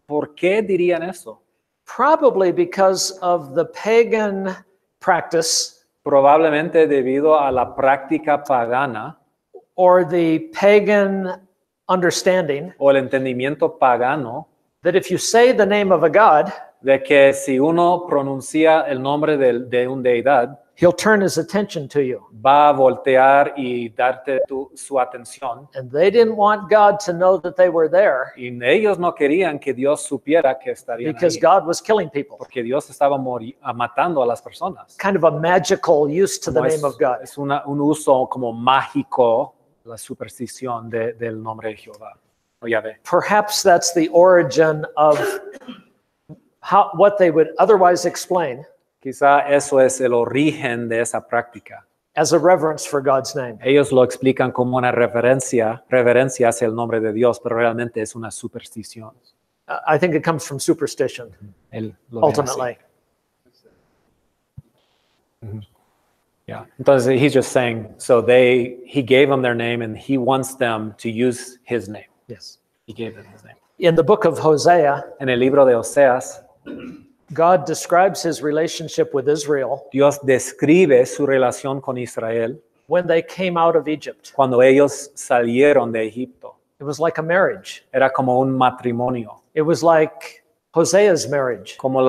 ¿Por qué dirían eso? Probably because of the pagan practice Probablemente debido a la práctica pagana or the pagan understanding o el entendimiento pagano that if you say the name of a God, de que si uno pronuncia el nombre de una deidad, he'll turn his attention to you. va a voltear y darte su atención. And they didn't want God to know that they were there Y ellos no querían que Dios supiera que estarían because ahí, God was killing people. porque Dios estaba matando a las personas. Kind of a magical use to the Como name of God. es un uso como mágico, la superstición del nombre de Jehová, o Yahvé. Perhaps that's the origin of what they would otherwise explain Quizá eso es el origen de esa práctica. as a reverence for God's name. Ellos lo explican como una reverencia hacia el nombre de Dios, pero realmente es una superstición. I think it comes from superstition, Él lo ve así. ultimately. Yeah. Entonces, he's just saying, so he gave them their name and he wants them to use his name. Yes. He gave them his name. In the book of Hosea, En el libro de Oseas, God describes his relationship with Israel Dios describe su relación con Israel when they came out of Egypt. cuando ellos salieron de Egipto. It was like a marriage. Era como un matrimonio, It was like Hosea's marriage, como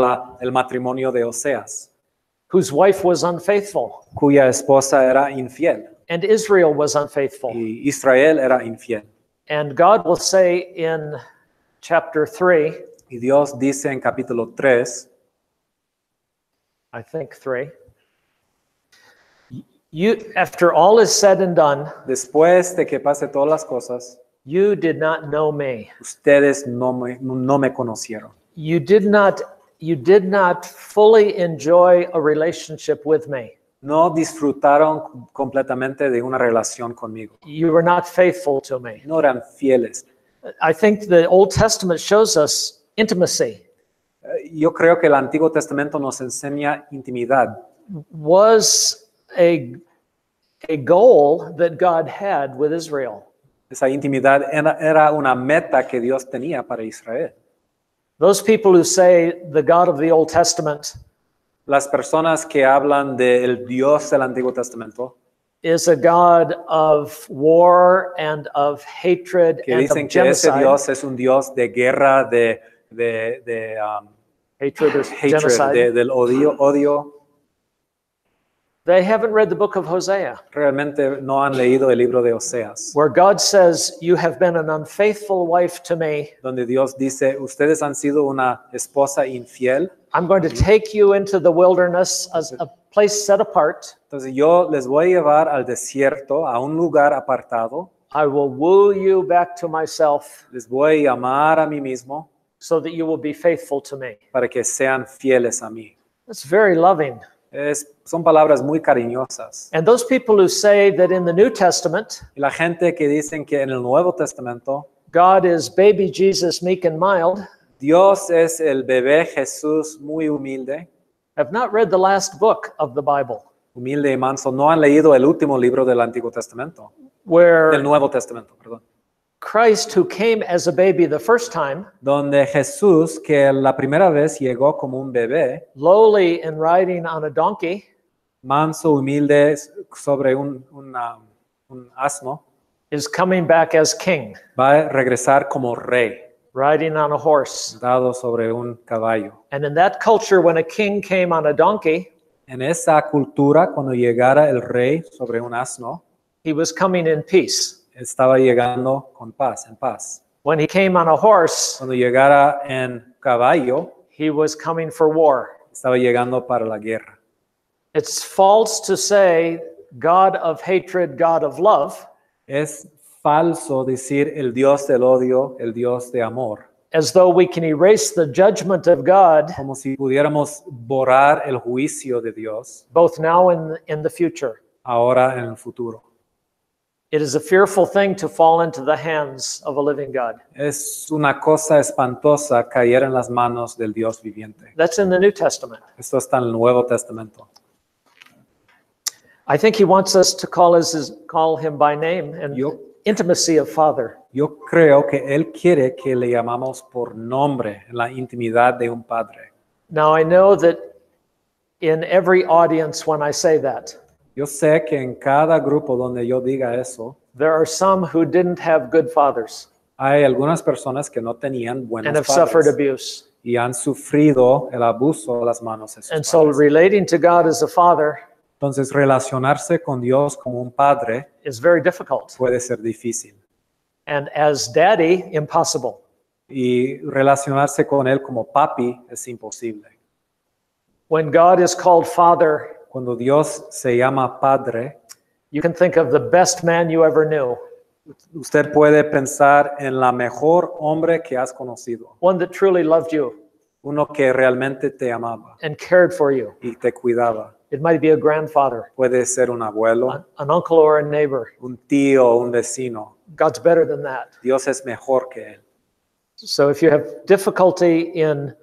el matrimonio de Oseas, whose wife was unfaithful, cuya esposa era infiel and Israel was unfaithful. y Israel era infiel. And God will say in chapter 3, Y Dios dice en capítulo 3, I think 3, you, after all is said and done, después de que pase todas las cosas, you did not know me. ustedes no me conocieron. You did not you did not fully enjoy a relationship with me. No disfrutaron completamente de una relación conmigo. You were not faithful to me. No eran fieles. I think the Old Testament shows us intimacy. Yo creo que el Antiguo Testamento nos enseña intimidad. Was a goal that God had with Israel. Esa intimidad era una meta que Dios tenía para Israel. Those people who say the God of the Old Testament Las personas que hablan del Dios del Antiguo Testamento is a God of war and of hatred que and dicen of que ese genocide. Dios es un Dios de guerra, de Hatred or hatred, genocide. del odio. They haven't read the book of Hosea, Realmente no han leído el libro de Oseas, where God says, "You have been an unfaithful wife to me. donde Dios dice, ustedes han sido una esposa infiel, I'm going to take you into the wilderness, as a place set apart. entonces yo les voy a llevar al desierto, a un lugar apartado, I will woo you back to myself les voy a llamar a mí mismo so that you will be faithful to me." para que sean fieles a mí. That's very loving. Son palabras muy cariñosas. And those people who say that in the New Testament, Y la gente que dicen que en el Nuevo Testamento God is baby Jesus, meek and mild, Dios es el bebé Jesús muy humilde, have not read the last book of the Bible, humilde y manso, no han leído el último libro del Antiguo Testamento, del where Nuevo Testamento, perdón. Christ, who came as a baby the first time, Donde Jesús, que la primera vez llegó como un bebé, lowly and riding on a donkey, manso, humilde, sobre un asno, is coming back as king, va a regresar como rey, riding on a horse. dado sobre un caballo. And in that culture, when a king came on a donkey, En esa cultura, cuando llegara el rey sobre un asno, he was coming in peace. estaba llegando con paz, en paz. When he came on a horse, Cuando llegara en caballo, he was coming for war. estaba llegando para la guerra. It's false to say God of hatred, God of love, Es falso decir el Dios del odio, el Dios de amor, as though we can erase the judgment of God como si pudiéramos borrar el juicio de Dios both now and in the future. ahora en el futuro. It is a fearful thing to fall into the hands of a living God. Es una cosa espantosa caer en las manos del Dios viviente. That's in the New Testament. Esto está en el Nuevo Testamento. I think he wants us to call him by name and intimacy of Father. Yo creo que Él quiere que le llamamos por nombre en la intimidad de un padre. Now I know that in every audience when I say that, Yo sé que en cada grupo donde yo diga eso, there are some who didn't have good fathers hay algunas personas que no tenían and buenos have suffered padres abuse. y han sufrido el abuso de las manos de sus And so padres. relating to God as a father Entonces, relacionarse con Dios como un padre is very difficult. puede ser difícil. And as daddy, impossible. Y relacionarse con Él como papi es imposible. When God is called Father, Cuando Dios se llama padre, you can think of the best man you ever knew, usted puede pensar en la mejor hombre que has conocido. one that truly loved you Uno que realmente te amaba and cared for you. y te cuidaba. It might be a grandfather, Puede ser un abuelo, an uncle, or a neighbor. un tío, un vecino. God's better than that. Dios es mejor que Él. So if you have difficulty in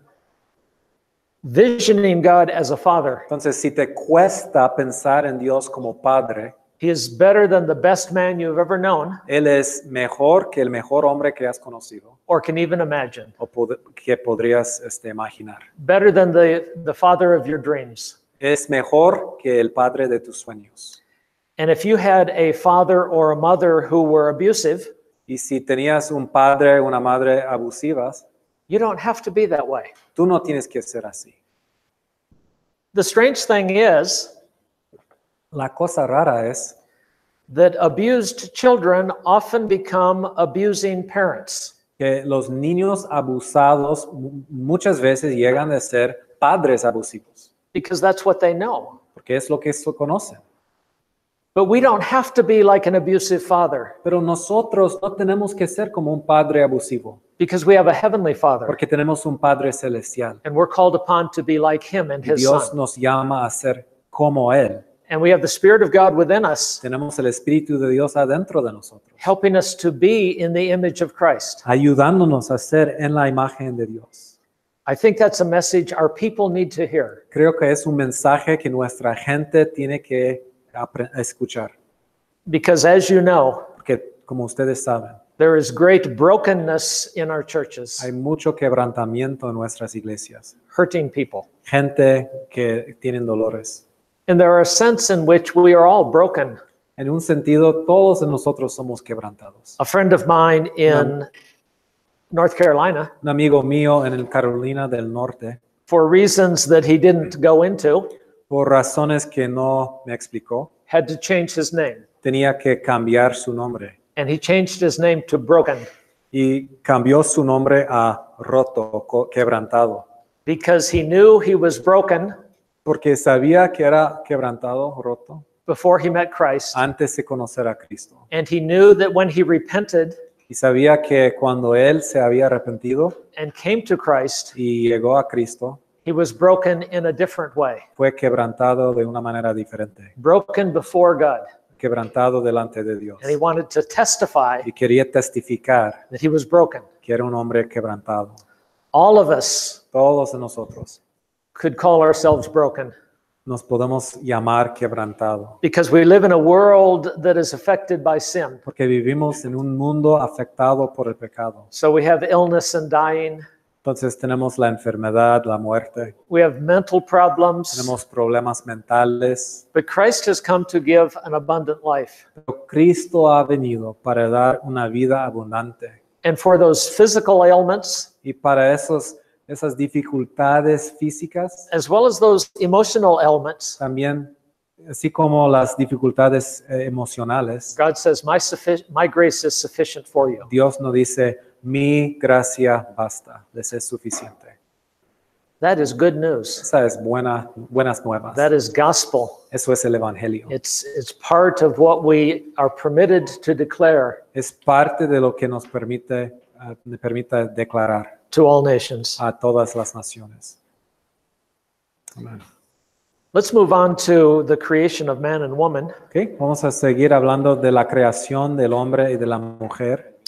visioning God as a father, Entonces, si te cuesta pensar en Dios como padre, he is better than the best man you've ever known Él es mejor que el mejor hombre que has conocido or can even imagine. o que podrías imaginar. Better than the father of your dreams. Es mejor que el padre de tus sueños. And if you had a father or a mother who were abusive, Y si tenías un padre o una madre abusivas, you don't have to be that way. tú no tienes que ser así. The strange thing is La cosa rara es that abused children often become abusing parents. que los niños abusados muchas veces llegan a ser padres abusivos, Because that's what they know. porque es lo que conocen. But we don't have to be like an abusive father. Pero nosotros no tenemos que ser como un padre abusivo. Because we have a heavenly Father, porque tenemos un Padre celestial. and we're called upon to be like him and Y his Dios Son. nos llama a ser como Él. And we have the Spirit of God within us, Tenemos el Espíritu de Dios adentro de nosotros, helping us to be in the image of Christ. ayudándonos a ser en la imagen de Dios. I think that's a message our people need to hear. Creo que es un mensaje que nuestra gente tiene que escuchar. Because as you know, Porque como ustedes saben, there is great brokenness in our churches, hay mucho quebrantamiento en nuestras iglesias. hurting people. Gente que tienen dolores. And there are a sense in which we are all broken. En un sentido, todos nosotros somos quebrantados. A friend of mine in North Carolina, Un amigo mío en el Carolina del Norte, for reasons that he didn't go into, por razones que no me explicó, had to change his name. tenía que cambiar su nombre. And he changed his name to Broken Y cambió su nombre a roto, quebrantado. because he knew he was broken Porque sabía que era quebrantado, roto, before he met Christ. antes de conocer a Cristo. And he knew that when he repented Y sabía que cuando él se había arrepentido and came to Christ, y llegó a Cristo, he was broken in a different way. fue quebrantado de una manera diferente. Broken before God. Quebrantado delante de Dios. And he wanted to testify Y quería testificar that he was broken. que era un hombre quebrantado. All of us Todos de nosotros could call ourselves broken nos podemos llamar quebrantado. because we live in a world that is affected by sin. Porque vivimos en un mundo afectado por el pecado. So we have illness and dying. Entonces tenemos la enfermedad, la muerte, We have mental problems. tenemos problemas mentales. But Christ has come to give an abundant life. Pero Cristo ha venido para dar una vida abundante. And for those physical ailments, Y para esas dificultades físicas, as well as those emotional ailments, también, así como las dificultades emocionales, God says, my grace is sufficient for you. Dios nos dice, mi gracia basta, les es suficiente. That is good news. Esa es buenas nuevas. That is gospel. Eso es el evangelio. It's part of what we are permitted to declare Es parte de lo que nos permite declarar to all nations. a todas las naciones. Amén. Let's move on to the creation of man and woman. Okay, vamos a seguir hablando de la creación del hombre y de la mujer.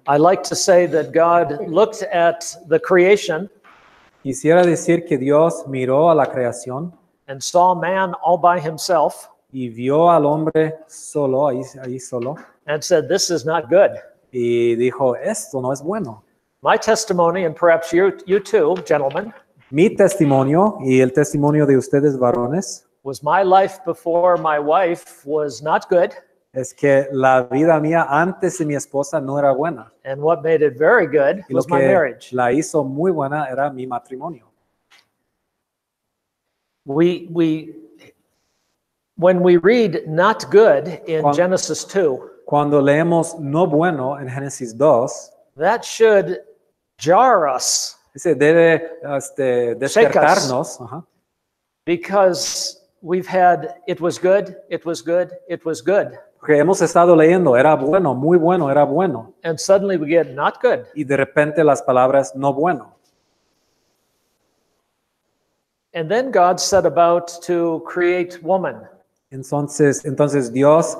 I like to say that God looked at the creation Quisiera decir que Dios miró a la creación and saw man all by himself y vio al hombre solo, ahí solo, and said, this is not good. y dijo, esto no es bueno. My testimony, and perhaps you too, gentlemen, Mi testimonio y el testimonio de ustedes varones was my life before my wife was not good. es que la vida mía antes de mi esposa no era buena. And what made it very good Y lo was my que marriage. la hizo muy buena era mi matrimonio. When we read not good in Cuando- Genesis 2, Cuando leemos no bueno en Génesis 2, that should jar us ese debe despertarnos, ajá, because we've had it was good, it was good, it was good. porque hemos estado leyendo, era bueno, muy bueno, era bueno, And suddenly we get not good. y de repente las palabras no bueno. And then God set about to create woman. Entonces Dios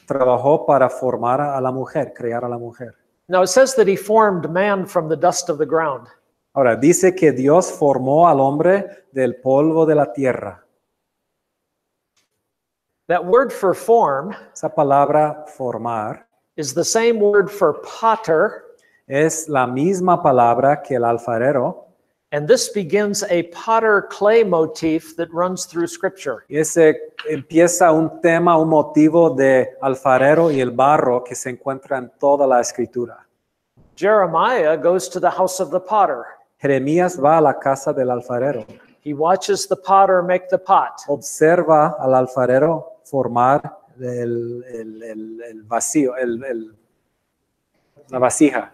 trabajó para formar a la mujer, crear a la mujer. Now it says that he formed man from the dust of the ground. Ahora, dice que Dios formó al hombre del polvo de la tierra. That word for form Esa palabra formar is the same word for potter, es la misma palabra que el alfarero. and this begins a potter clay motif that runs through Scripture. Y ese empieza un tema, un motivo de alfarero y el barro que se encuentra en toda la escritura. Jeremiah goes to the house of the potter. Jeremías va a la casa del alfarero. He watches the potter make the pot. Observa al alfarero formar el vacío, la vasija.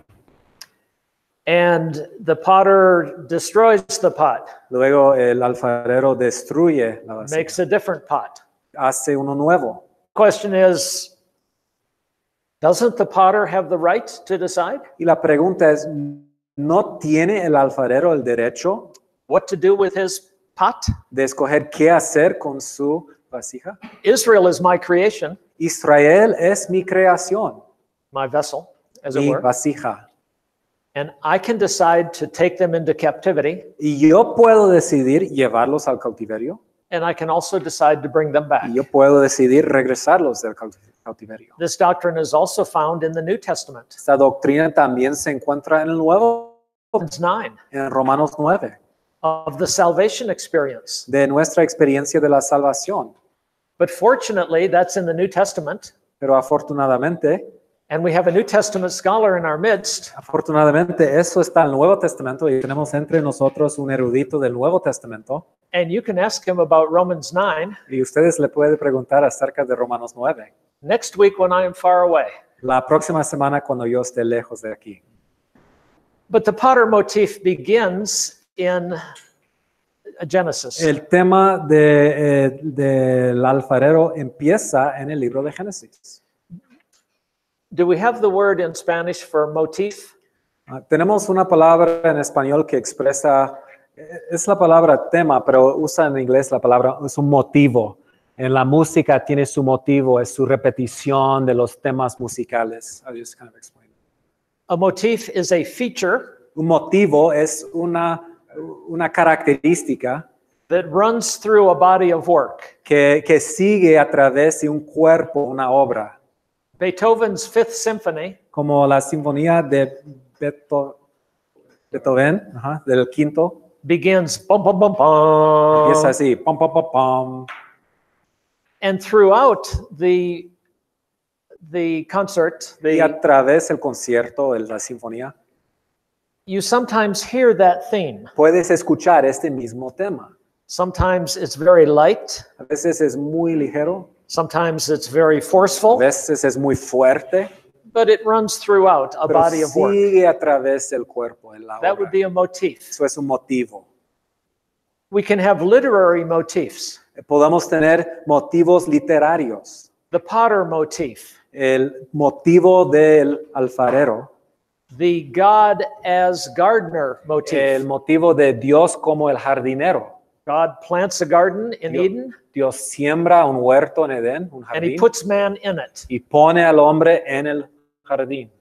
And the potter destroys the pot, Luego el alfarero destruye la vasija. makes a different pot. Hace uno nuevo. Question is, Doesn't the potter have the right to decide Y la pregunta es, ¿no tiene el alfarero el derecho what to do with his pot? de escoger qué hacer con su vasija? Israel is my creation, Israel es mi creación, my vessel, as it mi were, vasija. and I can decide to take them into captivity, Y yo puedo decidir llevarlos al cautiverio and I can also decide to bring them back. y yo puedo decidir regresarlos del cautiverio. This doctrine is also found in the New Testament, Esta doctrina también se encuentra en el Nuevo, Romans 9, en Romanos 9, of the salvation experience. de nuestra experiencia de la salvación. But fortunately, that's in the New Testament, Pero afortunadamente, and we have a New Testament scholar in our midst eso está en el Nuevo Testamento y tenemos entre nosotros un erudito del Nuevo Testamento and you can ask him about Romans 9 y ustedes le pueden preguntar acerca de Romanos 9 next week when I am far away. la próxima semana cuando yo esté lejos de aquí. But the potter motif begins in Genesis. El tema del alfarero empieza en el libro de Génesis. Do we have the word in Spanish for motif? Tenemos una palabra en español que expresa, es la palabra tema, pero usa en inglés la palabra, es un motivo. En la música tiene su motivo, es su repetición de los temas musicales. I'll just kind of explain. A motif is a feature Un motivo es una característica that runs through a body of work. que sigue a través de un cuerpo, una obra. Beethoven's Fifth Symphony Como la sinfonía de Beethoven, del quinto, begins bum bum bum bum. empieza así, pom, pom, pom, pom. And throughout the concert, Y a través del concierto, de la sinfonía, you sometimes hear that theme. puedes escuchar este mismo tema. Sometimes it's very light, A veces es muy ligero, sometimes it's very a forceful, veces es muy fuerte, but it runs throughout a pero body of work. sigue a través del cuerpo, en la That obra. would be a motif. Eso es un motivo. We can have literary motifs. Podemos tener motivos literarios. The potter motif, El motivo del alfarero, the God as gardener motif. el motivo de Dios como el jardinero. God plants a garden in Eden Dios siembra un huerto en Edén, un and he jardín, puts man in it. y pone al hombre en el jardín.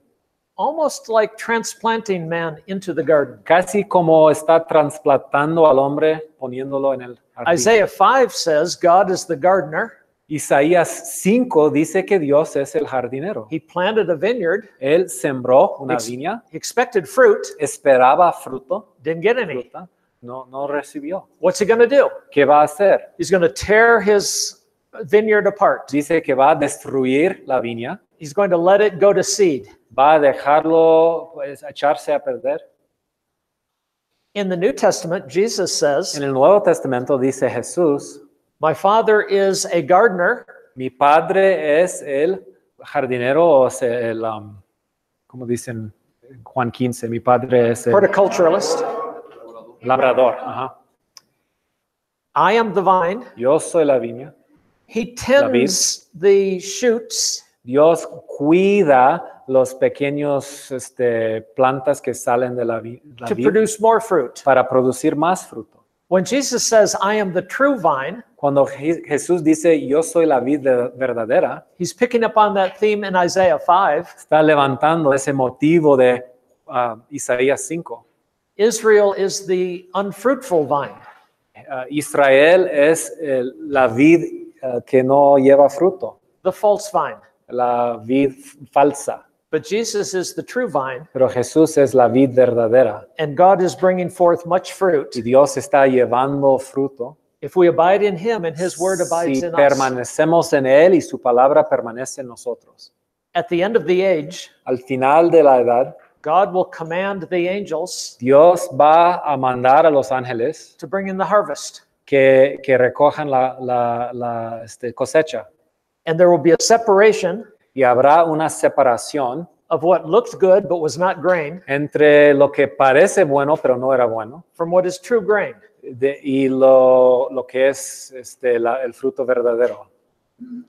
Almost like transplanting man into the garden. Casi como está trasplantando al hombre, poniéndolo en el jardín. Isaiah 5 says God is the gardener. Isaías 5 dice que Dios es el jardinero. He planted a vineyard. Él sembró una Ex- viña, He expected fruit, esperaba fruto, didn't get any. fruta, no recibió. What's he going to do? ¿Qué va a hacer? He's going to tear his vineyard apart. Dice que va a destruir la viña, He's going to let it go to seed. va a dejarlo pues, echarse a perder. In the New Testament, Jesus says, En el Nuevo Testamento dice Jesús, my Father is a gardener, mi padre es el jardinero, o sea, el, como dicen Juan 15, mi padre es el horticulturalist. labrador. Ajá. I am the vine. Yo soy la viña. He tends the shoots Dios cuida los pequeños plantas que salen de la vid to produce more fruit. para producir más fruto. When Jesus says, I am the true vine, Cuando Jesús dice, yo soy la vid verdadera, he's picking up on that theme in Isaiah 5. está levantando ese motivo de Isaías 5. Israel is the unfruitful vine. Israel es la vid que no lleva fruto, The false vine. la vid falsa. But Jesus is the true vine, Pero Jesús es la vid verdadera and God is bringing forth much fruit y Dios está llevando fruto. if we abide in him and his word abides Si in us. permanecemos en Él y su palabra permanece en nosotros. At the end of the age, Al final de la edad, God will command the angels Dios va a mandar a los ángeles to bring in the harvest. que recojan la cosecha. And there will be a separation Y habrá una separación of what looked good but was not grain entre lo que parece bueno pero no era bueno from what is true grain. y lo que es el fruto verdadero.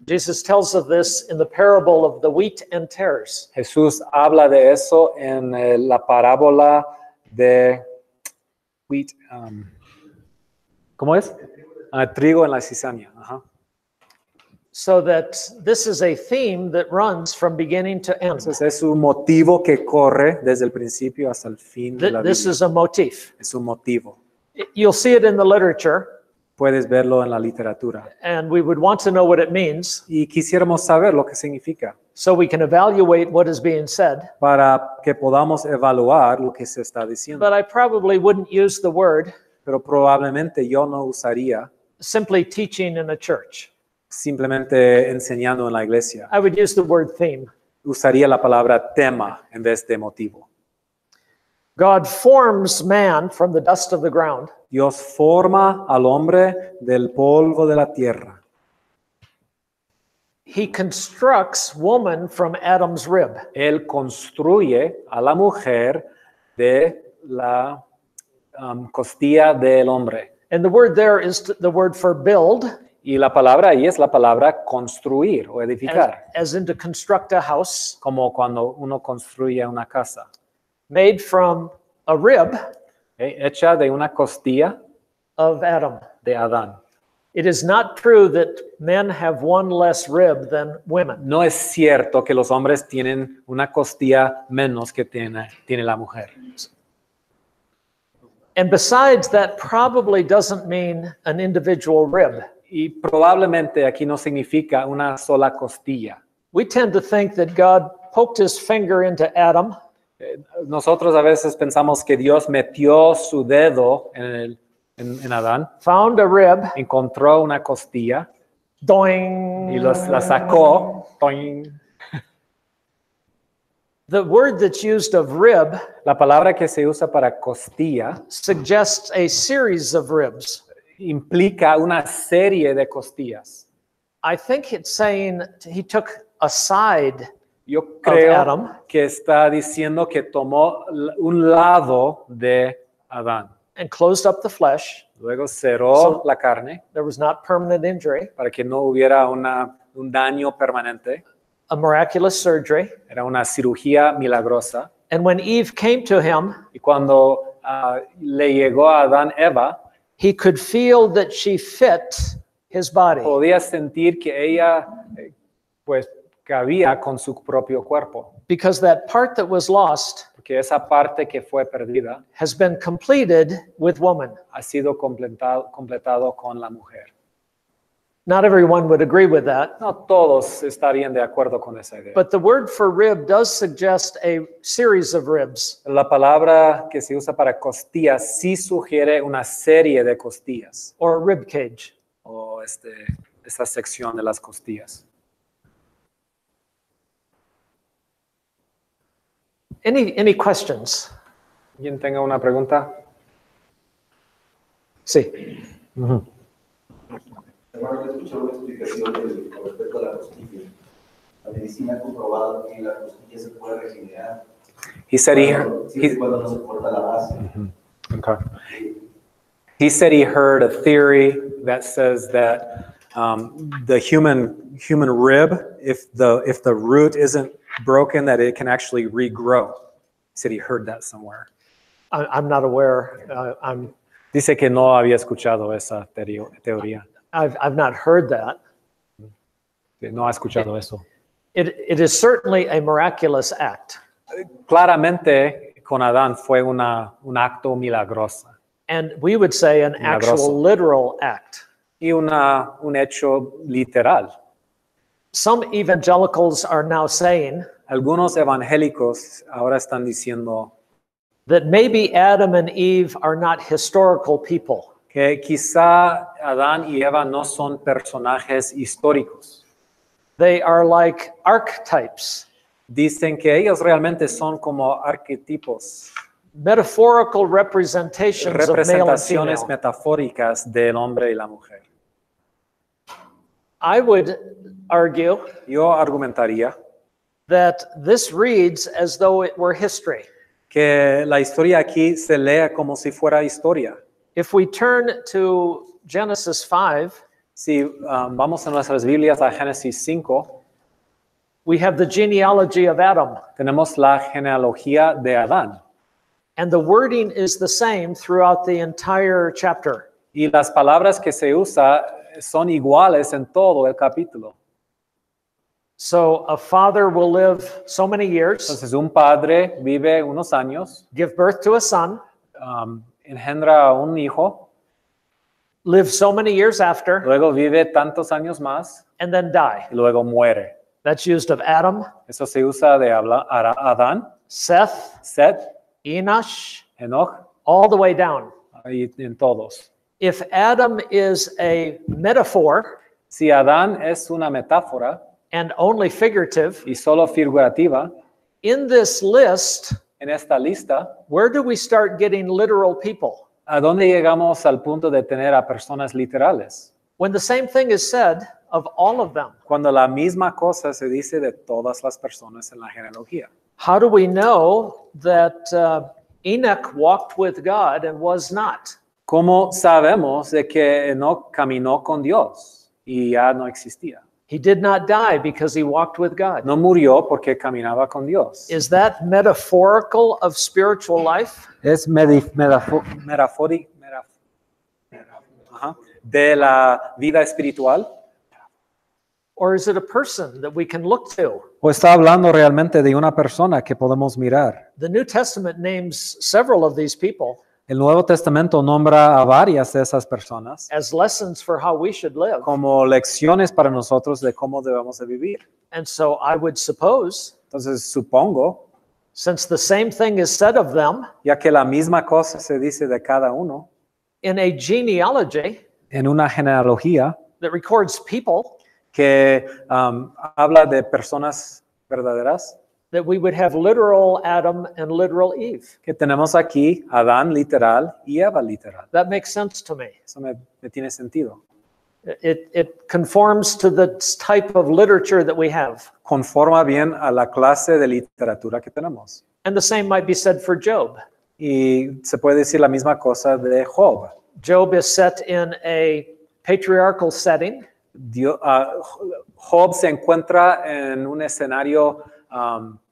Jesus tells of this in the parable of the wheat and tares. Jesús habla de eso en la parábola de wheat. ¿Cómo es? Trigo en la cizaña. Ajá. So that this is a theme that runs from beginning to end. Entonces es un motivo que corre desde el principio hasta el fin de la This Biblia. is a motif. Es un motivo. You'll see it in the literature, Puedes verlo en la literatura. and we would want to know what it means Y quisiéramos saber lo que significa so we can evaluate what is being said. para que podamos evaluar lo que se está diciendo. But I probably wouldn't use the word Pero probablemente yo no usaría simply teaching in a church. simplemente enseñando en la iglesia. I would use the word theme. Usaría la palabra tema en vez de motivo. God forms man from the dust of the ground. Dios forma al hombre del polvo de la tierra. He constructs woman from Adam's rib. Él construye a la mujer de la costilla del hombre. And the word there is the word for build, Y la palabra ahí es la palabra construir o edificar, as in to construct a house, como cuando uno construye una casa. made from a rib Hecha de una costilla of Adam. de Adán. It is not true that men have one less rib than women. No es cierto que los hombres tienen una costilla menos que tiene la mujer. And besides, that probably doesn't mean an individual rib. Y probablemente aquí no significa una sola costilla. We tend to think that God poked his finger into Adam Nosotros a veces pensamos que Dios metió su dedo en Adán, found a rib, encontró una costilla doing. y la sacó. Toing. The word that's used of rib La palabra que se usa para costilla suggests a series of ribs. implica una serie de costillas. I think it's saying he took a side Yo of creo Adam que está diciendo que tomó un lado de Adán. and closed up the flesh. Luego cerró la carne There was not permanent injury, para que no hubiera un daño permanente. a miraculous surgery. Era una cirugía milagrosa. And when Eve came to him, Y cuando le llegó a Adán Eva, he could feel that she fit his body. podía sentir que ella pues cabía con su propio cuerpo. Because that part that was lost Porque esa parte que fue perdida has been completed with woman. ha sido completado con la mujer. Not everyone would agree with that, No todos estarían de acuerdo con esa idea. but the word for rib does suggest a series of ribs. La palabra que se usa para costillas sí sugiere una serie de costillas Or a rib cage. o esta sección de las costillas. Any questions? ¿Alguien tenga una pregunta? Sí. Hermano, yo escuché una explicación con respecto a la costilla. La medicina ha comprobado que la costilla se puede regenerar. He said Cuando no se corta la base. Okay. He said he heard a theory that says that the human rib, if the root isn't broken, that it can actually regrow. He said he heard that somewhere. I'm not aware. Dice que no había escuchado esa teoría. I've not heard that. No ha escuchado eso. It is certainly a miraculous act. Claramente con Adán fue un acto milagroso. And we would say an actual literal act. Y un hecho literal. Some evangelicals are now saying Algunos evangélicos ahora están diciendo that maybe Adam and Eve are not historical people. que quizá Adán y Eva no son personajes históricos. They are like archetypes, Dicen que ellos realmente son como arquetipos, metaphorical representations of male and representaciones female. metafóricas del hombre y la mujer. I would argue Yo argumentaría that this reads as though it were history. que la historia aquí se lea como si fuera historia. If we turn to Genesis 5, Si vamos a nuestras Biblias a Génesis 5, we have the genealogy of Adam. tenemos la genealogía de Adán. And the wording is the same throughout the entire chapter. Y las palabras que se usan son iguales en todo el capítulo. So a father will live so many years, Entonces un padre vive unos años, give birth to a son, engendra un hijo, live so many years after, luego vive tantos años más and then die. y luego muere. That's used of Adam, Eso se usa de Adán, Seth, Seth, Enosh, Enoch all the way down. y en todos. If Adam is a metaphor Si Adán es una metáfora and only figurative, y solo figurativa, in this list, en esta lista, where do we start getting literal people? ¿a dónde llegamos al punto de tener a personas literales? When the same thing is said of all of them. Cuando la misma cosa se dice de todas las personas en la genealogía. How do we know that Enoch walked with God and was not? ¿Cómo sabemos de que Enoch caminó con Dios y ya no existía? He did not die because he walked with God. No murió porque caminaba con Dios. Is that metaphorical of spiritual life? Es de la vida espiritual. Or is it a person that we can look to? ¿O está hablando realmente de una persona que podemos mirar? The New Testament names several of these people El Nuevo Testamento nombra a varias de esas personas as lessons for how we should live. como lecciones para nosotros de cómo debemos de vivir. And so I would suppose, Entonces supongo, since the same thing is said of them ya que la misma cosa se dice de cada uno, in a genealogy en una genealogía that records people, que habla de personas verdaderas, that we would have literal Adam and literal Eve. que tenemos aquí Adán literal y Eva literal. That makes sense to me. Eso me tiene sentido. It conforms to the type of literature that we have. Conforma bien a la clase de literatura que tenemos. And the same might be said for Job. Y se puede decir la misma cosa de Job. Job is set in a patriarchal setting. Job se encuentra en un escenario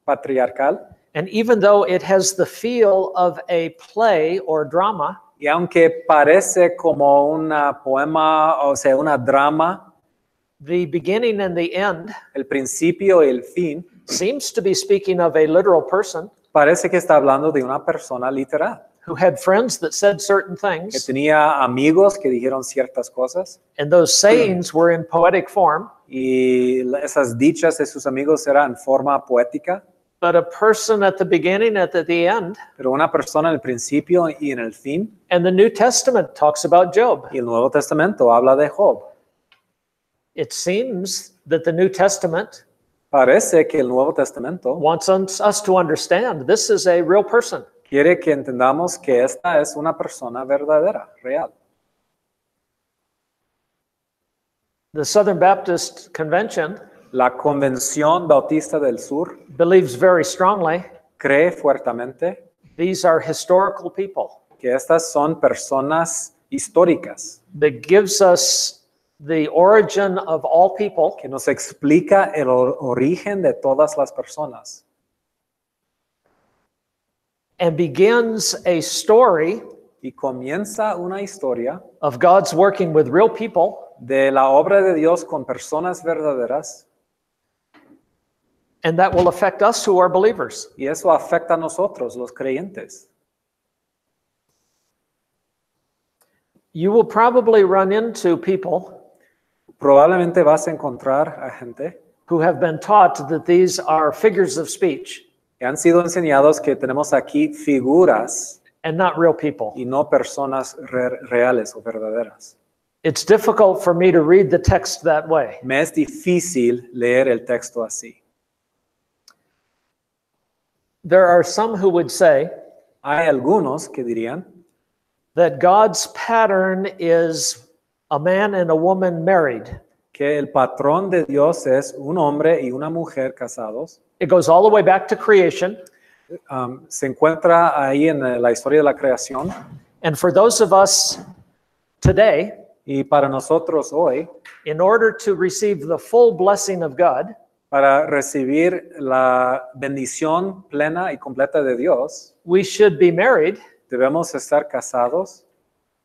patriarcal. And even though it has the feel of a play or drama, Y aunque parece como una poema, o sea, una drama, the beginning and the end el principio y el fin, seems to be speaking of a literal person parece que está hablando de una persona literal. who had friends that said certain Que things, tenía amigos que dijeron ciertas cosas. and those sayings were in poetic form. Y esas dichas de sus amigos eran en forma poética. But a person at the beginning, at the end, Pero una persona en el principio y en el fin. and the New Testament talks about Job. Y el Nuevo Testamento habla de Job. It seems that the New Testament Parece que el Nuevo Testamento wants us to understand this is a real person. quiere que entendamos que esta es una persona verdadera, real. The Southern Baptist Convention La Convención Bautista del Sur believes very strongly cree fuertemente these are historical people. que estas son personas históricas, That gives us the origin of all people que nos explica el origen de todas las personas and begins a story y comienza una historia of God's working with real people de la obra de Dios con personas verdaderas, and that will affect us who are believers. y eso afecta a nosotros, los creyentes. You will probably run into people Probablemente vas a encontrar a gente who have been taught that these are figures of speech que han sido enseñados que tenemos aquí figuras and not real people. y no personas reales o verdaderas. It's difficult for me to read the text that way. Me es difícil leer el texto así. There are some who would say Hay algunos que dirían that God's pattern is a man and a woman married. que el patrón de Dios es un hombre y una mujer casados. It goes all the way back to creation. Se encuentra ahí en la historia de la creación. And for those of us today, Y para nosotros hoy, in order to receive the full blessing of God, para recibir la bendición plena y completa de Dios, we should be married debemos estar casados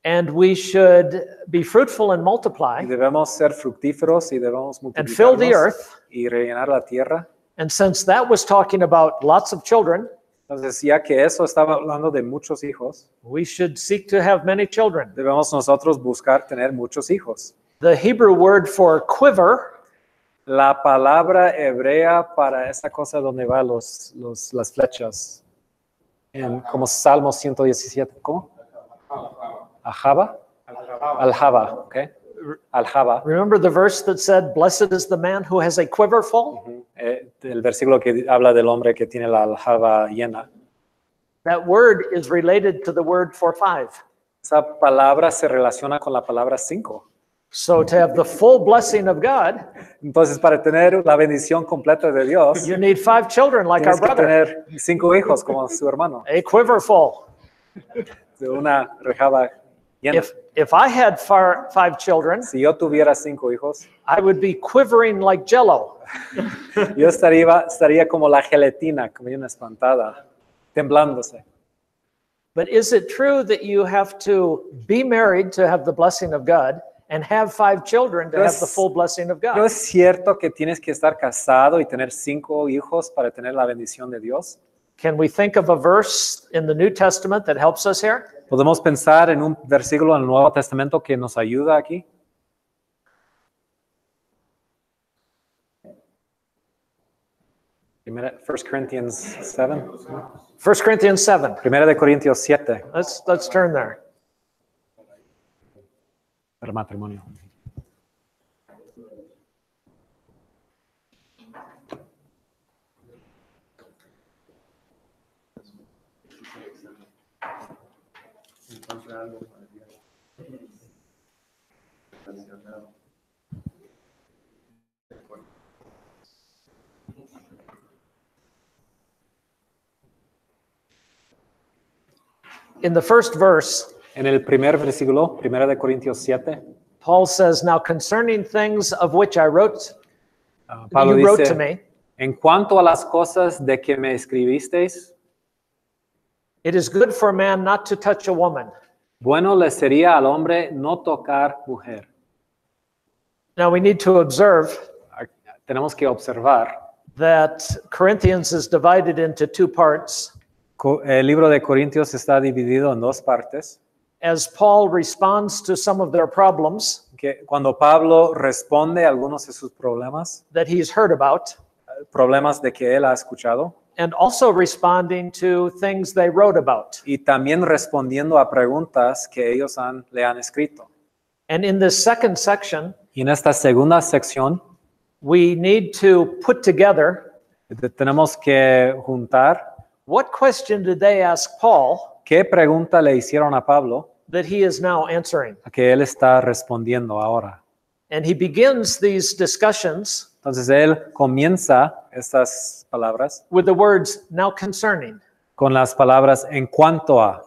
and we should be fruitful and multiply y debemos ser fructíferos y debemos and fill the multiplicarnos earth. y rellenar la tierra. And since that was talking about lots of children, Entonces, ya que eso estaba hablando de muchos hijos, we should seek to have many children. debemos nosotros buscar tener muchos hijos. The Hebrew word for quiver La palabra hebrea para esa cosa donde van las flechas, como Salmo 117, ¿cómo? Aljaba. Aljaba, ¿ok? Aljaba. Remember the verse that said, "Blessed is the man who has a quiver full"? El versículo que habla del hombre que tiene la aljaba llena. That word is related to the word for 5. Esa palabra se relaciona con la palabra 5. So to have the full blessing of God, Entonces, para tener la bendición completa de Dios, you need 5 children like our tienes que brother. tener 5 hijos como su hermano, A quiver full. de una rejaba llena. If I had 5 children, Si yo tuviera 5 hijos, I would be quivering like jello. yo estaría como la gelatina, como una espantada, temblándose. But is it true that you have to be married to have the blessing of God and have 5 children to have the full blessing of ¿No God? es cierto que tienes que estar casado y tener 5 hijos para tener la bendición de Dios? Can we think of a verse in the New Testament that helps us here? ¿Podemos pensar en un versículo en el Nuevo Testamento que nos ayuda aquí? Primera, 1 Corinthians 7. 1 Corinthians 7. Primera de Corintios 7. Let's turn there. Para matrimonio. In the first verse, En el primer versículo, Primera de Corintios 7, Paul says, "Now concerning things of which I wrote, Pablo you wrote to dice, me, en cuanto a las cosas de que me escribisteis, it is good for a man not to touch a woman." bueno le sería al hombre no tocar mujer. Now we need to observe Tenemos que observar, that Corinthians is divided into 2 parts. el libro de Corintios está dividido en 2 partes. As Paul responds to some of their problems Que cuando Pablo responde a algunos de sus problemas, that he's heard about, problemas de que él ha escuchado, and also responding to things they wrote about. y también respondiendo a preguntas que ellos le han escrito. And in this second section, Y en esta segunda sección, we need to put together tenemos que juntar what question did they ask Paul qué pregunta le hicieron a Pablo that he is now answering. a que él está respondiendo ahora. And he begins these discussions Entonces él comienza estas palabras with the words "now concerning." con las palabras en cuanto a.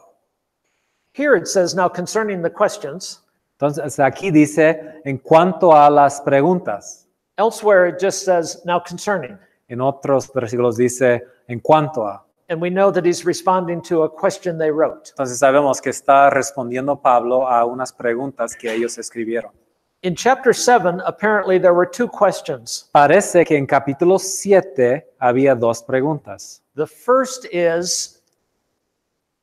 Here it says "now concerning the questions." Entonces aquí dice en cuanto a las preguntas. Elsewhere it just says "now concerning." En otros versículos dice en cuanto a. And we know that he's responding to a question they wrote. Entonces sabemos que está respondiendo Pablo a unas preguntas que ellos escribieron. In chapter 7, apparently there were 2 questions. Parece que en capítulo 7 había 2 preguntas. The first is,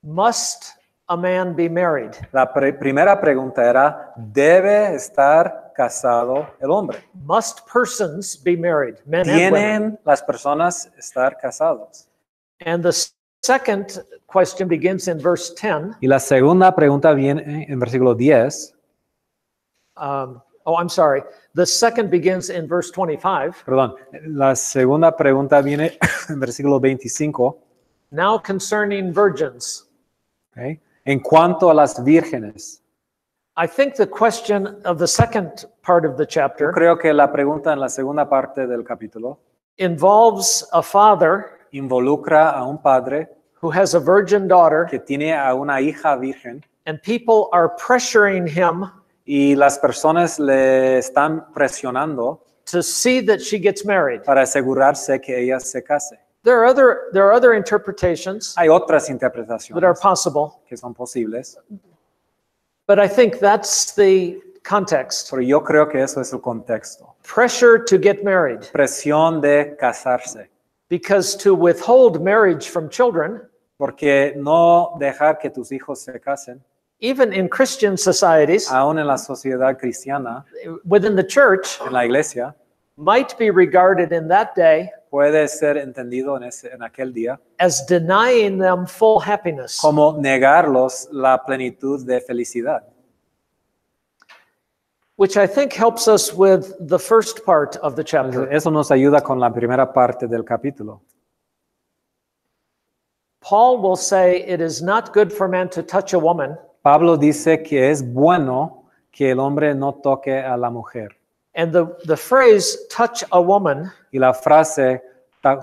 must a man be married? La primera pregunta era, ¿debe estar casado el hombre? Must persons be married, men and women? ¿Tienen las personas estar casados? And the second question begins in verse 10. Y la segunda pregunta viene en versículo 10. I'm sorry. The second begins in verse 25. Perdón, la segunda pregunta viene en versículo 25. Now concerning virgins. Okay. En cuanto a las vírgenes. I think the question of the second part of the Yo chapter creo que la pregunta en la segunda parte del capítulo involves a father involucra a un padre who has a virgin daughter, que tiene a una hija virgen and people are pressuring him Y las personas le están presionando to see that she gets married. para asegurarse que ella se case. There are other interpretations Hay otras that are interpretaciones possible, que son posibles, but I think that's the context. pero yo creo que eso es el contexto. Pressure to get married, Presión de casarse, because to withhold marriage from children, porque no dejar que tus hijos se casen, even in Christian societies, aún en la sociedad cristiana, within the church, en la iglesia, might be regarded in that day puede ser entendido en aquel día as denying them full happiness. como negarlos la plenitud de felicidad. Which I think helps us with the first part of the chapter. Eso nos ayuda con la primera parte del capítulo. Paul will say it is not good for man to touch a woman, Pablo dice que es bueno que el hombre no toque a la mujer. and the phrase touch a woman Y la frase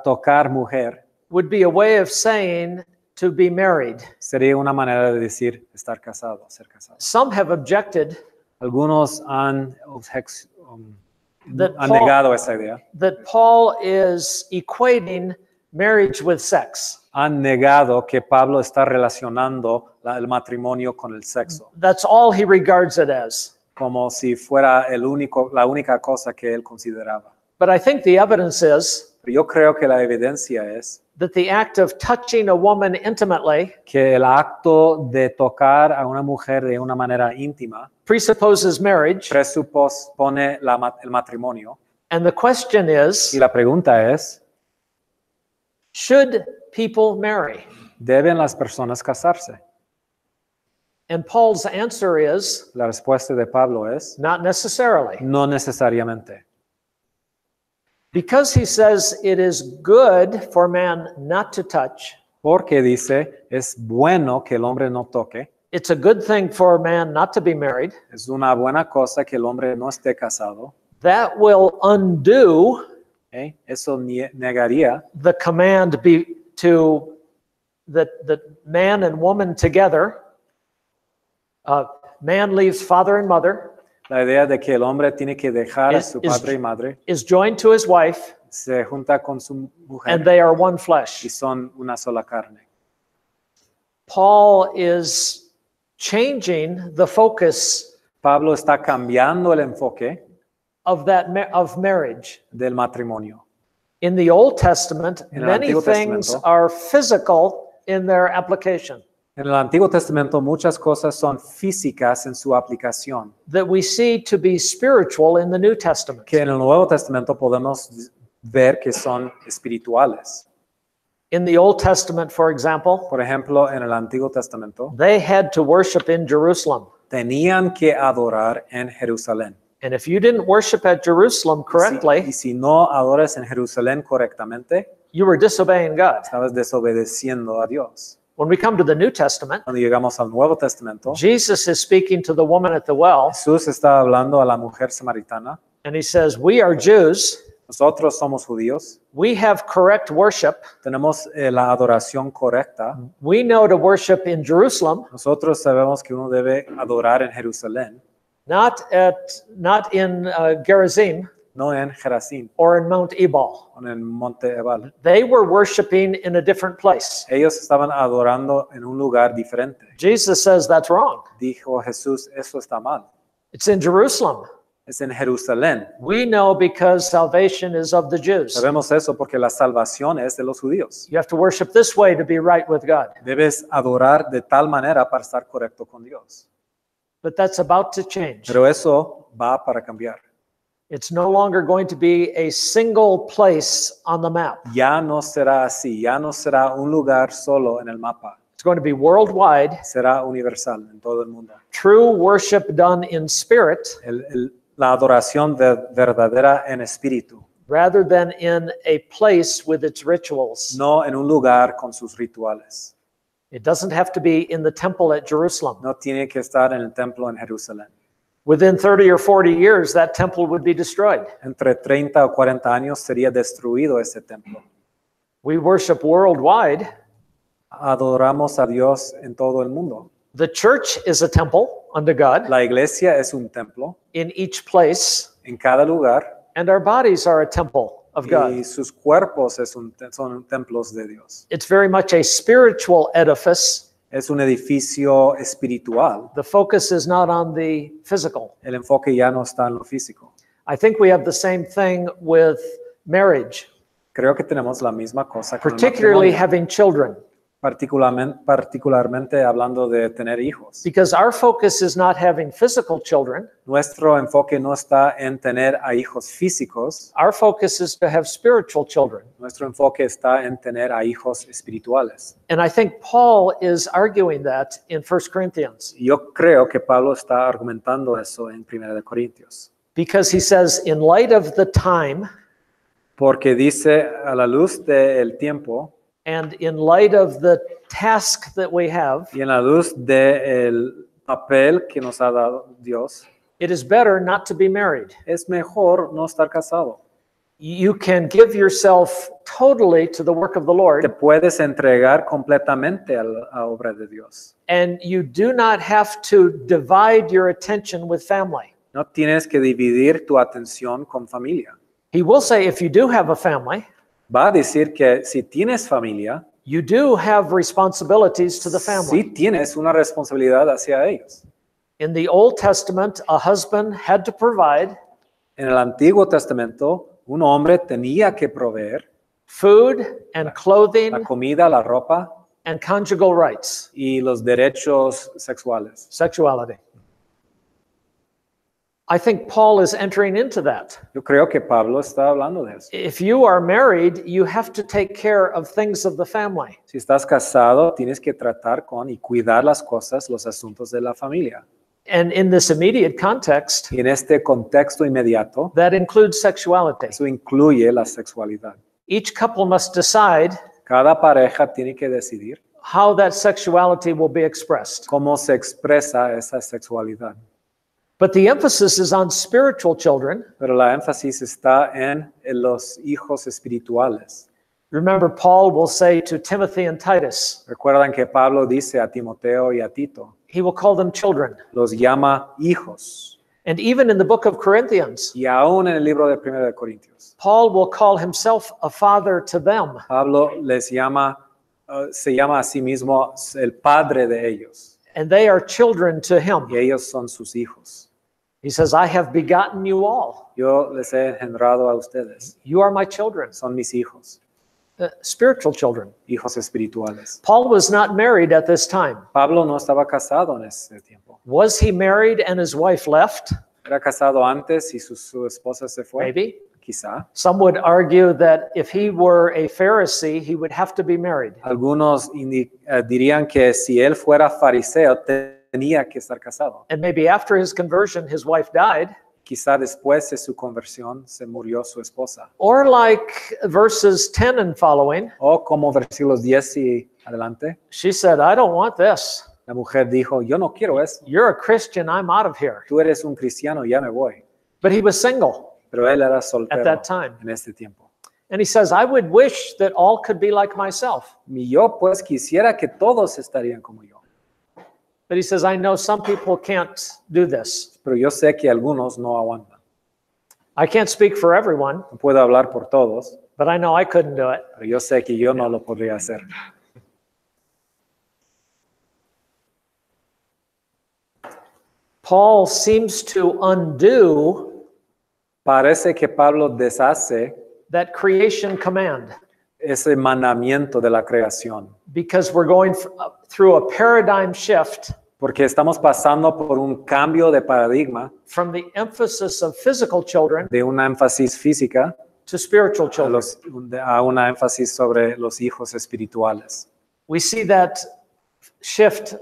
tocar mujer would be a way of saying to be married. sería una manera de decir estar casado, ser casado. Some have objected Algunos han that negado esa idea. Paul is equating marriage with sex. Han negado que Pablo está relacionando el matrimonio con el sexo, That's all he regards it as. como si fuera la única cosa que él consideraba. But I think the evidence is Pero yo creo que la evidencia es that the act of touching a woman intimately que el acto de tocar a una mujer de una manera íntima presupposes marriage. presupone el matrimonio. And the question is, Y la pregunta es, should people marry? ¿deben las personas casarse? And Paul's answer is, La respuesta de Pablo es, not necessarily. no necesariamente. Because he says it is good for man not to touch, Porque dice, es bueno que el hombre no toque, it's a good thing for man not to be married. es una buena cosa que el hombre no esté casado. That will undo Eso negaría the command to that man and woman together, man leaves father and mother, la idea de que el hombre tiene que dejar a su padre y madre, is joined to his wife, se junta con su and mujer they are one flesh. y son una sola carne. Paul is changing the focus Pablo está cambiando el enfoque of marriage. del matrimonio. In the Old Testament, En el many Antiguo things Testamento, are physical in their application en el Antiguo Testamento muchas cosas son físicas en su aplicación, that we see to be spiritual in the New Testament. que en el Nuevo Testamento podemos ver que son espirituales. In the Old Testament, for example, Por ejemplo, en el Antiguo Testamento they had to worship in Jerusalem. tenían que adorar en Jerusalén. And if you didn't worship at Jerusalem Y correctly, si no adoras en Jerusalén correctamente, you were disobeying God. estabas desobedeciendo a Dios. When we come to the New Testament, Cuando llegamos al Nuevo Testamento, Jesus is speaking to the woman at the well, Jesús está hablando a la mujer samaritana. and he says, we are Jews. Nosotros somos judíos, We have correct worship. tenemos la adoración correcta. We know to worship in Jerusalem, Nosotros sabemos que uno debe adorar en Jerusalén, not in Gerizim no en Gerizim or in Mount Ebal. o en Monte Ebal. They were worshiping in a different place. Ellos estaban adorando en un lugar diferente. Jesus says that's wrong. Dijo Jesús, eso está mal. It's in Jerusalem. Es en Jerusalén. We know because salvation is of the Jews. Sabemos eso porque la salvación es de los judíos. You have to worship this way to be right with God. Debes adorar de tal manera para estar correcto con Dios. But that's about to change. Pero eso va para cambiar. It's no longer going to be a single place on the map. Ya no será así, ya no será un lugar solo en el mapa. It's going to be worldwide. Será universal en todo el mundo. True worship done in spirit La adoración verdadera en espíritu, rather than in a place with its rituals. no en un lugar con sus rituales. It doesn't have to be in the temple at Jerusalem. No tiene que estar en el templo en Jerusalén. Within 30 or 40 years, that temple would be destroyed. Entre 30 o 40 años sería destruido ese templo. We worship worldwide, Adoramos a Dios en todo el mundo, The church is a temple unto God La iglesia es un templo in each place, en cada lugar and our bodies are a temple of y God. sus cuerpos son templos de Dios. It's very much a spiritual edifice. Es un edificio espiritual. The focus is not on the physical. El enfoque ya no está en lo físico. I think we have the same thing with marriage, Creo que tenemos la misma cosa con el particularly matrimonio, having children, particularmente hablando de tener hijos. because our focus is not having physical children. Nuestro enfoque no está en tener a hijos físicos, Our focus is to have spiritual children. nuestro enfoque está en tener a hijos espirituales. And I think Paul is arguing that in 1 Corinthians, Y yo creo que Pablo está argumentando eso en 1 de Corintios, because he says, in light of the time porque dice a la luz del tiempo and in light of the task that we have, y en la luz del papel que nos ha dado Dios, it is better not to be married. es mejor no estar casado. You can give yourself totally to the work of the Te Lord, puedes entregar completamente a la obra de Dios. and you do not have to divide your attention with family. No tienes que dividir tu atención con familia. He will say, if you do have a family, Va a decir que si tienes familia, you do have responsibilities to the family. sí tienes una responsabilidad hacia ellos. In the Old Testament, a husband had to provide En el Antiguo Testamento, un hombre tenía que proveer food and clothing la comida, la ropa and conjugal rights, y los derechos sexuales. sexuality. I think Paul is entering into that. Yo creo que Pablo está hablando de eso. If you are married, you have to take care of things of the family. Si estás casado, tienes que tratar con y cuidar las cosas, los asuntos de la familia. And in this immediate context, Y en este contexto inmediato, that includes sexuality. eso incluye la sexualidad. Each couple must decide Cada pareja tiene que decidir how that sexuality will be expressed. cómo se expresa esa sexualidad. But the emphasis is on spiritual children. Pero la énfasis está en los hijos espirituales. Remember, Paul will say to Timothy and Titus, Recuerdan que Pablo dice a Timoteo y a Tito, he will call them children. los llama hijos. And even in the book of Corinthians, Y aún en el libro de 1 de Corintios, Paul will call himself a father to them. Pablo se llama a sí mismo el padre de ellos. And they are children to him. Y ellos son sus hijos. He says, I have begotten you all. Yo les he engendrado a ustedes. You are my children, Son mis hijos, spiritual children. hijos espirituales. Paul was not married at this time. Pablo no estaba casado en ese tiempo. Was he married and his wife left? Era casado antes y su esposa se fue. Maybe. Quizá. Some would argue that if he were a Pharisee, he would have to be married. Algunos dirían que si él fuera fariseo tenía que estar casado. And maybe after his conversion, his wife died. Quizá después de su conversión se murió su esposa. Or like verses 10 and following, O como versículos 10 y adelante, she said, I don't want this. la mujer dijo, yo no quiero eso. You're a Christian, I'm out of here. Tú eres un cristiano, ya me voy. But he was single Pero él era soltero at that time. en este tiempo. And he says, I would wish that all could be like myself. Y yo pues quisiera que todos estarían como yo. But he says, I know some people can't do this. Pero yo sé que algunos no aguantan. I can't speak for everyone, No puedo hablar por todos, but I know I couldn't do it. pero yo sé que yo no lo podría hacer. Paul seems to undo Parece que Pablo deshace that creation command ese mandamiento de la creación, because we're going through a paradigm shift porque estamos pasando por un cambio de paradigma from the emphasis of physical children de una énfasis física to spiritual children. a una énfasis sobre los hijos espirituales. We see that shift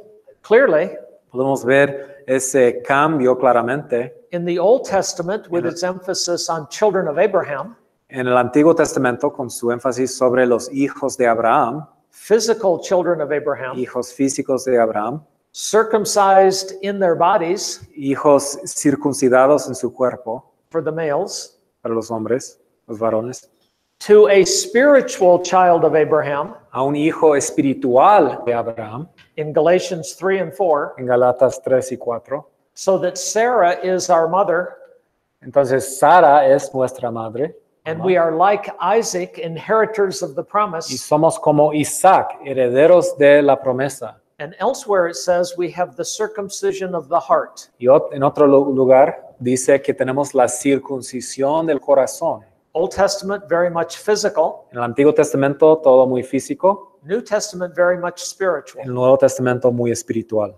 clearly Podemos ver ese cambio claramente in the Old Testament with its emphasis on children of Abraham, en el Antiguo Testamento con su énfasis sobre los hijos de Abraham, physical children of Abraham, hijos físicos de Abraham, circumcised in their bodies hijos circuncidados en su cuerpo for the males, para los hombres, los varones, to a spiritual child of Abraham, a un hijo espiritual de Abraham, in Galatians 3 and 4, en Galatas 3 y 4. so that Sarah is our mother, Entonces Sara es nuestra madre, and we are like Isaac, inheritors of the y promise. somos como Isaac, herederos de la promesa. And elsewhere it says we have the circumcision of the heart. Y en otro lugar dice que tenemos la circuncisión del corazón. Old Testament, very much physical. En el Antiguo Testamento todo muy físico, New Testament, very much spiritual. en el Nuevo Testamento muy espiritual.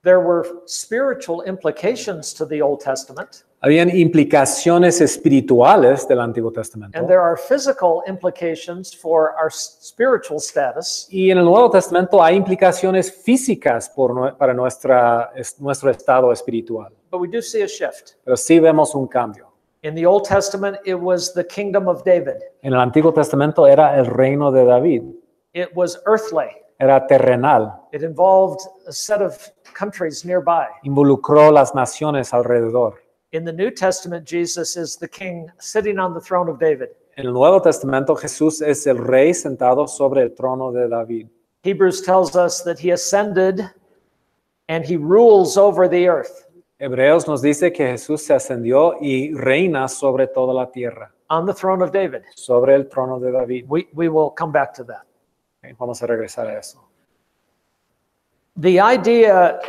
There were spiritual implications to the Old Testament, Habían implicaciones espirituales del Antiguo Testamento. and there are physical implications for our spiritual status. Y en el Nuevo Testamento hay implicaciones físicas para nuestro estado espiritual. But we do see a shift. Pero sí vemos un cambio. In the Old Testament, it was the kingdom of David. En el Antiguo Testamento era el reino de David. It was earthly. Era terrenal. It involved a set of countries nearby. Involucró las naciones alrededor. In the New Testament, Jesus is the king sitting on the throne of David. En el Nuevo Testamento Jesús es el rey sentado sobre el trono de David. Hebrews tells us that he ascended and he rules over the earth. Hebreos nos dice que Jesús se ascendió y reina sobre toda la tierra, On the throne of David. sobre el trono de David. We will come back to that. Okay, vamos a regresar a eso. The idea,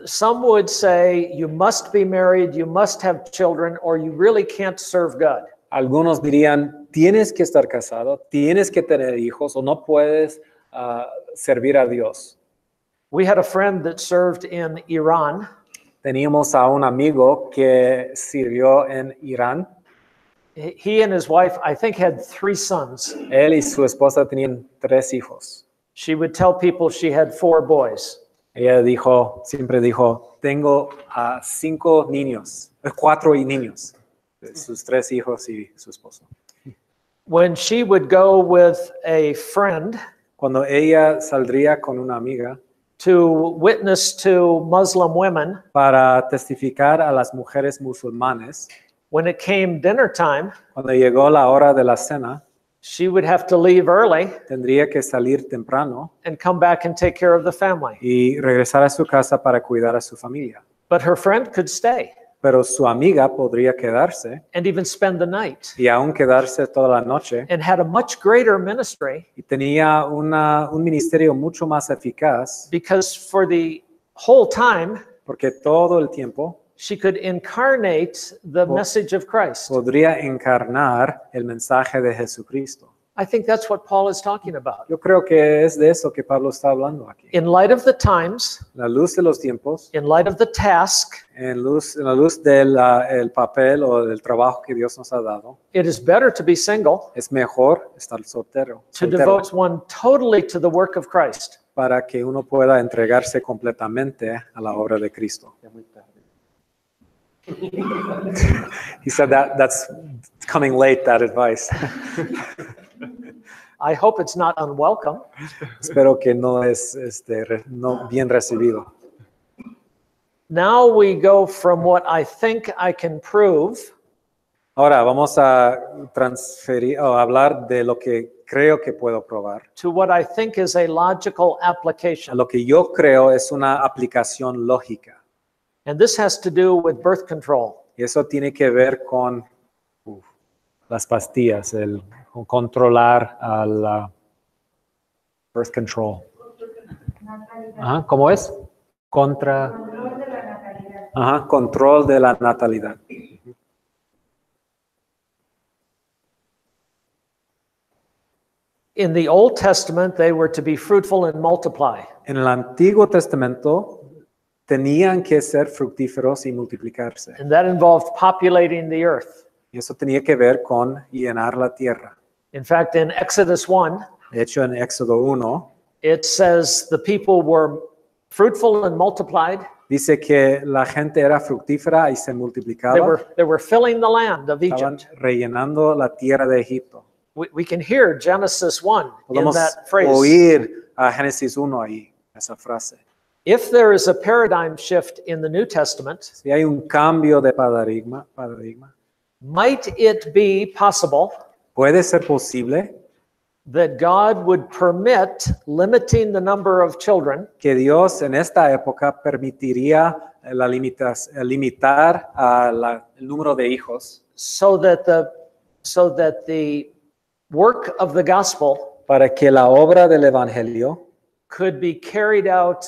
some would say you must be married, you must have children, or you really can't serve God. Algunos dirían, tienes que estar casado, tienes que tener hijos o no puedes servir a Dios. We had a friend that served in Iran. Teníamos a un amigo que sirvió en Irán. He and his wife, I think, had 3 sons. Él y su esposa tenían 3 hijos. She would tell people she had 4 boys. Ella siempre dijo, tengo 5 niños, 4 niños, sus 3 hijos y su esposo. When she would go with a friend Cuando ella saldría con una amiga to witness to Muslim women, para testificar a las mujeres musulmanes, when it came dinner time, cuando llegó la hora de la cena, she would have to leave early tendría que salir temprano and come back and take care of the family. y regresar a su casa para cuidar a su familia. But her friend could stay Pero su amiga podría quedarse and even spend the night y aún quedarse toda la noche and had a much greater ministry y tenía un ministerio mucho más eficaz because for the whole time porque todo el tiempo she could incarnate the message of Christ. podría encarnar el mensaje de Jesucristo. I think that's what Paul is talking about. Yo creo que es de eso que Pablo está hablando aquí. In light of the times, La luz de los tiempos, in light of the task, en la luz del el papel o del trabajo que Dios nos ha dado, it is better to be single, es mejor estar soltero to devote one totally to the work of Christ. para que uno pueda entregarse completamente a la obra de Cristo. He said that's coming late, that advice. I hope it's not unwelcome. Espero que no es no bien recibido. Now we go from what I think I can prove Ahora vamos a transferir o hablar de lo que creo que puedo probar. to what I think is a logical A application. lo que yo creo es una aplicación lógica. And this has to do with birth control. Y eso tiene que ver con las pastillas, con controlar al birth control. Ajá, ¿cómo es? Control de la natalidad. In the Old Testament, they were to be fruitful and multiply. En el Antiguo Testamento tenían que ser fructíferos y multiplicarse. And that involved populating the earth. Y eso tenía que ver con llenar la tierra. In fact, in Exodus 1, De hecho, en Éxodo 1, it says the people were fruitful and multiplied. dice que la gente era fructífera y se multiplicaba. They were filling the land of Estaban Egypt. rellenando la tierra de Egipto. We can hear Genesis 1 in Podemos that phrase. oír a Génesis 1 ahí, esa frase. If there is a paradigm shift in the New Testament, Si hay un cambio de paradigma, might it be possible puede ser posible that God would permit limiting the number of children que Dios en esta época permitiría limitar el número de hijos so that the work of the gospel para que la obra del evangelio could be carried out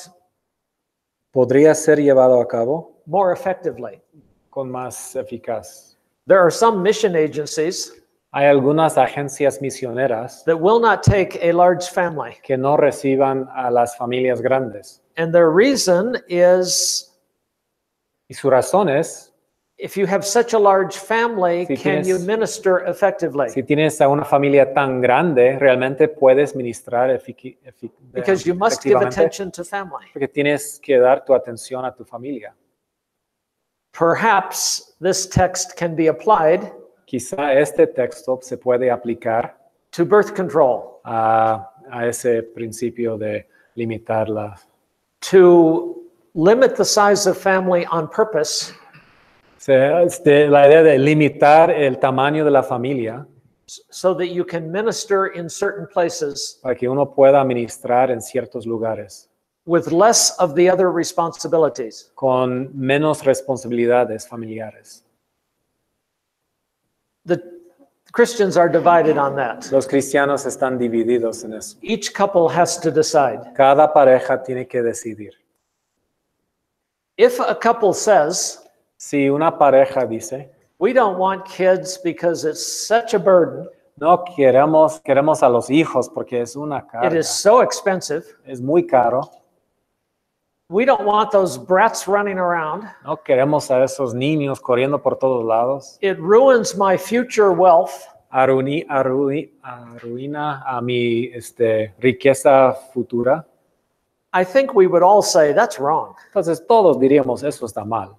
podría ser llevado a cabo more effectively. con más eficaz. There are some mission agencies Hay algunas agencias misioneras that will not take a large family. que no reciban a las familias grandes. And their reason is, Y su razón es, if you have such a large family, Si can tienes- you minister effectively? si tienes a una familia tan grande, realmente puedes ministrar Because you must give efectivamente, attention to family. porque tienes que dar tu atención a tu familia. Perhaps this text can be applied Quizá este texto se puede aplicar to birth control, a ese principio de limitar to limit the size of family on purpose la idea de limitar el tamaño de la familia so that you can minister in certain places para que uno pueda ministrar en ciertos lugares with less of the other responsibilities. con menos responsabilidades familiares. The Christians are divided on that. Los cristianos están divididos en eso. Each couple has to decide. Cada pareja tiene que decidir. If a couple says, Si una pareja dice, we don't want kids because it's such a burden, no queremos a los hijos porque es una it carga, is so expensive, es muy caro, we don't want those brats running around, no queremos a esos niños corriendo por todos lados, it ruins my future wealth, arruina a mi riqueza futura. I think we would all say that's wrong. Entonces todos diríamos, eso está mal.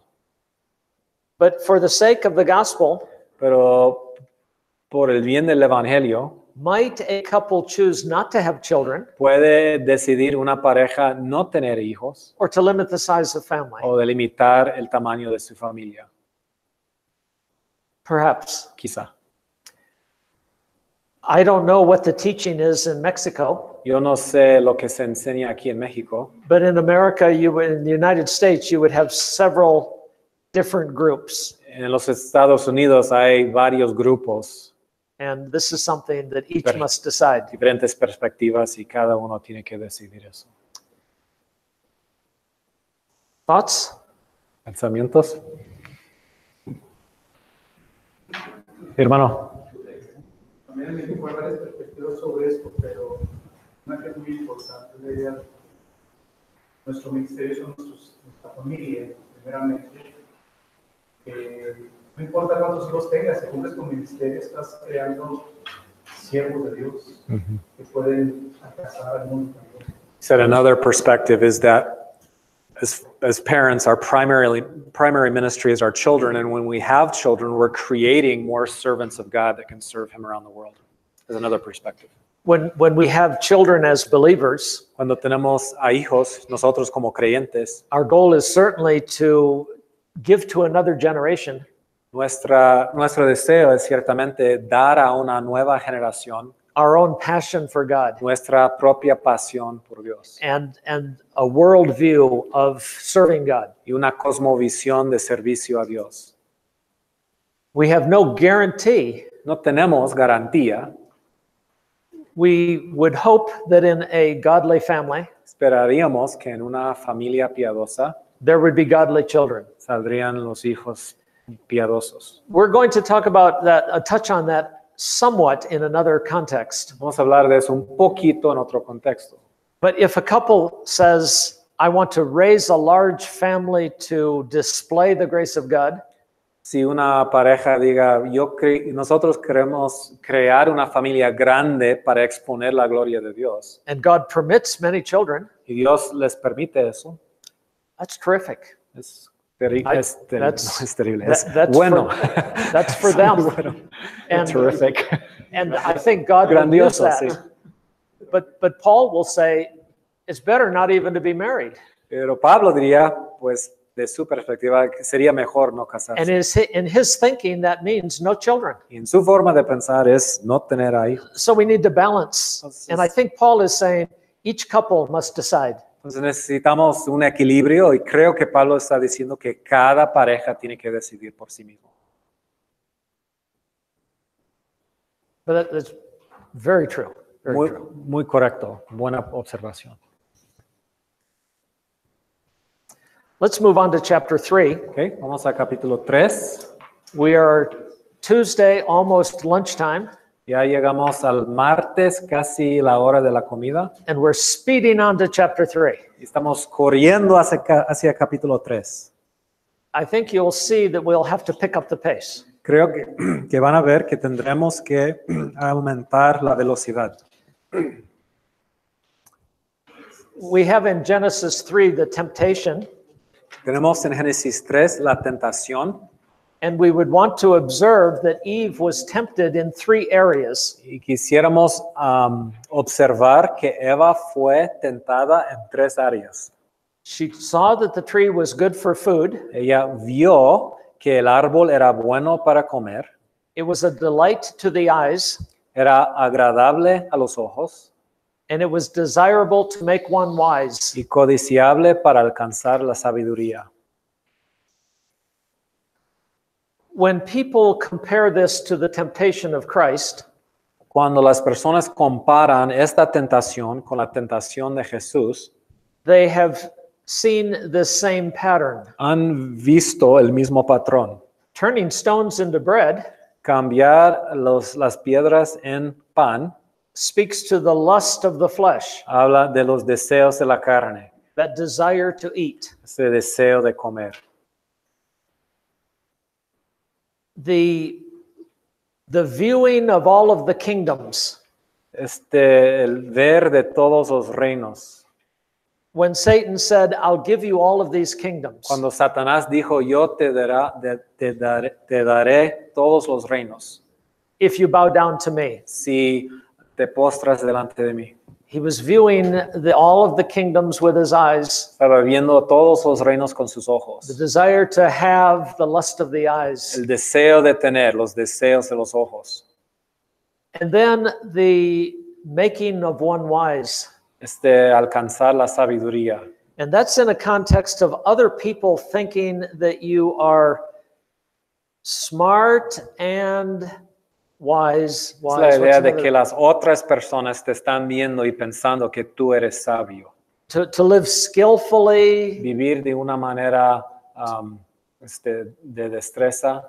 But for the sake of the gospel, Pero por el bien del evangelio, might a couple choose not to have children puede decidir una pareja no tener hijos or to limit the size of family? o delimitar el tamaño de su familia. Perhaps. Quizá. I don't know what the teaching is in Mexico, Yo no sé lo que se enseña aquí en México, but in America, in the United States, you would have several different groups. en los Estados Unidos hay varios grupos, And this is something that each Pero- must decide. diferentes perspectivas y cada uno tiene que decidir eso. Thoughts? ¿Pensamientos? Hermano. También en México hay varias perspectivas sobre esto, pero una que es muy importante es la idea de nuestro ministerio son nuestra familia, primeramente. No importa cuántos hijos tengas, si cumples con ministerio, estás creando siervos de Dios que pueden alcanzar al mundo también. Said another perspective is that as parents, our primary ministry is our children, and when we have children, we're creating more servants of God that can serve Him around the world. Is another perspective. When we have children as believers, Cuando tenemos a hijos, nosotros como creyentes, our goal is certainly to give to another generation nuestro deseo es ciertamente dar a una nueva generación our own passion for God nuestra propia pasión por Dios and a worldview of serving God. y una cosmovisión de servicio a Dios. We have no guarantee. No tenemos garantía. We would hope that in a godly family, Esperaríamos que en una familia piadosa there would be godly children. saldrían los hijos piadosos. We're going to talk about that, touch on that somewhat in another context. Vamos a hablar de eso un poquito en otro contexto. But if a couple says, I want to raise a large family to display the grace of God, Si una pareja diga, nosotros queremos crear una familia grande para exponer la gloria de Dios, and God permits many children, y Dios les permite eso, that's terrific. es terrible. No es terrible, es That's bueno. That's for them. Bueno. And, Terrific. and I think God will use Grandioso, that. sí. But Paul will say, it's better not even to be married. Pero Pablo diría, pues de su perspectiva, sería mejor no And casarse. in his thinking, that means no children. Y en su forma de pensar es no tener hijos. So we need to balance. And I think Paul is saying each couple must decide. Entonces necesitamos un equilibrio y creo que Pablo está diciendo que cada pareja tiene que decidir por sí mismo. But that's very true. Very Muy, true. muy correcto, buena observación. Let's move on to chapter 3. Okay, vamos a capítulo 3. We are Tuesday, almost lunchtime, Ya llegamos al martes, casi la hora de la comida. and we're speeding on to chapter 3. Estamos corriendo hacia capítulo 3. I think you'll see that we'll have to pick up the pace. Creo que van a ver que tendremos que aumentar la velocidad. We have in Genesis 3 the temptation, Tenemos en Génesis 3 la tentación and we would want to observe that Eve was tempted in 3 areas. y quisiéramos observar que Eva fue tentada en 3 áreas. She saw that the tree was good for food. Ella vio que el árbol era bueno para comer, It was a delight to the eyes, era agradable a los ojos and it was desirable to make one wise. y codiciable para alcanzar la sabiduría. When people compare this to the temptation of Christ, Cuando las personas comparan esta tentación con la tentación de Jesús, they have seen this same pattern. han visto el mismo patrón. Turning stones into bread Cambiar las piedras en pan speaks to the lust of the flesh, habla de los deseos de la carne, that desire to eat. ese deseo de comer. The viewing of all of the kingdoms. El ver de todos los reinos. When Satan said, I'll give you all of these kingdoms, Cuando Satanás dijo, yo te daré todos los reinos, if you bow down to me. si te postras delante de mí. He was viewing all of the kingdoms with his eyes, Estaba viendo todos los reinos con sus the ojos. desire to have, the lust of the eyes. El deseo de tener, los deseos de los ojos. And then the making of one wise. Alcanzar la sabiduría. And that's in a context of other people thinking that you are smart and wise. Es la idea de que las otras personas te están viendo y pensando que tú eres sabio. To live skillfully, Vivir de una manera de destreza.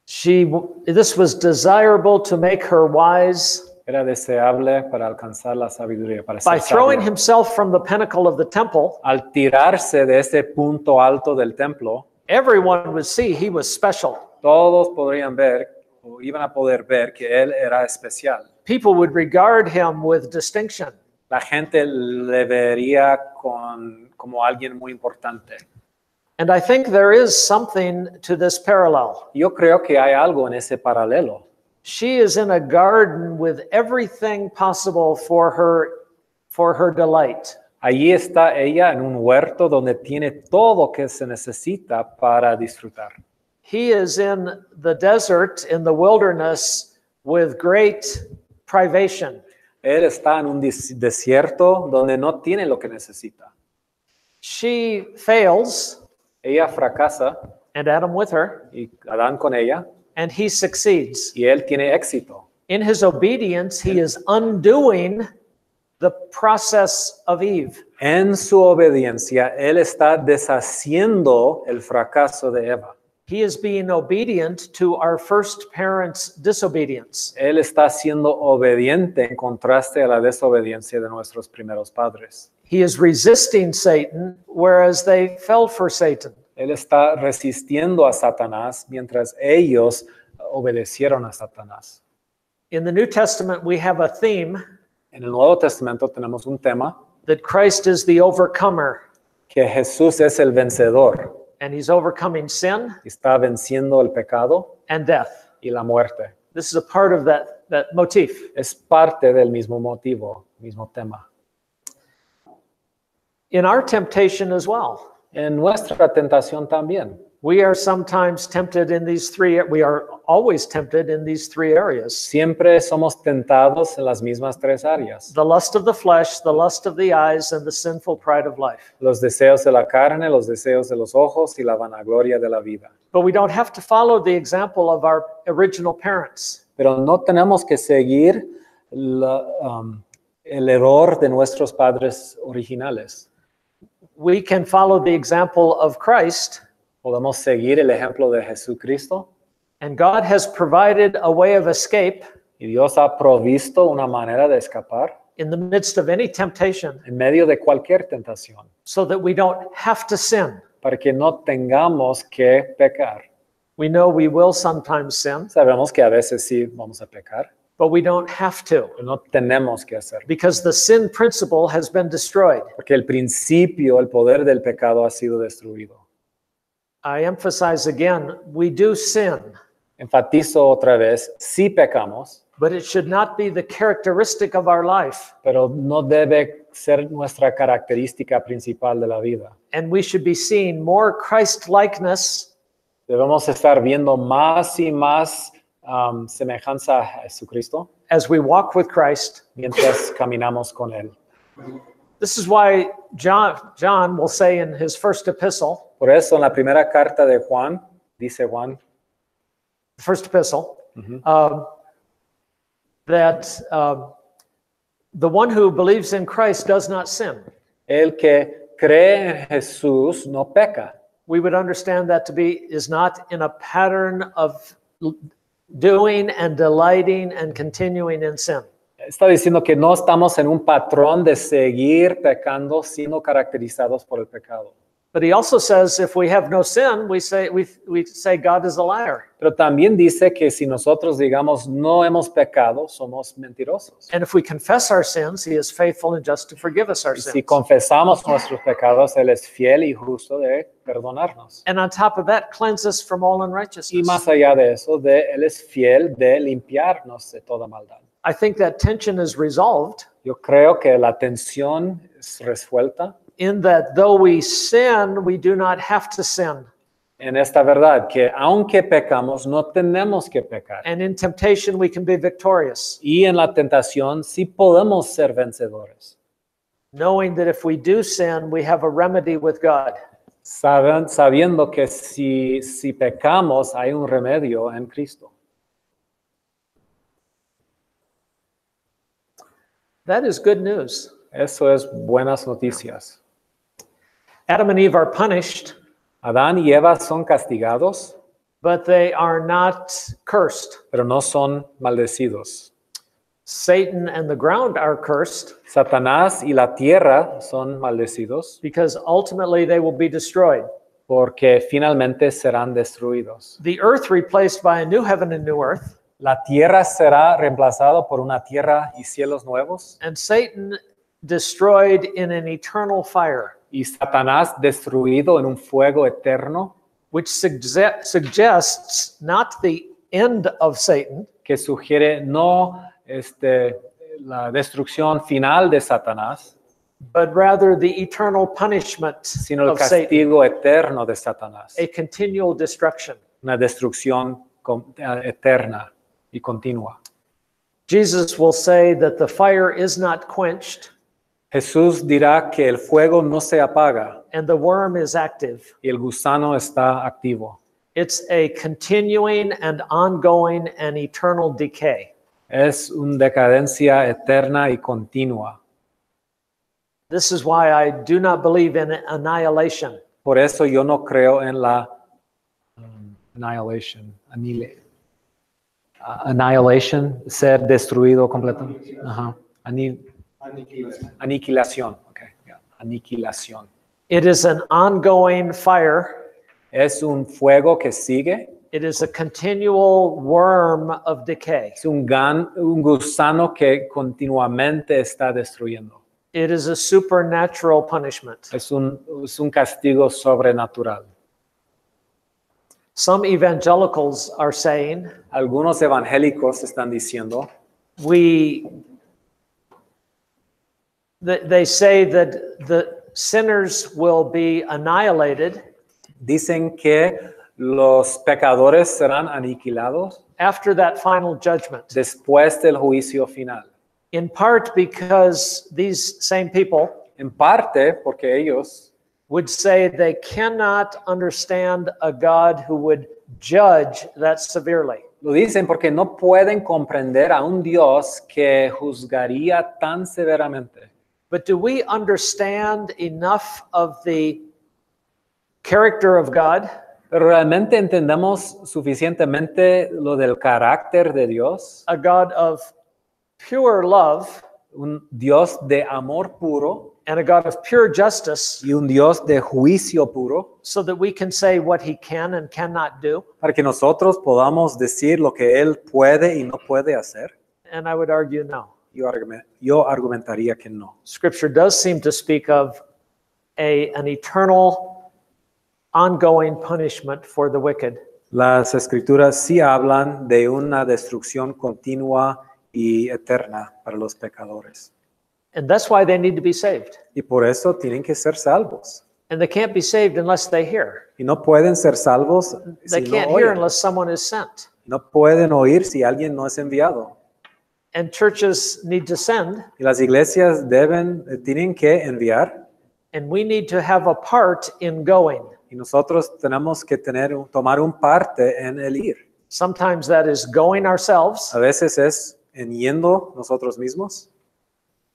This was desirable to make her wise. Era deseable para alcanzar la sabiduría, para By ser throwing sabio. himself from the pinnacle of the temple, Al tirarse de ese punto alto del templo, everyone would see he was special. todos podrían ver o iban a poder ver que él era especial. People would regard him with distinction. La gente le vería como alguien muy importante. And I think there is something to this parallel. Yo creo que hay algo en ese paralelo. She is in a garden with everything possible for her delight. Allí está ella en un huerto donde tiene todo que se necesita para disfrutar. He is in the desert, in the wilderness, with great privation. Él está en un desierto donde no tiene lo que necesita. She fails, Ella fracasa and Adam with her, y Adán con ella and he succeeds. y él tiene éxito. In his obedience, he is undoing the process of Eve. En su obediencia, él está deshaciendo el fracaso de Eva. He is being obedient to our first parents' disobedience. Él está siendo obediente en contraste a la desobediencia de nuestros primeros padres. He is resisting Satan, whereas they fell for Satan. Él está resistiendo a Satanás mientras ellos obedecieron a Satanás. In the New Testament, we have a theme En el Nuevo Testamento tenemos un tema that Christ is the overcomer, que Jesús es el vencedor. and he's overcoming sin Está venciendo el pecado and death. y la muerte. This is a part of that motif. Es parte del mismo motivo, mismo tema. In our temptation as well, en nuestra tentación también. We are sometimes tempted in these three, we are always tempted in these three areas. Siempre somos tentados en las mismas tres áreas. The lust of the flesh, the lust of the eyes, and the sinful pride of life. Los deseos de la carne, los deseos de los ojos y la vanagloria de la vida. But we don't have to follow the example of our original parents. Pero no tenemos que seguir el error de nuestros padres originales. We can follow the example of Christ. Podemos seguir el ejemplo de Jesucristo. And God has provided a way of escape. Y Dios ha provisto una manera de escapar. In the midst of any temptation. En medio de cualquier tentación. So that we don't have to sin. Para que no tengamos que pecar. We know we will sometimes sin. Sabemos que a veces sí vamos a pecar. But we don't have to. Pero no tenemos que hacerlo. Because the sin principle has been destroyed. Porque el principio, el poder del pecado ha sido destruido. I emphasize again, we do sin. Enfatizo otra vez, sí pecamos. But it should not be the characteristic of our life. Pero no debe ser nuestra característica principal de la vida. And we should be seeing more Christ-likeness. Debemos estar viendo más y más semejanza a Jesucristo. As we walk with Christ. Mientras caminamos con él. This is why John will say in his first epistle. Por eso en la primera carta de Juan, dice Juan. The first epistle. That the one who believes in Christ does not sin. El que cree en Jesús no peca. We would understand that to be is not in a pattern of doing and delighting and continuing in sin. Está diciendo que no estamos en un patrón de seguir pecando, sino caracterizados por el pecado. But he also says if we have no sin, we say God is a liar. Pero también dice que si nosotros digamos no hemos pecado, somos mentirosos. And if we confess our sins, he is faithful and just to forgive us our sins. Si confesamos nuestros pecados, él es fiel y justo de perdonarnos. And on top of that, cleanse us from all unrighteousness. Y más allá de eso, él es fiel de limpiarnos de toda maldad. I think that tension is resolved. Yo creo que la tensión es resuelta. In that though we sin, we do not have to sin. En esta verdad que aunque pecamos, no tenemos que pecar. And in temptation we can be victorious. Y en la tentación sí podemos ser vencedores. Knowing that if we do sin, we have a remedy with God. Sabiendo que si pecamos, hay un remedio en Cristo. That is good news. Eso es buenas noticias. Adam and Eve are punished. Adán y Eva son castigados. But they are not cursed. Pero no son maldecidos. Satan and the ground are cursed. Satanás y la tierra son maldecidos. Because ultimately they will be destroyed. Porque finalmente serán destruidos. The earth replaced by a new heaven and new earth. La tierra será reemplazada por una tierra y cielos nuevos. And Satan destroyed in an eternal fire. Y Satanás destruido en un fuego eterno. Which suggests not the end of Satan. Que sugiere no la destrucción final de Satanás. But rather the eternal punishment sino el of castigo Satan. Eterno de Satanás. A continual destruction. Una destrucción eterna y continua. Jesus will say that the fire is not quenched. Jesús dirá que el fuego no se apaga. And the worm is active. Y el gusano está activo. It's a continuing and ongoing and eternal decay. Es una decadencia eterna y continua. This is why I do not believe in annihilation. Por eso yo no creo en la annihilation. Annihilation, ser destruido completamente. Aniquilación. Okay. Yeah. Aniquilación. It is an ongoing fire. Es un fuego que sigue. It is a continual worm of decay. Es un gusano que continuamente está destruyendo. It is a supernatural punishment. Es un castigo sobrenatural. Some evangelicals are saying, algunos evangélicos están diciendo, they say that the sinners will be annihilated Dicen que los pecadores serán aniquilados after that final judgment, después del juicio final. in part because these same people En parte porque ellos would say they cannot understand a God who would judge that severely. lo dicen porque no pueden comprender a un Dios que juzgaría tan severamente. But do we understand enough of the character of God Pero realmente entendemos suficientemente lo del carácter de Dios, a God of pure love un Dios de amor puro and a God of pure justice y un Dios de juicio puro, so that we can say what he can and cannot do? para que nosotros podamos decir lo que Él puede y no puede hacer? And I would argue no. Yo argumentaría que no. Scripture does seem to speak of an eternal, ongoing punishment for the wicked. Las escrituras sí hablan de una destrucción continua y eterna para los pecadores. And that's why they need to be saved. Y por eso tienen que ser salvos. And they can't be saved unless they hear. Y no pueden ser salvos They si can't no hear oyen. unless someone is sent. No pueden oír si alguien no es enviado. And churches need to send, Y las iglesias tienen que enviar, and we need to have a part in going. y nosotros tenemos que tomar un parte en el ir. Sometimes that is going ourselves A veces es en yendo nosotros mismos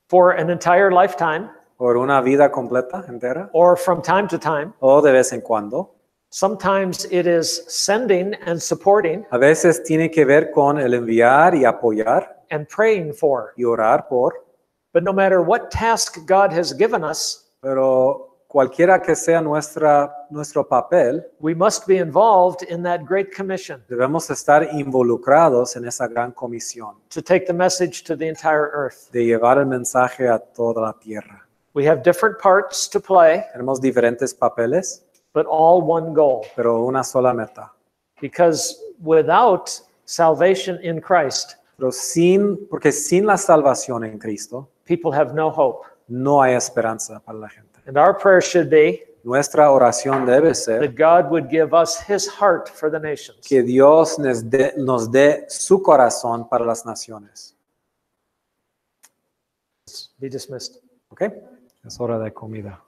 for an entire lifetime por una vida completa, entera, or from time to time. o de vez en cuando. Sometimes it is sending and supporting A veces tiene que ver con el enviar y apoyar and praying for. y orar por, But no matter what task God has given us, pero cualquiera que sea nuestro papel, we must be involved in that great commission debemos estar involucrados en esa gran comisión to take the message to the entire earth. de llevar el mensaje a toda la tierra. We have different parts to play, Tenemos diferentes papeles, but all one goal. pero una sola meta. Because without salvation in Christ, Pero porque sin la salvación en Cristo, people have no hope. no hay esperanza para la gente. And our prayer should be Nuestra oración debe ser that God would give us his heart for the nations. que Dios nos dé su corazón para las naciones. Be dismissed. ¿Ok? Es hora de comida.